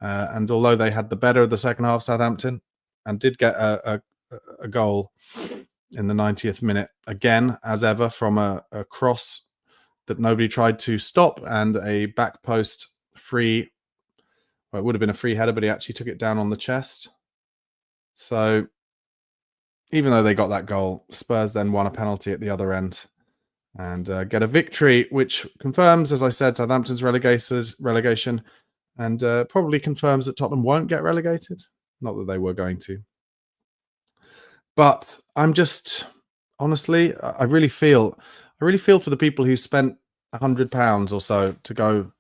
And although they had the better of the second half, Southampton, and did get a goal in the 90th minute, again, as ever, from a cross that nobody tried to stop, and a back post free. Well, it would have been a free header, but he actually took it down on the chest. So even though they got that goal, Spurs then won a penalty at the other end and get a victory, which confirms, as I said, Southampton's relegation, and probably confirms that Tottenham won't get relegated. Not that they were going to. But I'm just, honestly, I really feel for the people who spent £100 or so to go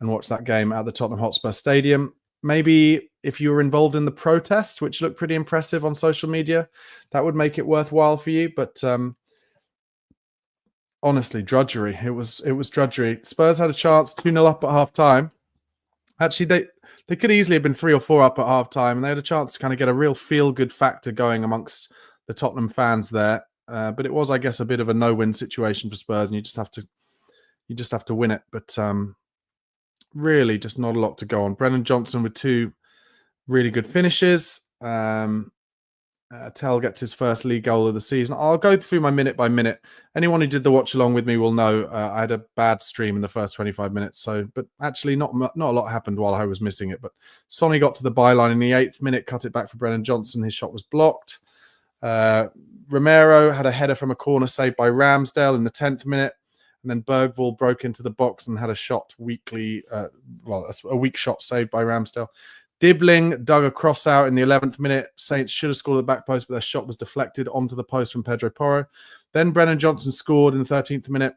and watch that game at the Tottenham Hotspur Stadium. Maybe if you were involved in the protests, which looked pretty impressive on social media, that would make it worthwhile for you. But honestly, drudgery. It was drudgery. Spurs had a chance, 2-0 up at half time. Actually, they could easily have been 3 or 4 up at half time, and they had a chance to kind of get a real feel-good factor going amongst the Tottenham fans there. But it was, I guess, a bit of a no-win situation for Spurs, and you just have to win it. But really, just not a lot to go on. Brennan Johnson with 2 really good finishes. Tell gets his first league goal of the season. I'll go through my minute by minute. Anyone who did the watch along with me will know I had a bad stream in the first 25 minutes. But actually, not a lot happened while I was missing it. But Sonny got to the byline in the 8th minute, cut it back for Brennan Johnson. His shot was blocked. Romero had a header from a corner saved by Ramsdale in the 10th minute. And then Bergvall broke into the box and had a shot a weak shot saved by Ramsdale. Dibbling dug a cross out in the 11th minute. Saints should have scored at the back post, but their shot was deflected onto the post from Pedro Porro. Then Brennan Johnson scored in the 13th minute.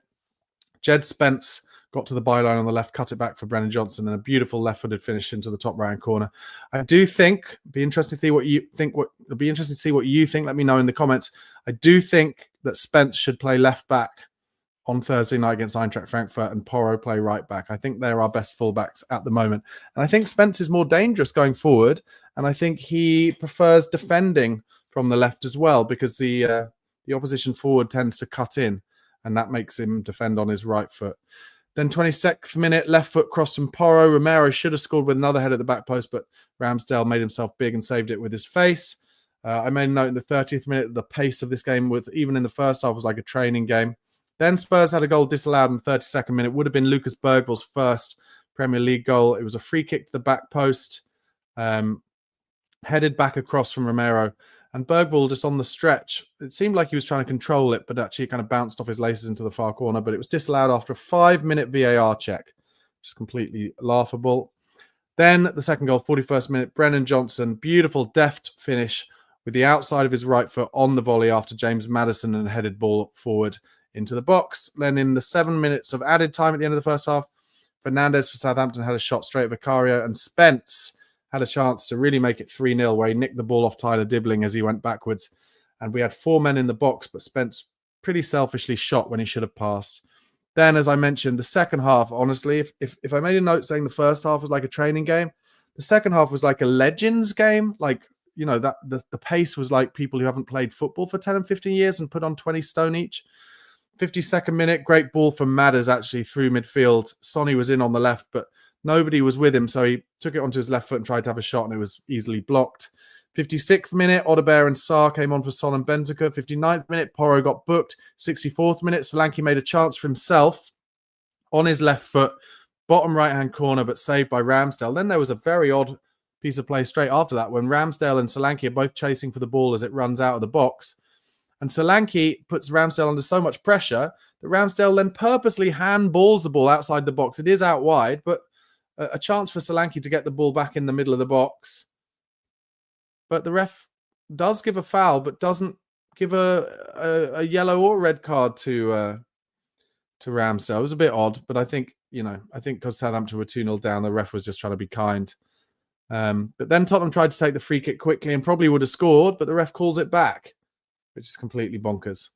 Jed Spence got to the byline on the left, cut it back for Brennan Johnson, and a beautiful left-footed finish into the top right-hand corner. I do think, be interesting to see what you think. It'll be interesting to see what you think. Let me know in the comments. I do think that Spence should play left back on Thursday night against Eintracht Frankfurt, and Porro play right back. I think they're our best fullbacks at the moment. And I think Spence is more dangerous going forward, and I think he prefers defending from the left as well, because the opposition forward tends to cut in, and that makes him defend on his right foot. Then 26th minute, left foot cross from Porro. Romero should have scored with another head at the back post, but Ramsdale made himself big and saved it with his face. I made a note in the 30th minute, the pace of this game, even in the first half, was like a training game. Then Spurs had a goal disallowed in the 32nd minute. It would have been Lucas Bergvall's first Premier League goal. It was a free kick to the back post, headed back across from Romero. And Bergvall just on the stretch, it seemed like he was trying to control it, but actually it kind of bounced off his laces into the far corner. But it was disallowed after a 5-minute VAR check, which is completely laughable. Then the second goal, 41st minute, Brennan Johnson, beautiful deft finish with the outside of his right foot on the volley after James Maddison and headed ball forward into the box. Then in the 7 minutes of added time at the end of the first half, Fernandez for Southampton had a shot straight at Vicario, and Spence had a chance to really make it 3-0 where he nicked the ball off Tyler Dibbling as he went backwards. And we had 4 men in the box, but Spence pretty selfishly shot when he should have passed. Then, as I mentioned, the second half, honestly, if I made a note saying the first half was like a training game, the second half was like a Legends game. Like, you know, that the pace was like people who haven't played football for 10 and 15 years and put on 20 stone each. 52nd minute, great ball from Madders actually through midfield. Sonny was in on the left, but nobody was with him, so he took it onto his left foot and tried to have a shot, and it was easily blocked. 56th minute, Odebear and Sarr came on for Son and Bentancur. 59th minute, Porro got booked. 64th minute, Solanke made a chance for himself on his left foot, bottom right-hand corner, but saved by Ramsdale. Then there was a very odd piece of play straight after that when Ramsdale and Solanke are both chasing for the ball as it runs out of the box. And Solanke puts Ramsdale under so much pressure that Ramsdale then purposely handballs the ball outside the box. It is out wide, but a chance for Solanke to get the ball back in the middle of the box. But the ref does give a foul, but doesn't give a yellow or red card to Ramsdale. It was a bit odd, but I think because Southampton were 2-0 down, the ref was just trying to be kind. But then Tottenham tried to take the free kick quickly and probably would have scored, but the ref calls it back, which is completely bonkers.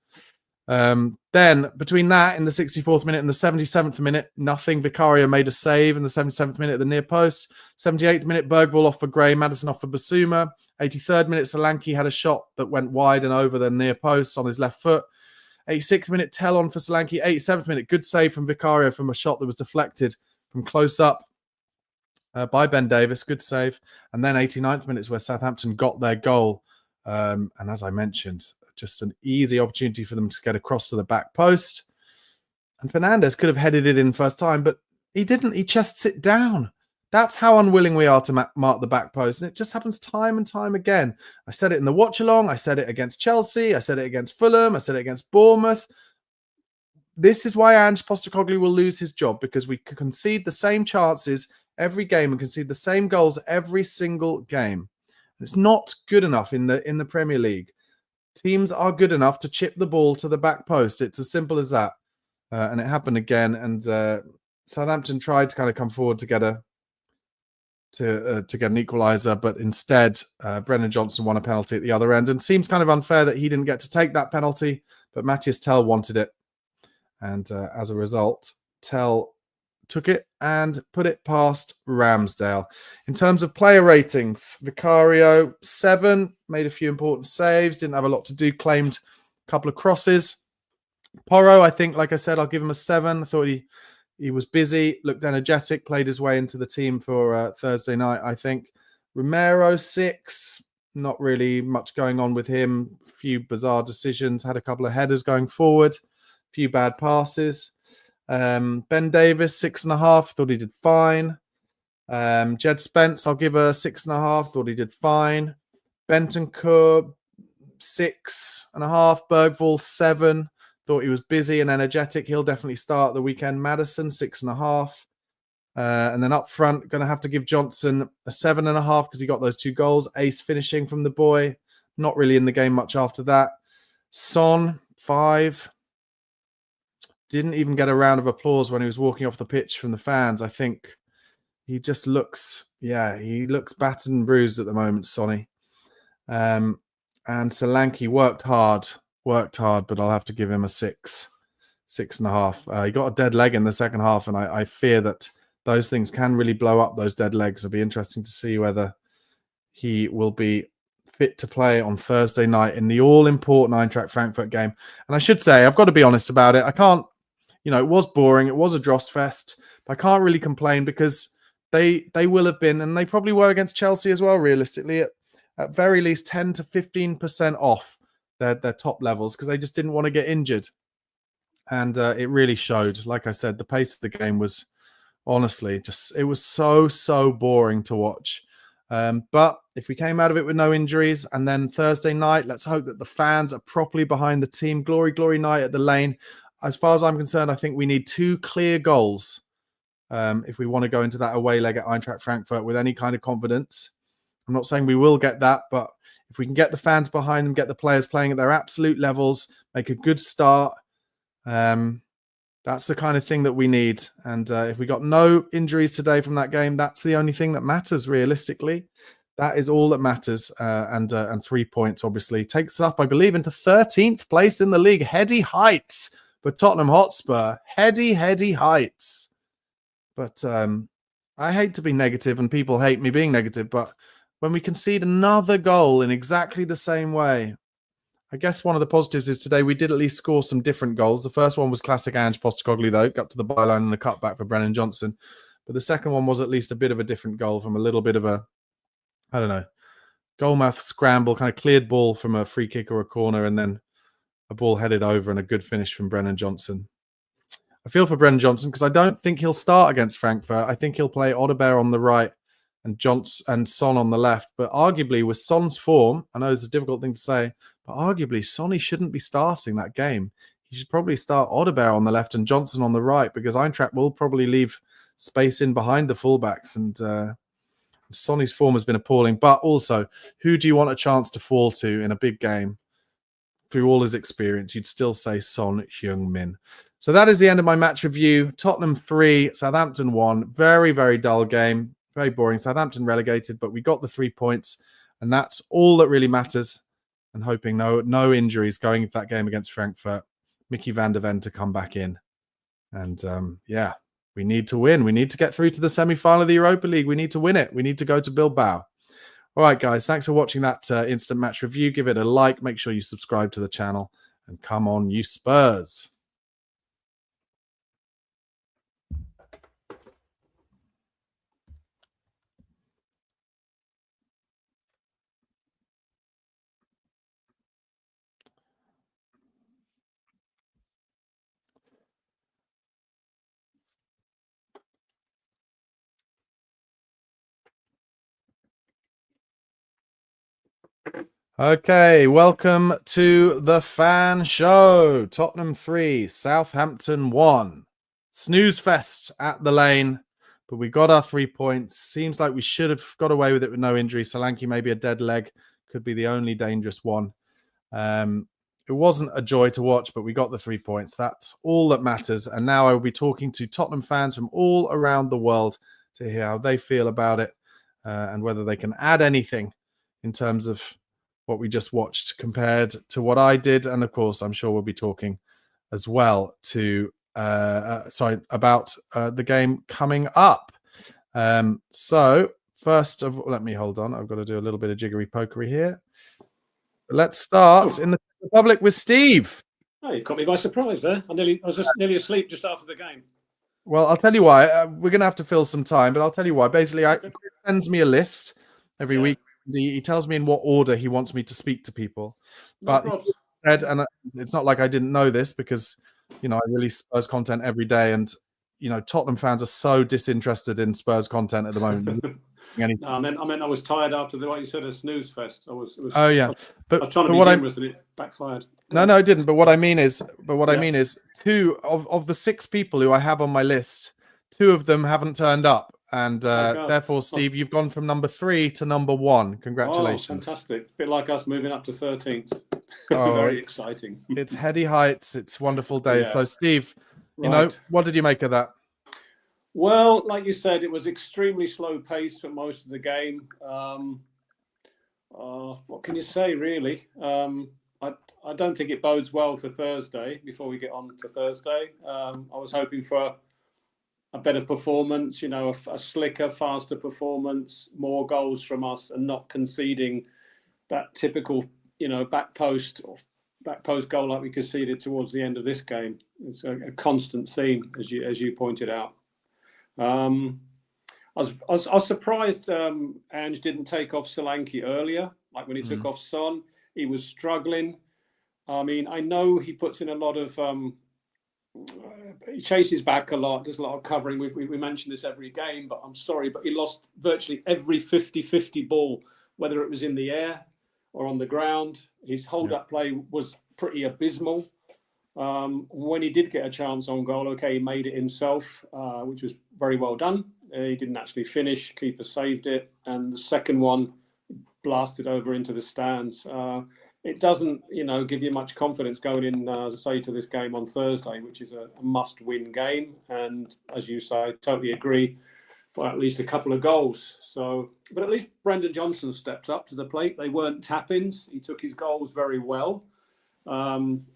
Then between that in the 64th minute and the 77th minute, nothing. Vicario made a save in the 77th minute at the near post. 78th minute, Bergvall off for Gray, Maddison off for Basuma. 83rd minute, Solanke had a shot that went wide and over the near post on his left foot. 86th minute, Tell on for Solanke. 87th minute, good save from Vicario from a shot that was deflected from close up. by Ben Davis. Good save. And then 89th minute is where Southampton got their goal. And as I mentioned, just an easy opportunity for them to get across to the back post. And Fernandes could have headed it in first time, but he didn't. He chests it down. That's how unwilling we are to mark the back post. And it just happens time and time again. I said it in the watch-along. I said it against Chelsea. I said it against Fulham. I said it against Bournemouth. This is why Ange Postecoglou will lose his job, because we concede the same chances every game and concede the same goals every single game. It's not good enough in the Premier League. Teams are good enough to chip the ball to the back post. It's as simple as that. And it happened again. And Southampton tried to kind of come forward to get an equaliser, but instead Brennan Johnson won a penalty at the other end. And seems kind of unfair that he didn't get to take that penalty, but Matthias Tell wanted it. And as a result, Tell took it and put it past Ramsdale. In terms of player ratings, Vicario, 7, made a few important saves, didn't have a lot to do, claimed a couple of crosses. Porro, I think, like I said, I'll give him a 7. I thought he was busy, looked energetic, played his way into the team for Thursday night, I think. Romero, 6, not really much going on with him. A few bizarre decisions, had a couple of headers going forward. Few bad passes. Ben Davis, 6.5. Thought he did fine. Jed Spence, I'll give a 6.5. Thought he did fine. Bentancur, 6.5. Bergvall, 7. Thought he was busy and energetic. He'll definitely start the weekend. Madison, 6.5. And then up front, going to have to give Johnson a 7.5 because he got those 2 goals. Ace finishing from the boy. Not really in the game much after that. Son, 5. Didn't even get a round of applause when he was walking off the pitch from the fans. I think he just looks, he looks battered and bruised at the moment, Sonny. And Solanke worked hard, but I'll have to give him a 6.5. He got a dead leg in the second half, and I fear that those things can really blow up, those dead legs. It'll be interesting to see whether he will be fit to play on Thursday night in the all-important Eintracht Frankfurt game. And I should say, I've got to be honest about it. I can't, it was boring. It was a dross fest. But I can't really complain because they will have been, and they probably were against Chelsea as well, realistically, at very least 10 to 15% off their top levels because they just didn't want to get injured. And it really showed. Like I said, the pace of the game was honestly it was so boring to watch. But if we came out of it with no injuries, and then Thursday night, let's hope that the fans are properly behind the team. Glory night at the Lane. As far as I'm concerned, I think we need 2 clear goals if we want to go into that away leg at Eintracht Frankfurt with any kind of confidence. I'm not saying we will get that, but if we can get the fans behind them, get the players playing at their absolute levels, make a good start, that's the kind of thing that we need. And if we got no injuries today from that game, that's the only thing that matters realistically. That is all that matters. And 3 points, obviously, takes up, I believe, into 13th place in the league. Heady heights for Tottenham Hotspur. Heady heights. But I hate to be negative, and people hate me being negative, but when we concede another goal in exactly the same way, I guess one of the positives is today we did at least score some different goals. The first one was classic Ange Postecoglou, though. Got to the byline and a cutback for Brennan Johnson. But the second one was at least a bit of a different goal from a little bit of a, I don't know, goalmouth scramble, kind of cleared ball from a free kick or a corner, and then a ball headed over and a good finish from Brennan Johnson. I feel for Brennan Johnson because I don't think he'll start against Frankfurt. I think he'll play Odeberg on the right and Son on the left. But arguably, with Son's form, I know it's a difficult thing to say, but arguably, Sonny shouldn't be starting that game. He should probably start Odeberg on the left and Johnson on the right because Eintracht will probably leave space in behind the fullbacks. And Sonny's form has been appalling. But also, who do you want a chance to fall to in a big game? Through all his experience, you'd still say Son Heung-min. So that is the end of my match review. Tottenham 3, Southampton 1. Very, very dull game. Very boring. Southampton relegated, but we got the 3 points. And that's all that really matters. And hoping no injuries going into that game against Frankfurt. Mickey van der Ven to come back in. And we need to win. We need to get through to the semi-final of the Europa League. We need to win it. We need to go to Bilbao. All right, guys, thanks for watching that instant match review. Give it a like. Make sure you subscribe to the channel. And come on, you Spurs. Okay, welcome to the fan show. Tottenham 3, Southampton 1. Snooze fest at the Lane, but we got our 3 points. Seems like we should have got away with it with no injury. Solanke maybe a dead leg, could be the only dangerous one. It wasn't a joy to watch, but we got the 3 points. That's all that matters. And now I will be talking to Tottenham fans from all around the world to hear how they feel about it and whether they can add anything in terms of what we just watched compared to what I did. And of course, I'm sure we'll be talking as well about the game coming up. So first of all, let me hold on. I've got to do a little bit of jiggery pokery here. Let's start in the Republic with Steve. Oh, you caught me by surprise there. I was just nearly asleep just after the game. Well, I'll tell you why. We're going to have to fill some time, but I'll tell you why. Basically, Chris sends me a list every week. He tells me in what order he wants me to speak to people. But he said, and it's not like I didn't know this because, I release Spurs content every day. And, Tottenham fans are so disinterested in Spurs content at the moment. No, I meant I was tired after what you said, a snooze fest. I was trying to be humorous and it backfired. No, it didn't. But what I mean is, two of the 6 people who I have on my list, 2 of them haven't turned up. And therefore, Steve, you've gone from number 3 to number 1. Congratulations. Oh, fantastic. A bit like us moving up to 13th. Very exciting. It's heady heights. It's wonderful days. Yeah. So, Steve, what did you make of that? Well, like you said, it was extremely slow pace for most of the game. What can you say, really? I don't think it bodes well for Thursday, before we get on to Thursday. I was hoping for a better performance, a slicker, faster performance, more goals from us, and not conceding that typical, back post goal like we conceded towards the end of this game. It's a constant theme, as you pointed out. I was surprised Ange didn't take off Solanke earlier, like when he took off Son. He was struggling. I mean, I know he puts in a lot of he chases back a lot, does a lot of covering. We mention this every game, but I'm sorry, but he lost virtually every 50-50 ball, whether it was in the air or on the ground. His hold-up play was pretty abysmal. When he did get a chance on goal, he made it himself, which was very well done. He didn't actually finish. Keeper saved it. And the second one blasted over into the stands. It doesn't, give you much confidence going in, as I say, to this game on Thursday, which is a must-win game. And as you say, I totally agree, by at least a couple of goals. So, but at least Brendan Johnson stepped up to the plate. They weren't tap-ins. He took his goals very well. And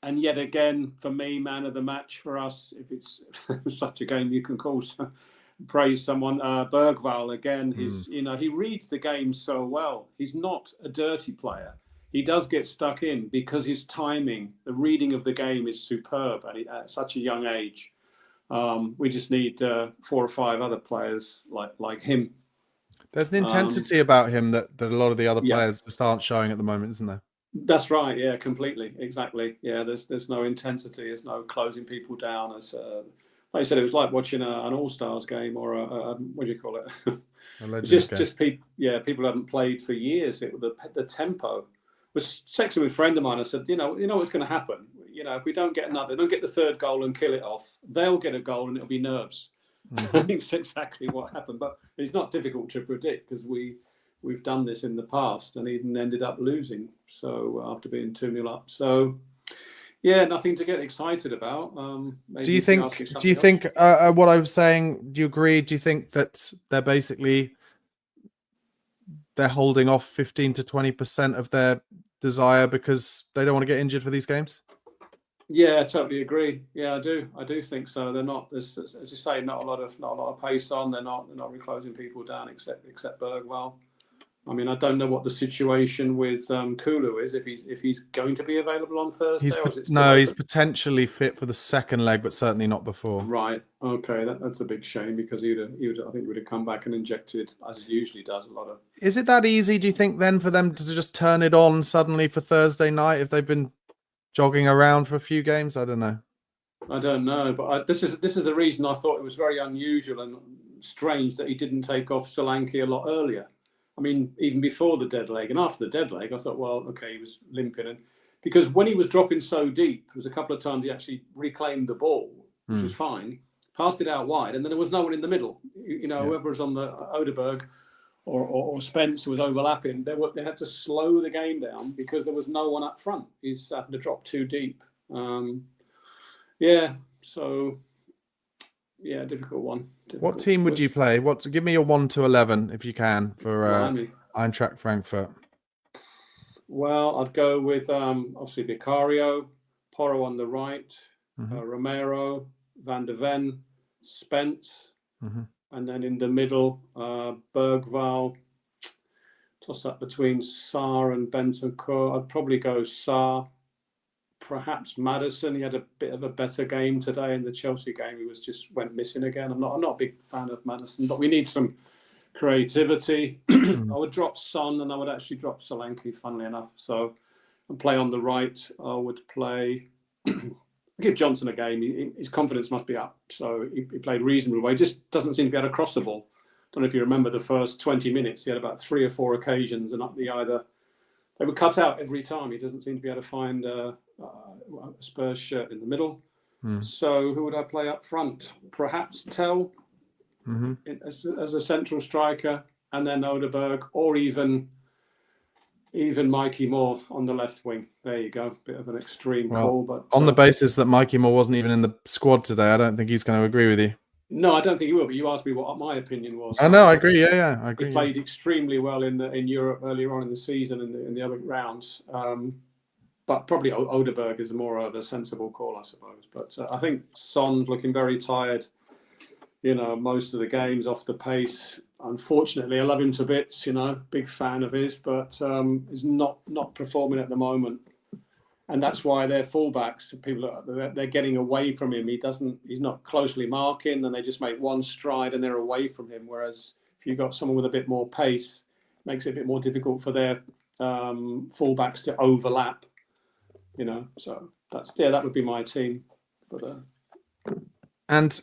yet again, for me, man of the match for us, if it's such a game you can call, praise someone, Bergvall again. He reads the game so well. He's not a dirty player. He does get stuck in because his timing, the reading of the game is superb at such a young age. We just need 4 or 5 other players like him. There's an intensity about him that a lot of the other players just aren't showing at the moment, isn't there? That's right. Yeah, completely. Exactly. Yeah, there's no intensity. There's no closing people down. As like I said, it was like watching an All-Stars game or a what do you call it? Just people. Yeah, people haven't played for years. The tempo was texting with a friend of mine. I said, you know what's going to happen. If we don't get the third goal and kill it off, they'll get a goal and it'll be nerves. Mm-hmm. I think that's exactly what happened. But it's not difficult to predict because we've done this in the past and even ended up losing. So after being 2-0 up, so yeah, nothing to get excited about. Do you think what I was saying? Do you agree? Do you think that they're holding off 15 to 20% of their desire because they don't want to get injured for these games? Yeah, I totally agree. Yeah, I do think so. They're not, as you say, not a lot of pace on. They're not reclosing people down except Bergvall. I mean, I don't know what the situation with Kulu is, if he's going to be available on Thursday. He's potentially fit for the second leg, but certainly not before. Right. Okay, that's a big shame because he would have come back and injected, as he usually does, a lot of. Is it that easy, do you think, then, for them to just turn it on suddenly for Thursday night if they've been jogging around for a few games? I don't know. But this is the reason I thought it was very unusual and strange that he didn't take off Solanke a lot earlier. I mean, even before the dead leg and after the dead leg, I thought, well, okay, he was limping. And because when he was dropping so deep, there was a couple of times he actually reclaimed the ball, which was fine, passed it out wide, and then there was no one in the middle. Whoever was on the Odeberg or Spence who was overlapping, they had to slow the game down because there was no one up front. He's having to drop too deep. Difficult one. What team would you play? Give me your 1 to 11 if you can for Eintracht Frankfurt. Well, I'd go with obviously Vicario, Porro on the right, Romero, Van der Ven, Spence, and then in the middle, Bergval. Toss up between Sarr and Bentancur. I'd probably go Sarr. Perhaps Maddison. He had a bit of a better game today in the Chelsea game. He went missing again. I'm not a big fan of Maddison, but we need some creativity. I would drop Son, and I would actually drop Solanke, funnily enough. So and play on the right. I would play give Johnson a game. His confidence must be up. So he played reasonably well. He just doesn't seem to be able to cross the ball. Don't know if you remember the first 20 minutes. He had about 3 or 4 occasions, and they were cut out every time. He doesn't seem to be able to find a Spurs shirt in the middle. So who would I play up front? Perhaps Tell as a central striker, and then Odeberg, or even Mikey Moore on the left wing. There you go. Bit of an extreme call, but on the basis that Mikey Moore wasn't even in the squad today, I don't think he's going to agree with you. No, I don't think he will. But you asked me what my opinion was. I know. I agree. Yeah, I agree. He played extremely well in Europe earlier on in the season in the other rounds. But probably Odeberg is more of a sensible call, I suppose. But I think Son's looking very tired. Most of the games off the pace. Unfortunately, I love him to bits. Big fan of his, but is not performing at the moment. And that's why their fullbacks, they're getting away from him. He's not closely marking, and they just make one stride and they're away from him. Whereas if you've got someone with a bit more pace, it makes it a bit more difficult for their fullbacks to overlap. So that would be my team for the. And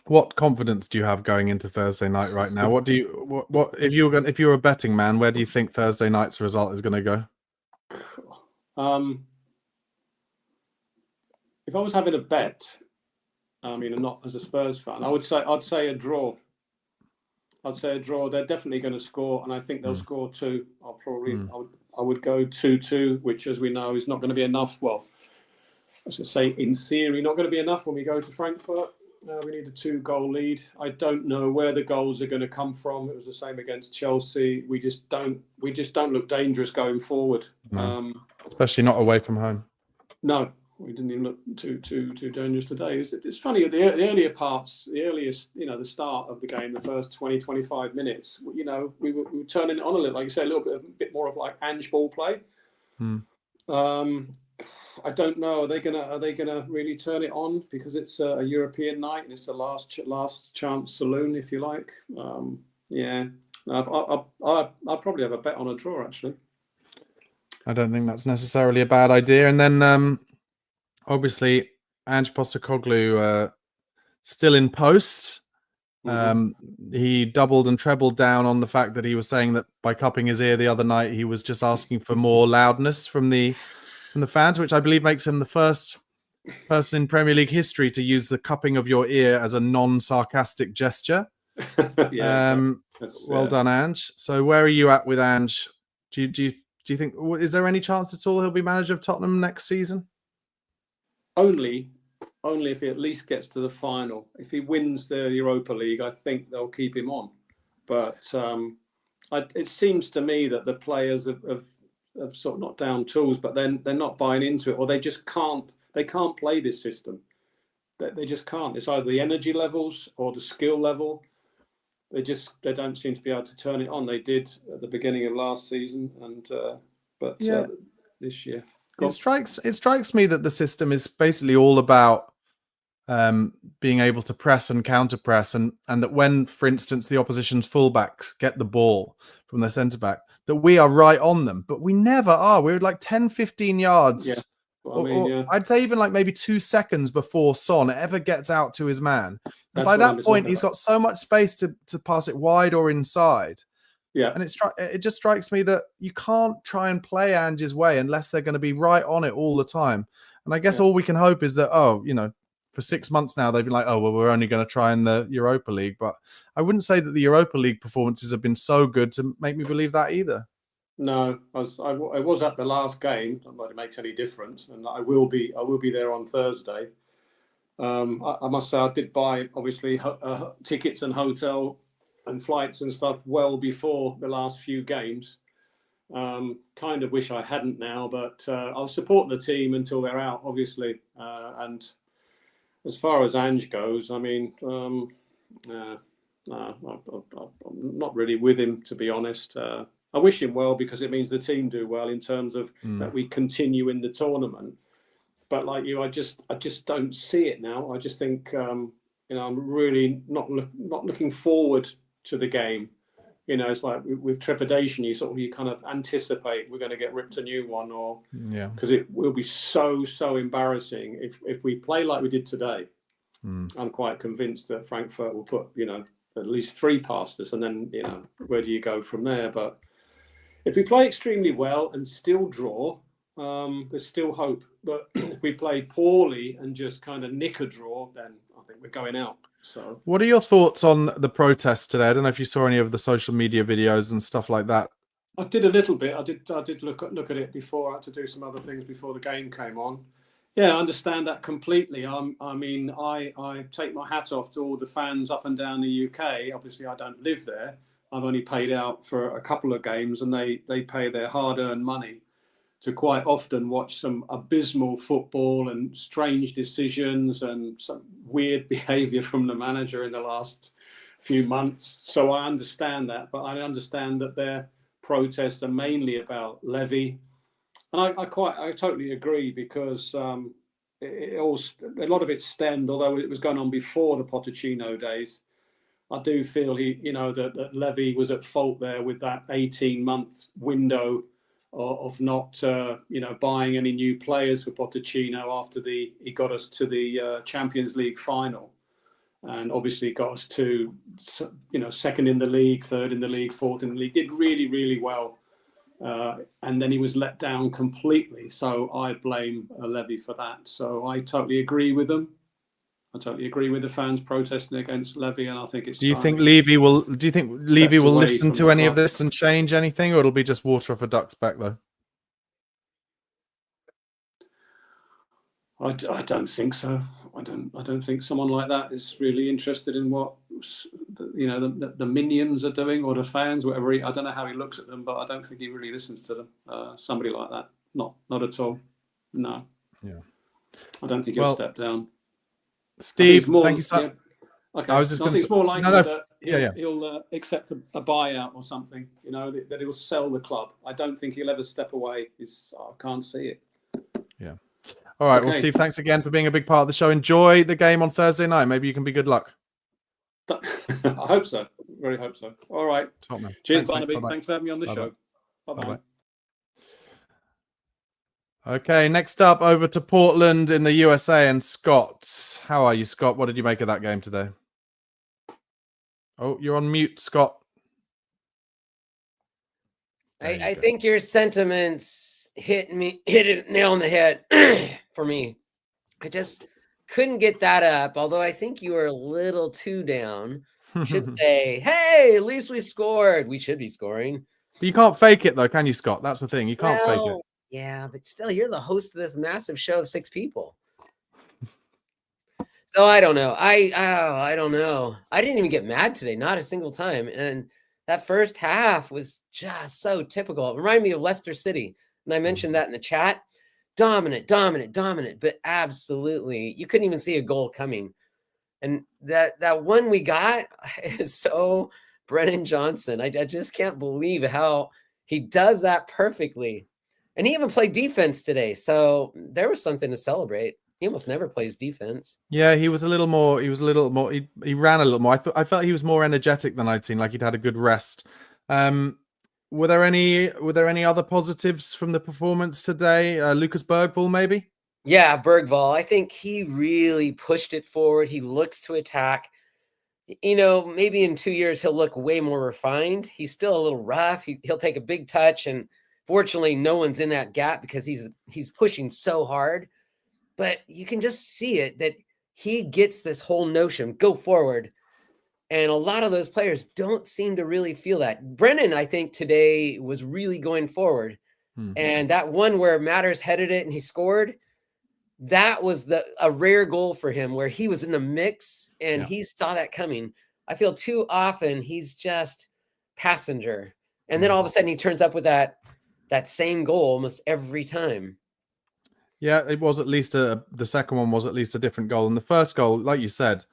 what confidence do you have going into Thursday night right now? What if you were a betting man, where do you think Thursday night's result is going to go? If I was having a bet, and not as a Spurs fan, I'd say a draw. I'd say a draw. They're definitely going to score, and I think they'll score 2. I would go 2-2, which, as we know, is not going to be enough. Well, I should say, in theory, not going to be enough when we go to Frankfurt. We need a 2-goal lead. I don't know where the goals are going to come from. It was the same against Chelsea. We just don't look dangerous going forward. No. Especially not away from home. No, we didn't even look too dangerous today. It's funny, the earlier parts, the start of the game, the first 20, 25 minutes, we were turning it on a little, like you say, a bit more of like Ange ball play. I don't know. Are they gonna really turn it on because it's a European night and it's the last chance saloon, if you like? I'll probably have a bet on a draw, actually. I don't think that's necessarily a bad idea. And then obviously Ange Postecoglou still in post. He doubled and trebled down on the fact that he was saying that by cupping his ear the other night, he was just asking for more loudness from the fans, which I believe makes him the first person in Premier League history to use the cupping of your ear as a non-sarcastic gesture. Well done, Ange. So where are you at with Ange? Do you think, is there any chance at all he'll be manager of Tottenham next season? Only if he at least gets to the final. If he wins the Europa League, I think they'll keep him on. But it seems to me that the players have sort of not down tools, but then they're not buying into it, or they just can't. They can't play this system. They just can't. It's either the energy levels or the skill level. They don't seem to be able to turn it on. They did at the beginning of last season, but this year. It strikes me that the system is basically all about being able to press and counter press, and that when, for instance, the opposition's fullbacks get the ball from their centre back, that we are right on them, but we never are. We're like 10, 15 yards. Yeah. I'd say even like maybe 2 seconds before Son ever gets out to his man. And by that point, he's got so much space to pass it wide or inside. Yeah. And it just strikes me that you can't try and play Ange's way unless they're going to be right on it all the time. And I guess all we can hope is that, for 6 months now, they've been like, oh, well, we're only going to try in the Europa League. But I wouldn't say that the Europa League performances have been so good to make me believe that either. No, I was at the last game. Not that it makes any difference, and I will be there on Thursday. I must say I did buy obviously tickets and hotel and flights and stuff well before the last few games. Kind of wish I hadn't now, but I'll support the team until they're out, obviously. And as far as Ange goes, I mean, I'm not really with him, to be honest. I wish him well because it means the team do well in terms of that we continue in the tournament. But like you, I just don't see it now. I just think I'm really not looking forward to the game. It's like with trepidation, you kind of anticipate we're going to get ripped a new one, or because it will be so embarrassing if we play like we did today. I'm quite convinced that Frankfurt will put at least 3 past us, and then where do you go from there? But if we play extremely well and still draw, there's still hope. But if we play poorly and just kind of nick a draw, then I think we're going out. So, what are your thoughts on the protests today? I don't know if you saw any of the social media videos and stuff like that. I did a little bit. I did look at it before. I had to do some other things before the game came on. Yeah, I understand that completely. I mean, I take my hat off to all the fans up and down the UK. Obviously, I don't live there. I've only paid out for a couple of games, and they pay their hard-earned money to quite often watch some abysmal football and strange decisions and some weird behaviour from the manager in the last few months. So I understand that, but I understand that their protests are mainly about Levy. And I totally agree, because a lot of it stemmed, although it was going on before the Pochettino days. I do feel that Levy was at fault there with that 18-month window of not buying any new players for Pochettino after he got us to the Champions League final, and obviously got us to second in the league, third in the league, fourth in the league. Did really, really well, and then he was let down completely. So I blame Levy for that. So I totally agree with them. I totally agree with the fans protesting against Levy, and I think it's. Do you think Levy will listen to any of this and change anything, or it'll be just water off a duck's back, though? I don't think so. I don't think someone like that is really interested in what the minions are doing, or the fans, whatever. I don't know how he looks at them, but I don't think he really listens to them. Somebody like that, not at all. No. Yeah. I don't think he'll step down. Steve, thank you so much. Yeah. Okay. I think it's more likely that he'll accept a buyout or something. That he'll sell the club. I don't think he'll ever step away. I can't see it. Yeah. All right. Okay. Well, Steve, thanks again for being a big part of the show. Enjoy the game on Thursday night. Maybe you can be good luck. I hope so. Very hope so. All right. Tottenham. Cheers, Barnaby. Thanks for having me on the show. Bye-bye. Okay, next up, over to Portland in the USA, and Scott. How are you, Scott? What did you make of that game today? Oh, you're on mute, Scott. I think your sentiments hit it nail on the head for me. I just couldn't get that up, although I think you were a little too down. You should say, hey, at least we scored. We should be scoring. But you can't fake it, though, can you, Scott? That's the thing. You can't fake it. Yeah, but still, you're the host of this massive show of 6 people. So I don't know. I don't know. I didn't even get mad today, not a single time. And that first half was just so typical. It reminded me of Leicester City. And I mentioned that in the chat. Dominant. But absolutely, you couldn't even see a goal coming. And that one we got is so Brennan Johnson. I just can't believe how he does that perftly. And he even played defense today. So there was something to celebrate. He almost never plays defense. Yeah, he was a little more. He ran a little more. I felt he was more energetic than I'd seen. Like he'd had a good rest. Were there any other positives from the performance today? Lucas Bergvall, maybe? Yeah, Bergvall. I think he really pushed it forward. He looks to attack. maybe in 2 years he'll look way more refined. He's still a little rough. He'll take a big touch, and fortunately, no one's in that gap because he's pushing so hard. But you can just see it that he gets this whole notion, go forward. And a lot of those players don't seem to really feel that. Brennan, I think, today was really going forward. And that one where Matters headed it and he scored, that was a rare goal for him where he was in the mix and he saw that coming. I feel too often he's just passenger. And then all of a sudden he turns up with that same goal almost every time. Yeah, it was at least the second one was at least a different goal. And the first goal, like you said,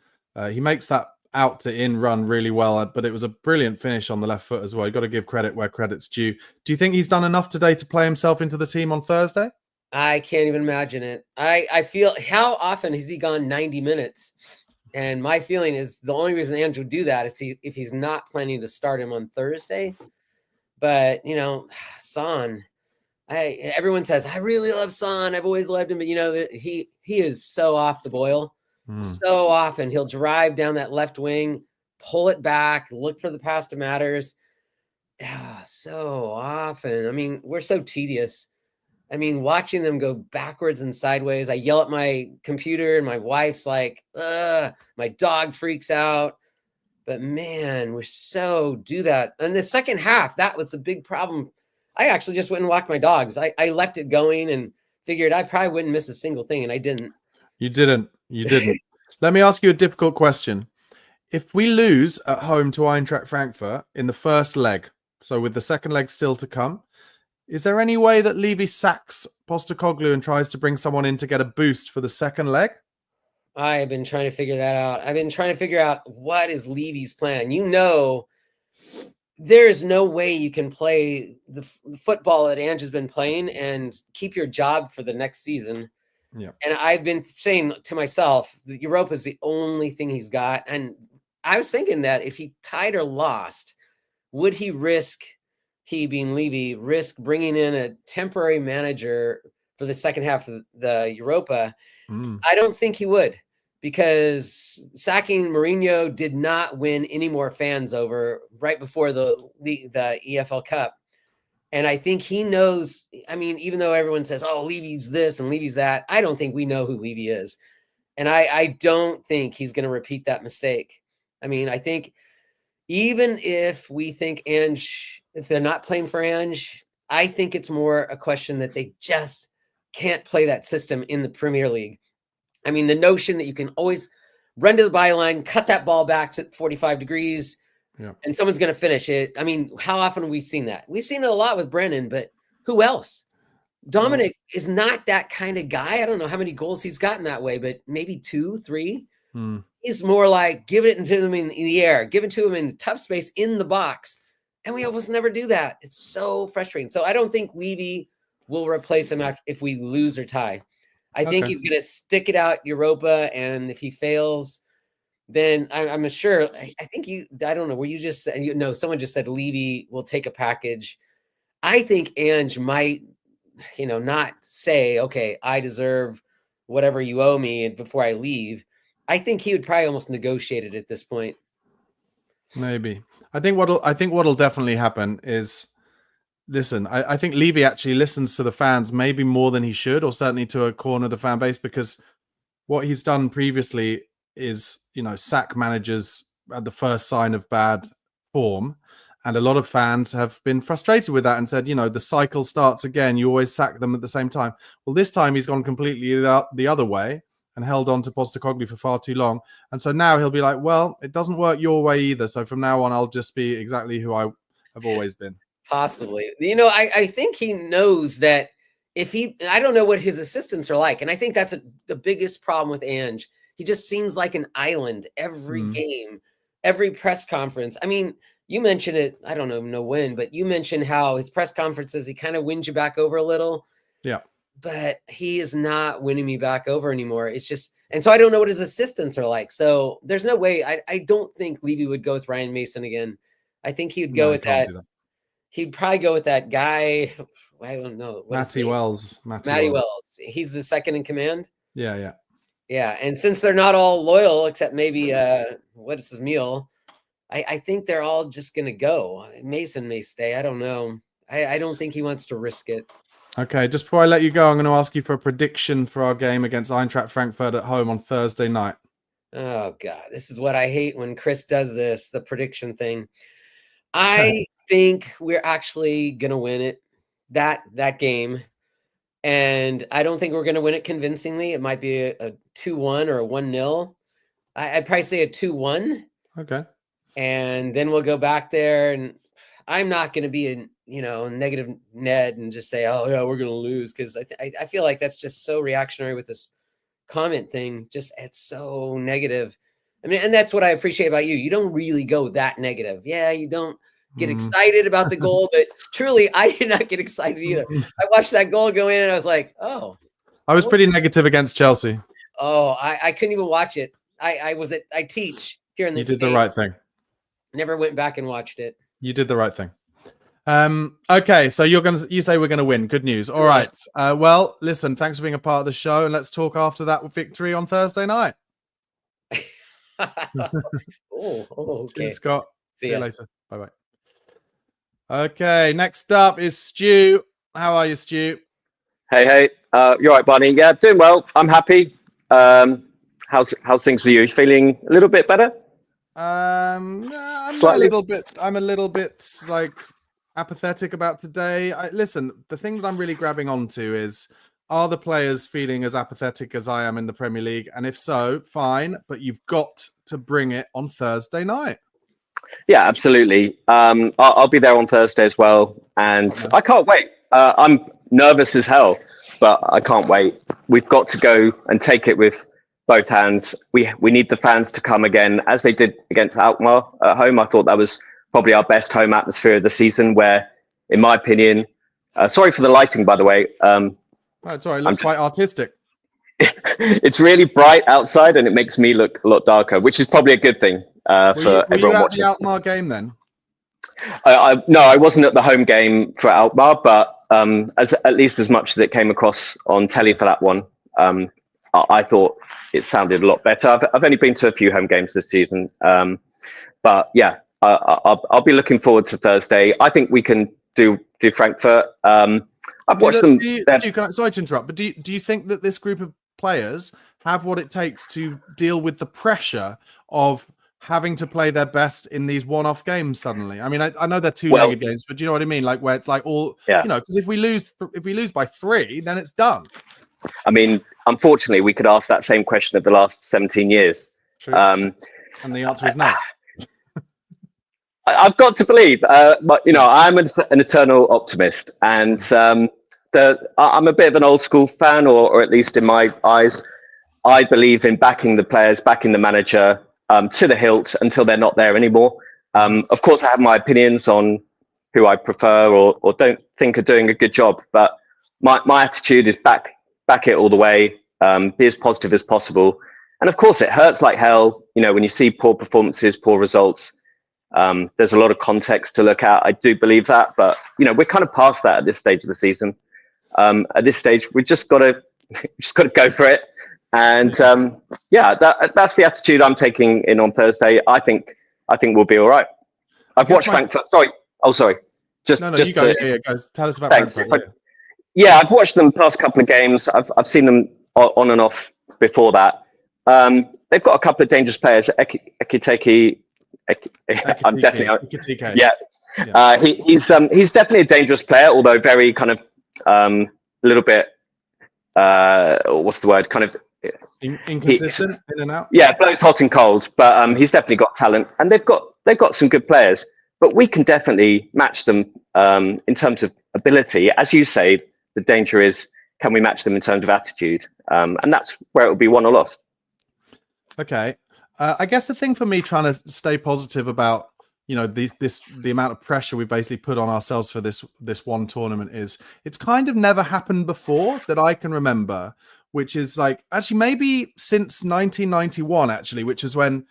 he makes that out to in run really well, but it was a brilliant finish on the left foot as well. You got to give credit where credit's due. Do you think he's done enough today to play himself into the team on Thursday? I can't even imagine it. I feel, how often has he gone 90 minutes? And my feeling is the only reason Andrew would do that is if he's not planning to start him on Thursday. But, Son, everyone says, I really love Son. I've always loved him. But, he is so off the boil. So often he'll drive down that left wing, pull it back, look for the pass to Matters. So often. I mean, we're so tedious. I mean, watching them go backwards and sideways. I yell at my computer and my wife's like, my dog freaks out. But man, we're so do that. And the second half, that was the big problem. I actually just went and walked my dogs. I left it going and figured I probably wouldn't miss a single thing, and I didn't. You didn't. Let me ask you a difficult question. If we lose at home to Eintracht Frankfurt in the first leg, so with the second leg still to come, is there any way that Levy sacks Postecoglou and tries to bring someone in to get a boost for the second leg? I've been trying to figure that out. I've been trying to figure out what is Levy's plan. There is no way you can play the football that Ange has been playing and keep your job for the next season. Yeah. And I've been saying to myself, that Europa is the only thing he's got. And I was thinking that if he tied or lost, would he being Levy, risk bringing in a temporary manager for the second half of the Europa? I don't think he would, because sacking Mourinho did not win any more fans over right before the EFL Cup. And I think he knows, I mean, even though everyone says, oh, Levy's this and Levy's that, I don't think we know who Levy is. And I don't think he's going to repeat that mistake. I mean, I think even if we think Ange, if they're not playing for Ange, I think it's more a question that they just can't play that system in the Premier League. I mean, the notion that you can always run to the byline, cut that ball back to 45 degrees, and someone's going to finish it. I mean, how often have we seen that? We've seen it a lot with Brennan, but who else? Dominic is not that kind of guy. I don't know how many goals he's gotten that way, but maybe 2, 3. He's more like, give it to him in the air, give it to him in tough space in the box. And we almost never do that. It's so frustrating. So I don't think Levy will replace him if we lose or tie. I think he's going to stick it out Europa, and if he fails, then I'm sure. I think I don't know. Were you just someone just said Levy will take a package. I think Ange might, not say, okay, I deserve whatever you owe me before I leave. I think he would probably almost negotiate it at this point. Maybe. I think what'll definitely happen is, listen, I think Levy actually listens to the fans maybe more than he should, or certainly to a corner of the fan base, because what he's done previously is, sack managers at the first sign of bad form. And a lot of fans have been frustrated with that and said, the cycle starts again. You always sack them at the same time. Well, this time he's gone completely the other way and held on to Postecoglou for far too long. And so now he'll be like, well, it doesn't work your way either. So from now on, I'll just be exactly who I have always been. Possibly. I think he knows that I don't know what his assistants are like. And I think that's the biggest problem with Ange. He just seems like an island every game, every press conference. I mean, you mentioned it, I don't know when, but you mentioned how his press conferences, he kind of wins you back over a little. Yeah. But he is not winning me back over anymore. It's just, and so I don't know what his assistants are like. So there's no way. I don't think Levy would go with Ryan Mason again. I think he would go with that. He'd probably go with that guy. I don't know. Matty Wells. Matty Wells. He's the second in command. Yeah. Yeah, and since they're not all loyal, except maybe what is his meal, I think they're all just gonna go. Mason may stay. I don't know. I don't think he wants to risk it. Okay, just before I let you go, I'm going to ask you for a prediction for our game against Eintracht Frankfurt at home on Thursday night. Oh God, this is what I hate when Chris does this, the prediction thing. I think we're actually gonna win it, that game. And I don't think we're gonna win it convincingly. It might be a 2-1 or a 1-0. I'd probably say a 2-1. Okay. And then we'll go back there, and I'm not gonna be a negative Ned and just say, oh yeah, we're gonna lose, because I feel like that's just so reactionary with this comment thing. Just it's so negative. I mean, and that's what I appreciate about you. You don't really go that negative. Yeah, you don't get excited about the goal, but truly, I did not get excited either. I watched that goal go in, and I was like, oh. I was pretty negative against Chelsea. Oh, I couldn't even watch it. I teach here in the You did the right thing. Never went back and watched it. You did the right thing. Okay, so you say we're gonna win. Good news. All right. Well, listen, thanks for being a part of the show, and let's talk after that victory on Thursday night. Okay. Cheers, Scott. See you ya. later. Bye-bye. Okay, next up is Stu. How are you, Stu? Hey. You're right, Barney. Yeah, doing well. I'm happy. How's things for you? You feeling a little bit better? I'm Slightly? a little bit like apathetic about today. Listen, the thing that I'm really grabbing onto is, are the players feeling as apathetic as I am in the Premier League? And if so, fine, but you've got to bring it on Thursday night. Yeah, absolutely. I'll be there on Thursday as well, and I can't wait. I'm nervous as hell, but I can't wait. We've got to go and take it with both hands. We need the fans to come again, as they did against Alkmaar at home. I thought that was probably our best home atmosphere of the season, where, in my opinion, sorry for the lighting, by the way. It's all right. It looks quite artistic. It's really bright outside, and it makes me look a lot darker, which is probably a good thing for everyone watching. Were you at the Alkmaar game then? No, I wasn't at the home game for Alkmaar, but at least as much as it came across on telly for that one, I thought it sounded a lot better. I've only been to a few home games this season, but yeah, I'll be looking forward to Thursday. I think we can do Frankfurt. I've watched them. Stu, sorry to interrupt, but do you think that this group of players have what it takes to deal with the pressure of having to play their best in these one-off games suddenly? I mean, I know they're two-legged games, but do you know what I mean? Like, where it's like all, because if we lose by 3, then it's done. I mean, unfortunately, we could ask that same question of the last 17 years. True. And the answer is no. I've got to believe, but I'm an eternal optimist, and I'm a bit of an old school fan, or at least in my eyes, I believe in backing the players, backing the manager to the hilt until they're not there anymore. Of course, I have my opinions on who I prefer or don't think are doing a good job, but my attitude is back it all the way, be as positive as possible. And of course, it hurts like hell, when you see poor performances, poor results. There's a lot of context to look at. I do believe that, but we're kind of past that at this stage of the season. At this stage, we just got to go for it. And that's the attitude I'm taking in on Thursday. I think we'll be all right. I've watched Frankfurt. Sorry. Just you go. Yeah, go. Tell us about Frankfurt. Yeah, I've watched them the past couple of games. I've seen them on and off before that. They've got a couple of dangerous players. Ekitike. I'm definitely. Yeah. He's definitely a dangerous player, although very kind of a little bit. What's the word? Kind of inconsistent in and out. Yeah, blows hot and cold, but he's definitely got talent, and they've got some good players. But we can definitely match them in terms of ability. As you say, the danger is, can we match them in terms of attitude? And that's where it will be won or lost. Okay. I guess the thing for me trying to stay positive about, the amount of pressure we basically put on ourselves for this one tournament is, it's kind of never happened before that I can remember, which is like, actually maybe since 1991, actually, which is when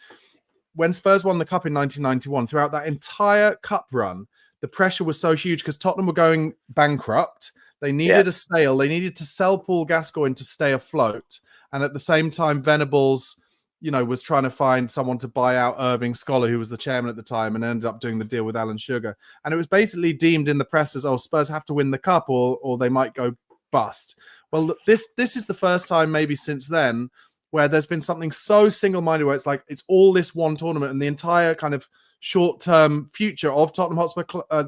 Spurs won the cup in 1991. Throughout that entire cup run, the pressure was so huge because Tottenham were going bankrupt. They needed a sale. They needed to sell Paul Gascoigne to stay afloat. And at the same time, Venables, was trying to find someone to buy out Irving Scholar, who was the chairman at the time, and ended up doing the deal with Alan Sugar. And it was basically deemed in the press as, Spurs have to win the cup or they might go bust. Well, this is the first time maybe since then where there's been something so single-minded where it's like it's all this one tournament, and the entire kind of short-term future of Tottenham Hotspur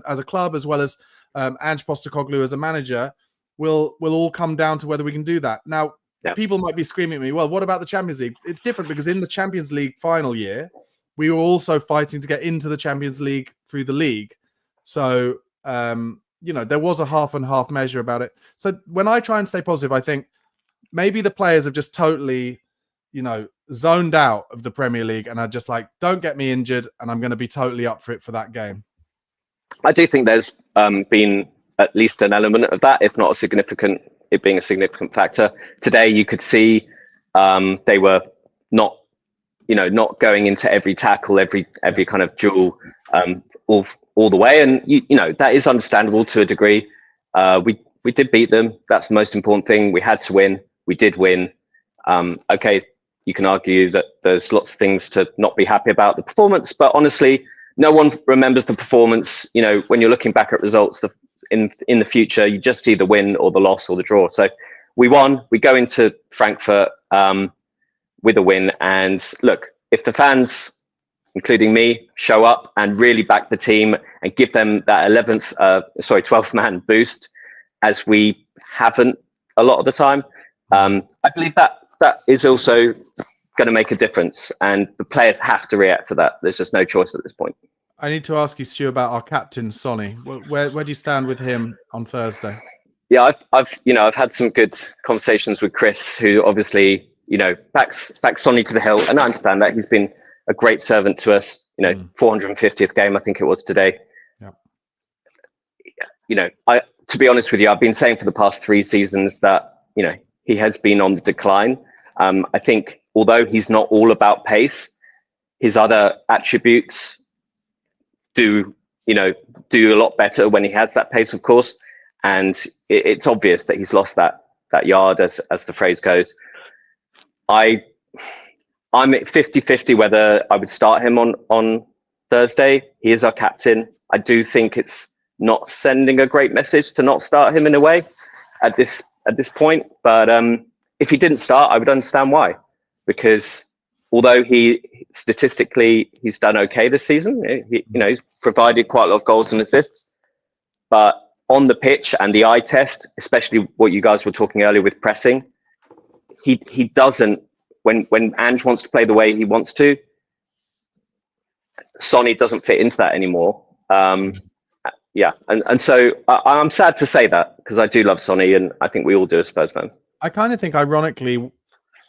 as a club, as well as Ange Postecoglou as a manager, will all come down to whether we can do that. Now, people might be screaming at me, well, what about the Champions League? It's different because in the Champions League final year, we were also fighting to get into the Champions League through the league. So, there was a half and half measure about it. So when I try and stay positive, I think maybe the players have just totally, zoned out of the Premier League and are just like, don't get me injured, and I'm going to be totally up for it for that game. I do think there's been at least an element of that, if not it being a significant factor. Today, you could see they were not going into every tackle, every kind of duel all the way, and that is understandable to a degree. We did beat them. That's the most important thing. We had to win. We did win. Okay, you can argue that there's lots of things to not be happy about the performance, but honestly, no one remembers the performance. When you're looking back at results in the future, you just see the win or the loss or the draw. So we won. We go into Frankfurt with a win. And look, if the fans, including me, show up and really back the team and give them that 12th man boost, as we haven't a lot of the time, I believe that is also going to make a difference, and the players have to react to that. There's just no choice at this point. I need to ask you, Stu, about our captain, Sonny. Where do you stand with him on Thursday? Yeah, I've had some good conversations with Chris, who obviously backs Sonny to the hill, and I understand that he's been a great servant to us. 450th game, I think it was today. Yeah. To be honest with you, I've been saying for the past 3 seasons that he has been on the decline. I think although he's not all about pace, his other attributes do a lot better when he has that pace, of course. And it's obvious that he's lost that yard, as the phrase goes. I'm at 50-50 whether I would start him on Thursday. He is our captain. I do think it's not sending a great message to not start him in a way at this point. But if he didn't start, I would understand why. Because although statistically he's done okay this season, he's provided quite a lot of goals and assists. But on the pitch and the eye test, especially what you guys were talking earlier with pressing, he doesn't. When Ange wants to play the way he wants to, Sonny doesn't fit into that anymore. And so I'm sad to say that, because I do love Sonny, and I think we all do as Spurs fans. I kind of think, ironically,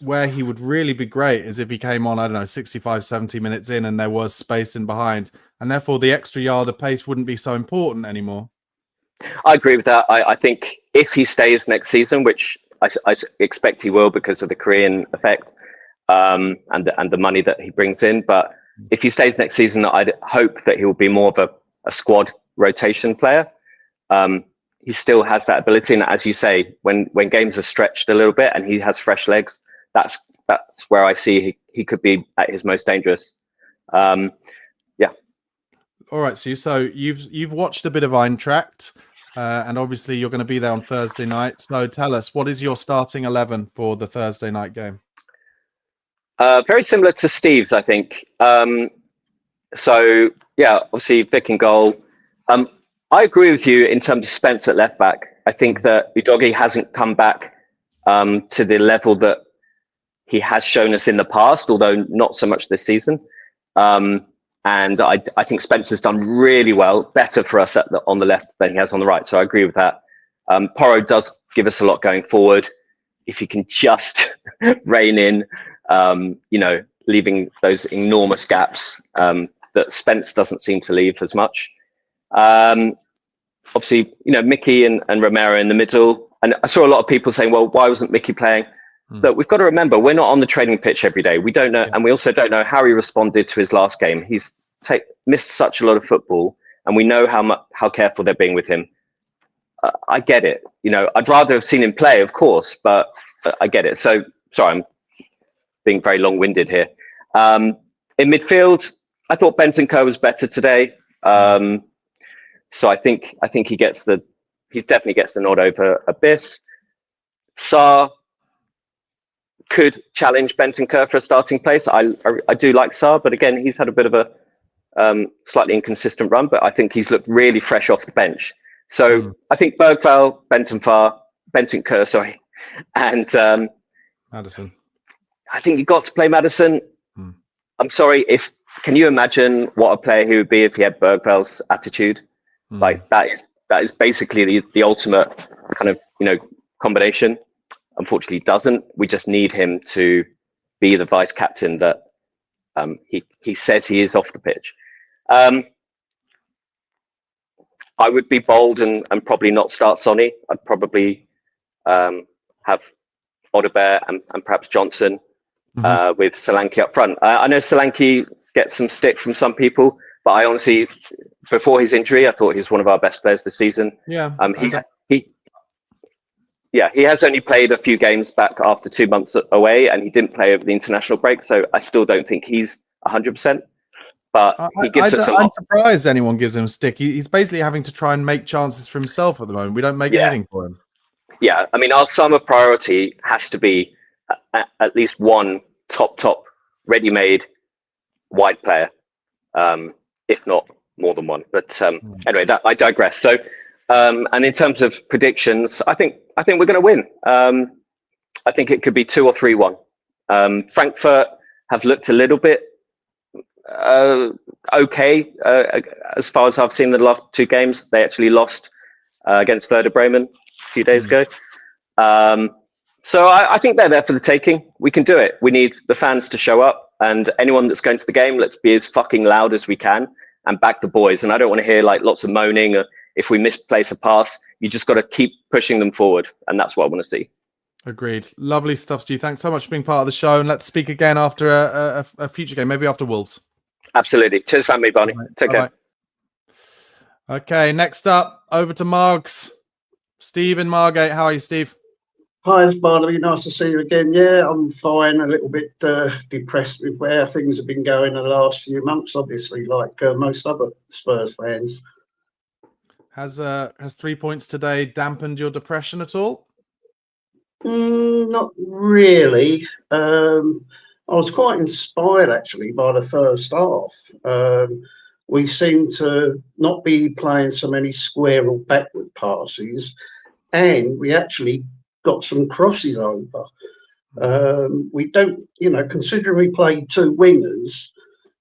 where he would really be great is if he came on, 65, 70 minutes in, and there was space in behind, and therefore the extra yard of pace wouldn't be so important anymore. I agree with that. I think if he stays next season, which I expect he will because of the Korean effect, and the money that he brings in. But if he stays next season, I'd hope that he will be more of a squad rotation player. He still has that ability, and as you say, when games are stretched a little bit and he has fresh legs, that's where I see he could be at his most dangerous. All right, so you've watched a bit of Eintracht, and obviously you're going to be there on Thursday night. So tell us, what is your starting 11 for the Thursday night game? Very similar to Steve's, I think. Obviously Vic in goal. I agree with you in terms of Spence at left back. I think that Udogie hasn't come back to the level that he has shown us in the past, although not so much this season. And I think Spence has done really well, better for us on the left than he has on the right. So I agree with that. Porro does give us a lot going forward. If he can just rein in, leaving those enormous gaps that Spence doesn't seem to leave as much. Obviously, Mickey and Romero in the middle. And I saw a lot of people saying, well, why wasn't Mickey playing? But we've got to remember, we're not on the training pitch every day. We don't know. And we also don't know how he responded to his last game. He's missed such a lot of football, and we know how careful they're being with him. I get it. I'd rather have seen him play, of course, but I get it. So sorry, I'm being very long-winded here. In midfield, I thought Bentancur was better today. So I think he definitely gets the nod over Abyss. Sarr could challenge Bentancur for a starting place. I do like Sarr, but again, he's had a bit of a slightly inconsistent run, but I think he's looked really fresh off the bench. So I think Bergvall, Bentancur, sorry, and Maddison. I think you got to play Maddison. I'm sorry, can you imagine what a player he would be if he had Bergvall's attitude? Like that is basically the ultimate kind of, combination. Unfortunately, he doesn't. We just need him to be the vice captain that he says he is off the pitch. I would be bold and probably not start Sonny. I'd probably have Odobert and perhaps Johnson with Solanke up front. I know Solanke gets some stick from some people, but I honestly, before his injury, I thought he was one of our best players this season. Yeah. He has only played a few games back after 2 months away, and he didn't play over the international break. So I still don't think he's 100%. But he gives us a lot. I'm surprised anyone gives him a stick. He's basically having to try and make chances for himself at the moment. We don't make anything for him. Yeah, I mean, our summer priority has to be at least one top ready-made wide player, if not more than one. But anyway, I digress. So, and in terms of predictions, I think we're going to win. I think it could be 2 or 3-1. Frankfurt have looked a little bit okay as far as I've seen the last 2 games. They actually lost against Werder Bremen a few days ago. So I think they're there for the taking. We can do it. We need the fans to show up, and anyone that's going to the game, let's be as fucking loud as we can and back the boys. And I don't want to hear like lots of moaning if we misplace a pass. You just got to keep pushing them forward, and that's what I want to see. Agreed. Lovely stuff, Stu. Thanks so much for being part of the show, and let's speak again after a future game, maybe after Wolves. Absolutely. Cheers, family, Barney. Take care. Okay, next up, over to Margs. Steve in Margate. How are you, Steve? Hi, it's Barnaby. Nice to see you again. Yeah, I'm fine. A little bit depressed with where things have been going the last few months, obviously, like most other Spurs fans. Has 3 points today dampened your depression at all? Not really. I was quite inspired, actually, by the first half. We seem to not be playing so many square or backward passes, and we actually got some crosses over. We don't, considering we played 2 wingers,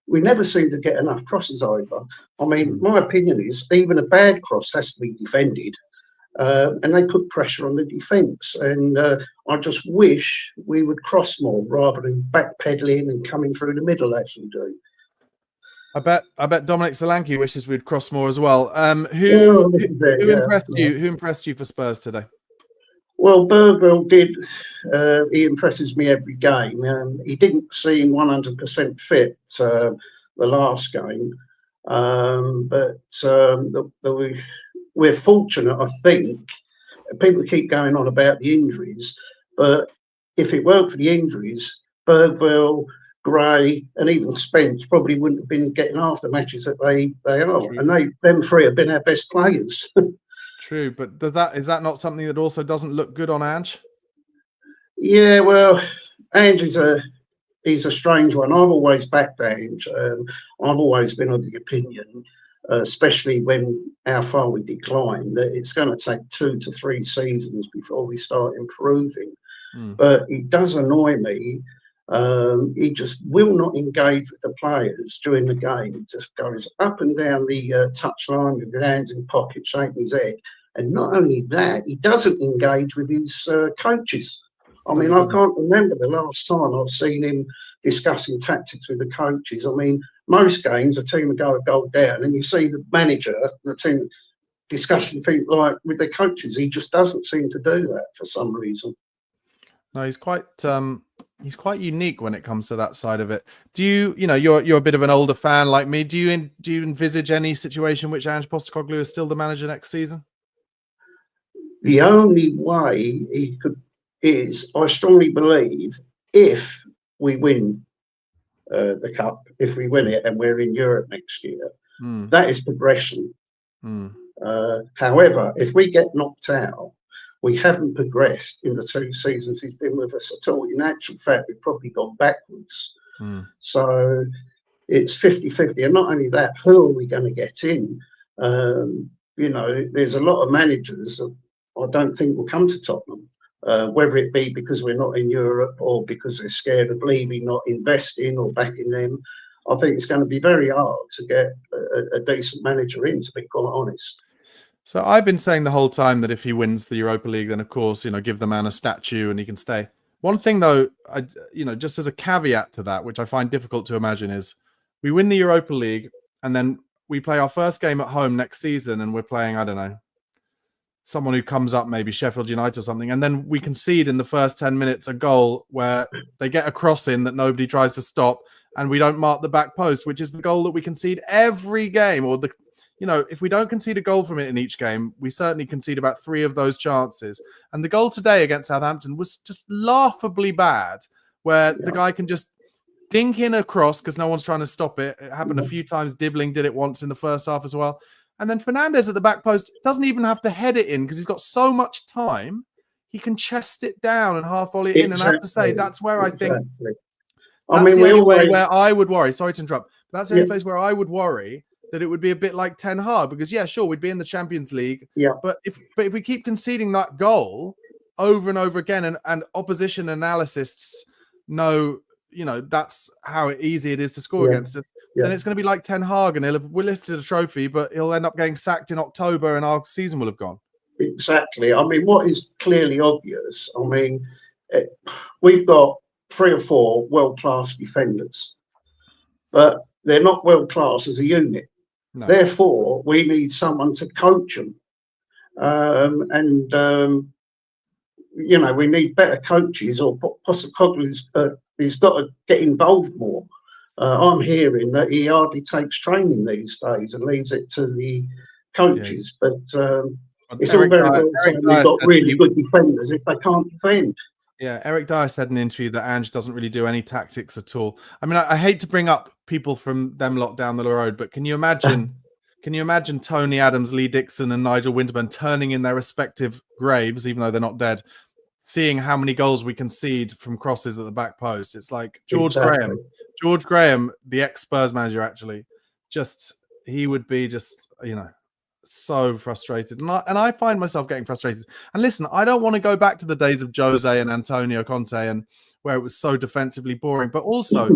we never seem to get enough crosses over. I mean, my opinion is even a bad cross has to be defended, and they put pressure on the defence. And I just wish we would cross more rather than backpedaling and coming through the middle as we do. I bet Dominic Solanke wishes we'd cross more as well. Who impressed you? Who impressed you for Spurs today? Well, Bergvall did. He impresses me every game. He didn't seem 100% fit the last game, but we're fortunate, I think. People keep going on about the injuries, but if it weren't for the injuries, Bergvall, Gray, and even Spence probably wouldn't have been getting half the matches that they are. True. And them 3 have been our best players. True, but is that not something that also doesn't look good on Ange? Yeah, well, Ange he's a strange one. I've always backed Ange. I've always been of the opinion, especially when our forward declined, that it's going to take 2 to 3 seasons before we start improving. But it does annoy me. He just will not engage with the players during the game. He just goes up and down the touchline with his hands in pockets, shaking his head. And not only that, he doesn't engage with his coaches. I mean, I can't remember the last time I've seen him discussing tactics with the coaches. I mean, most games, a team will go a goal down, and you see the manager, the team discussing things like with their coaches. He just doesn't seem to do that for some reason. No, he's quite unique when it comes to that side of it. Do you're a bit of an older fan like me? Do you envisage any situation which Ange Postecoglou is still the manager next season? The only way he is I strongly believe if we win the cup, if we win it and we're in Europe next year, that is progression. However, if we get knocked out, we haven't progressed in the 2 seasons he's been with us at all. In actual fact, we've probably gone backwards. So it's 50-50. And not only that, who are we going to get in? You know, there's a lot of managers that I don't think will come to Tottenham, whether it be because we're not in Europe or because they're scared of leaving, not investing or backing them. I think it's going to be very hard to get a decent manager in, to be quite honest. So I've been saying the whole time that if he wins the Europa League, then of course, you know, give the man a statue and he can stay. One thing though, you know, just as a caveat to that, which I find difficult to imagine, is we win the Europa League and then we play our first game at home next season and we're playing, I don't know, someone who comes up, maybe Sheffield United or something, and then we concede in the first 10 minutes a goal where they get a cross in that nobody tries to stop and we don't mark the back post, which is the goal that we concede every game. Or the, you know, if we don't concede a goal from it in each game, we certainly concede about 3 of those chances. And the goal today against Southampton was just laughably bad, where the guy can just dink in a cross because no one's trying to stop it. It happened a few times. Dibbling did it once in the first half as well. And then Fernandes at the back post doesn't even have to head it in because he's got so much time. He can chest it down and half volley it in. And I have to say, that's where I think that's the only way where I would worry. Sorry to interrupt. But that's the only place where I would worry that it would be a bit like Ten Hag, because yeah, sure, we'd be in the Champions League. Yeah. But if we keep conceding that goal over and over again, and opposition analysts know, you know, that's how easy it is to score against us, then it's going to be like Ten Hag, and we'll lifted a trophy, but he'll end up getting sacked in October and our season will have gone. Exactly. I mean, what is clearly obvious, I mean, we've got 3 or 4 world-class defenders, but they're not world-class as a unit. No. Therefore, we need someone to coach them. You know, we need better coaches, or Postecoglou's he's got to get involved more. I'm hearing that he hardly takes training these days and leaves it to the coaches. But it's all very well. We've got really good defenders if they can't defend. Yeah, Eric Dyer said in an interview that Ange doesn't really do any tactics at all. I mean, I hate to bring up people from them lot down the road, but can you imagine? Can you imagine Tony Adams, Lee Dixon, and Nigel Winterburn turning in their respective graves, even though they're not dead, seeing how many goals we concede from crosses at the back post? It's like George Graham, the ex-Spurs manager, actually, he would be just, you know, so frustrated. And I find myself getting frustrated. And listen, I don't want to go back to the days of Jose and Antonio Conte and where it was so defensively boring, but also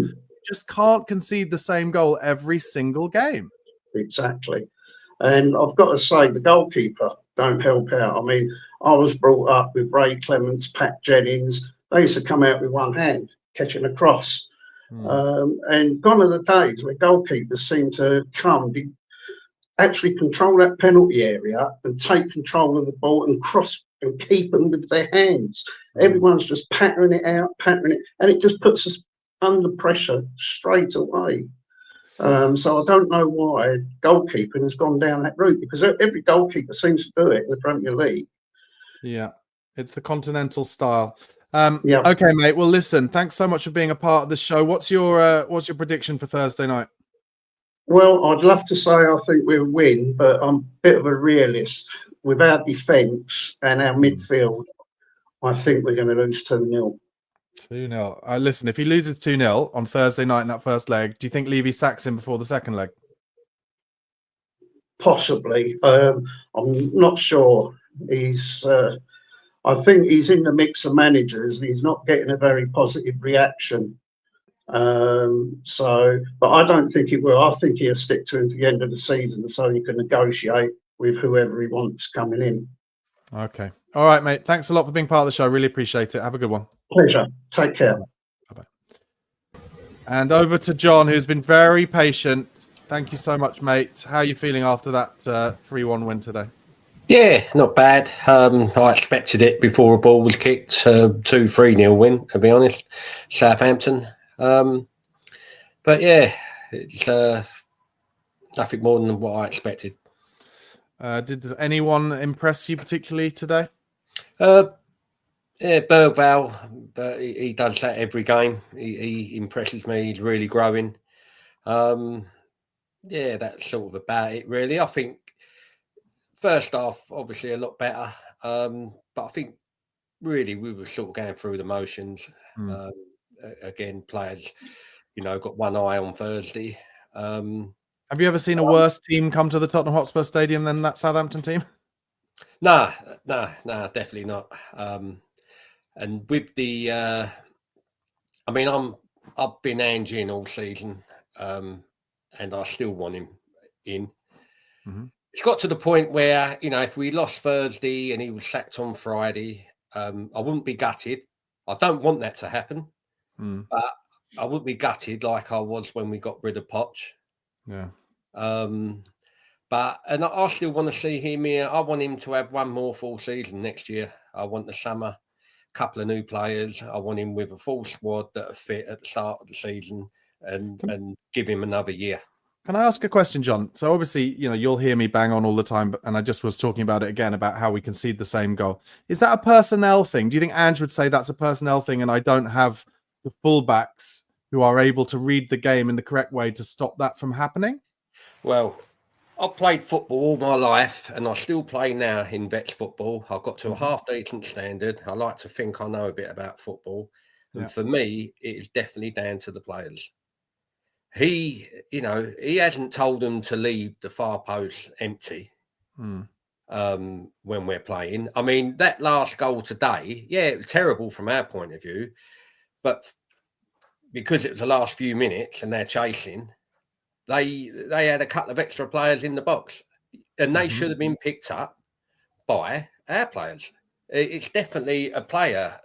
just can't concede the same goal every single game. Exactly. And I've got to say, the goalkeeper don't help out. I mean, I was brought up with Ray Clements, Pat Jennings. They used to come out with one hand, catching a cross. And gone are the days where goalkeepers seem to actually control that penalty area and take control of the ball and cross and keep them with their hands. Everyone's just patterning it out, and it just puts us under pressure straight away. So I don't know why goalkeeping has gone down that route, because every goalkeeper seems to do it in the Premier League. Yeah, it's the continental style. Okay, mate. Well, listen, thanks so much for being a part of the show. What's your prediction for Thursday night? Well, I'd love to say I think we'll win, but I'm a bit of a realist. With our defence and our midfield, I think we're going to lose 2-0. 2-0. Listen, if he loses 2-0 on Thursday night in that first leg, do you think Levy sacks him before the second leg? Possibly. I'm not sure. I think he's in the mix of managers and he's not getting a very positive reaction. But I don't think it will. I think he'll stick to him to the end of the season so he can negotiate with whoever he wants coming in. Okay. All right, mate. Thanks a lot for being part of the show. I really appreciate it. Have a good one. Pleasure. Take care. Bye-bye. And over to John, who's been very patient. Thank you so much, mate. How are you feeling after that 3-1 win today? Yeah, not bad. I expected it before a ball was kicked. 2-3-0 win, to be honest. Southampton. But yeah, it's nothing more than what I expected. Did anyone impress you particularly today? Yeah, Bergvall, but he does that every game. He impresses me. He's really growing. Yeah, that's sort of about it, really. I think first half, obviously, a lot better. But I think really we were sort of going through the motions. Again, players, got one eye on Thursday. Have you ever seen a worse team come to the Tottenham Hotspur Stadium than that Southampton team? Nah, definitely not. And with the, I've been Angie in all season, and I still want him in. Mm-hmm. It's got to the point where, if we lost Thursday and he was sacked on Friday, I wouldn't be gutted. I don't want that to happen, but I wouldn't be gutted like I was when we got rid of Poch. Yeah. But I still want to see him here. I want him to have one more full season next year. I want the summer, couple of new players. I want him with a full squad that are fit at the start of the season and give him another year. Can I ask a question, John? So obviously, you'll hear me bang on all the time, and I just was talking about it again about how we concede the same goal. Is that a personnel thing? Do you think Ange would say that's a personnel thing and I don't have the fullbacks who are able to read the game in the correct way to stop that from happening? Well, I've played football all my life and I still play now in vets football. I've got to a half-decent standard. I like to think I know a bit about football. And for me, it is definitely down to the players. He hasn't told them to leave the far post empty when we're playing. I mean, that last goal today, it was terrible from our point of view. But because it was the last few minutes and they're chasing, they had a couple of extra players in the box, and they should have been picked up by our players. It's definitely a player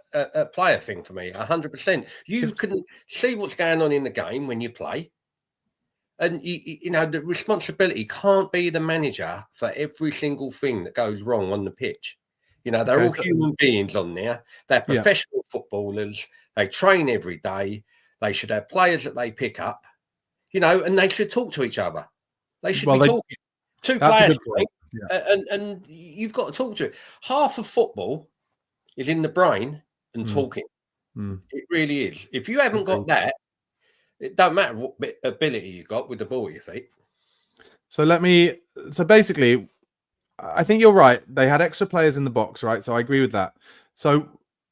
thing for me, 100%. You can see what's going on in the game when you play, and the responsibility can't be the manager for every single thing that goes wrong on the pitch. They're all human beings on there. They're professional footballers. They train every day. They should have players that they pick up. And they should talk to each other. They should be talking. Two players, and you've got to talk to it. Half of football is in the brain and talking. It really is. If you haven't got that, it don't matter what ability you got with the ball at your feet. So basically, I think you're right. They had extra players in the box, right? So I agree with that. So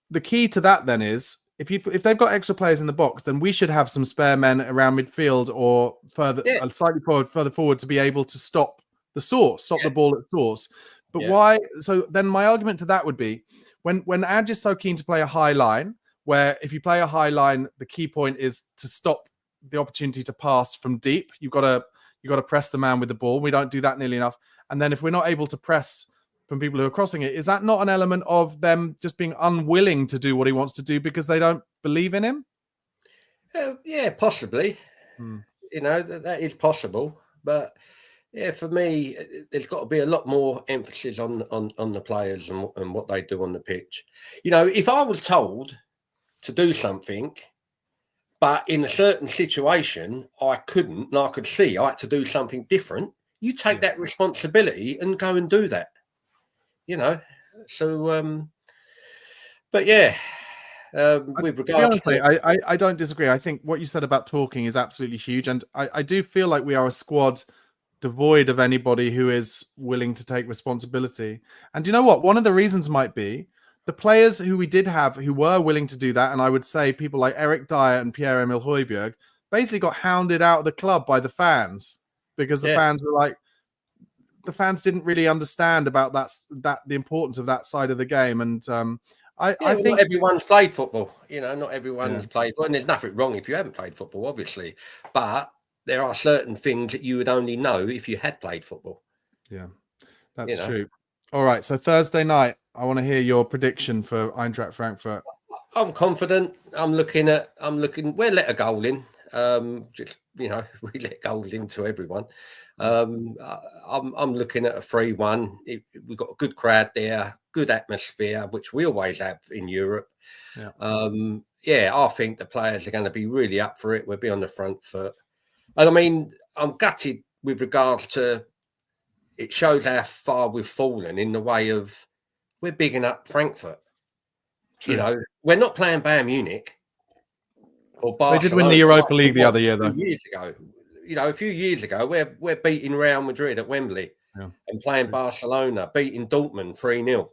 the key to that then is, if they've got extra players in the box, then we should have some spare men around midfield or slightly further forward to be able to stop the ball at source. But why? So then my argument to that would be, when Ange is so keen to play a high line, where if you play a high line, the key point is to stop the opportunity to pass from deep. You've got to press the man with the ball. We don't do that nearly enough. And then if we're not able to press from people who are crossing it, is that not an element of them just being unwilling to do what he wants to do because they don't believe in him? Yeah, possibly. That is possible. But for me, there's got to be a lot more emphasis on the players and what they do on the pitch. If I was told to do something, but in a certain situation I couldn't, and I could see I had to do something different, you take that responsibility and go and do that. So, but with regards to... I don't disagree. I think what you said about talking is absolutely huge. And I do feel like we are a squad devoid of anybody who is willing to take responsibility. And do you know what? One of the reasons might be the players who we did have who were willing to do that. And I would say people like Eric Dyer and Pierre-Emile Højbjerg basically got hounded out of the club by the fans because the fans were like, the fans didn't really understand about the importance of that side of the game. And I think not everyone's played football. Not everyone's played football. And there's nothing wrong if you haven't played football, obviously. But there are certain things that you would only know if you had played football. Yeah, that's true. All right. So Thursday night, I want to hear your prediction for Eintracht Frankfurt. I'm confident. We'll let a goal in. We let goals into everyone. I'm looking at a 3-1. We've got a good crowd there, good atmosphere, which we always have in Europe. I think the players are going to be really up for it. We'll be on the front foot. And I mean, I'm gutted with regards to, it shows how far we've fallen in the way of, we're bigging up Frankfurt. You know, we're not playing Bayern Munich or They Barcelona. did win the Europa like League we the was other year, a though. few years ago. You know, a few years ago, we're beating Real Madrid at Wembley and playing Barcelona, beating Dortmund 3-0.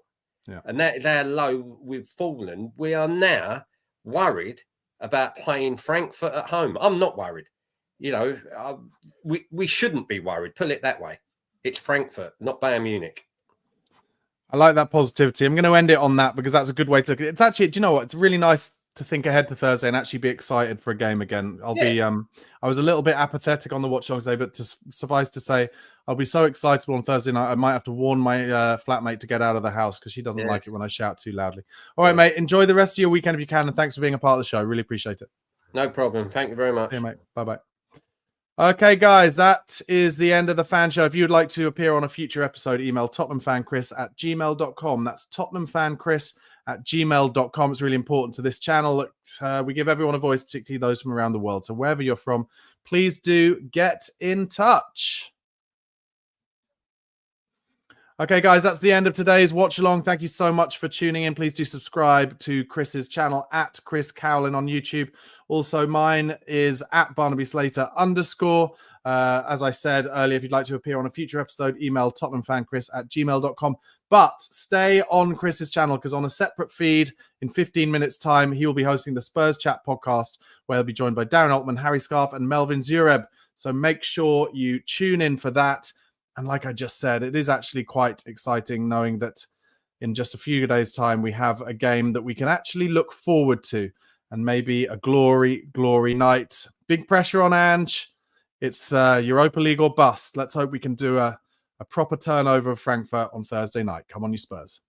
Yeah. And that is how low we've fallen. We are now worried about playing Frankfurt at home. I'm not worried. You know, we shouldn't be worried. Put it that way. It's Frankfurt, not Bayern Munich. I like that positivity. I'm going to end it on that because that's a good way to look at it. It's actually, do you know what? It's really nice to think ahead to Thursday and actually be excited for a game again. I was a little bit apathetic on the watch along today, but to suffice to say, I'll be so excitable on Thursday night. I might have to warn my flatmate to get out of the house because she doesn't like it when I shout too loudly. All right, mate. Enjoy the rest of your weekend if you can, and thanks for being a part of the show. Really appreciate it. No problem. Thank you very much. See you, mate. Bye-bye. Okay, guys, that is the end of the fan show. If you'd like to appear on a future episode, email tottenhamfanchris@gmail.com. That's tottenhamfanchris@gmail.com. It's really important to this channel that we give everyone a voice, particularly those from around the world. So wherever you're from, please do get in touch. Okay, guys, that's the end of today's watch along. Thank you so much for tuning in. Please do subscribe to Chris's channel at Chris Cowlin on YouTube. Also, mine is at Barnaby Slater _. As I said earlier, if you'd like to appear on a future episode, email tottenhamfanchris@gmail.com. But stay on Chris's channel because on a separate feed in 15 minutes' time, he will be hosting the Spurs Chat podcast where he'll be joined by Darren Altman, Harry Scarf, and Melvin Zureb. So make sure you tune in for that. And like I just said, it is actually quite exciting knowing that in just a few days' time, we have a game that we can actually look forward to and maybe a glory night. Big pressure on Ange. It's Europa League or bust. Let's hope we can do a proper turnover of Frankfurt on Thursday night. Come on, you Spurs.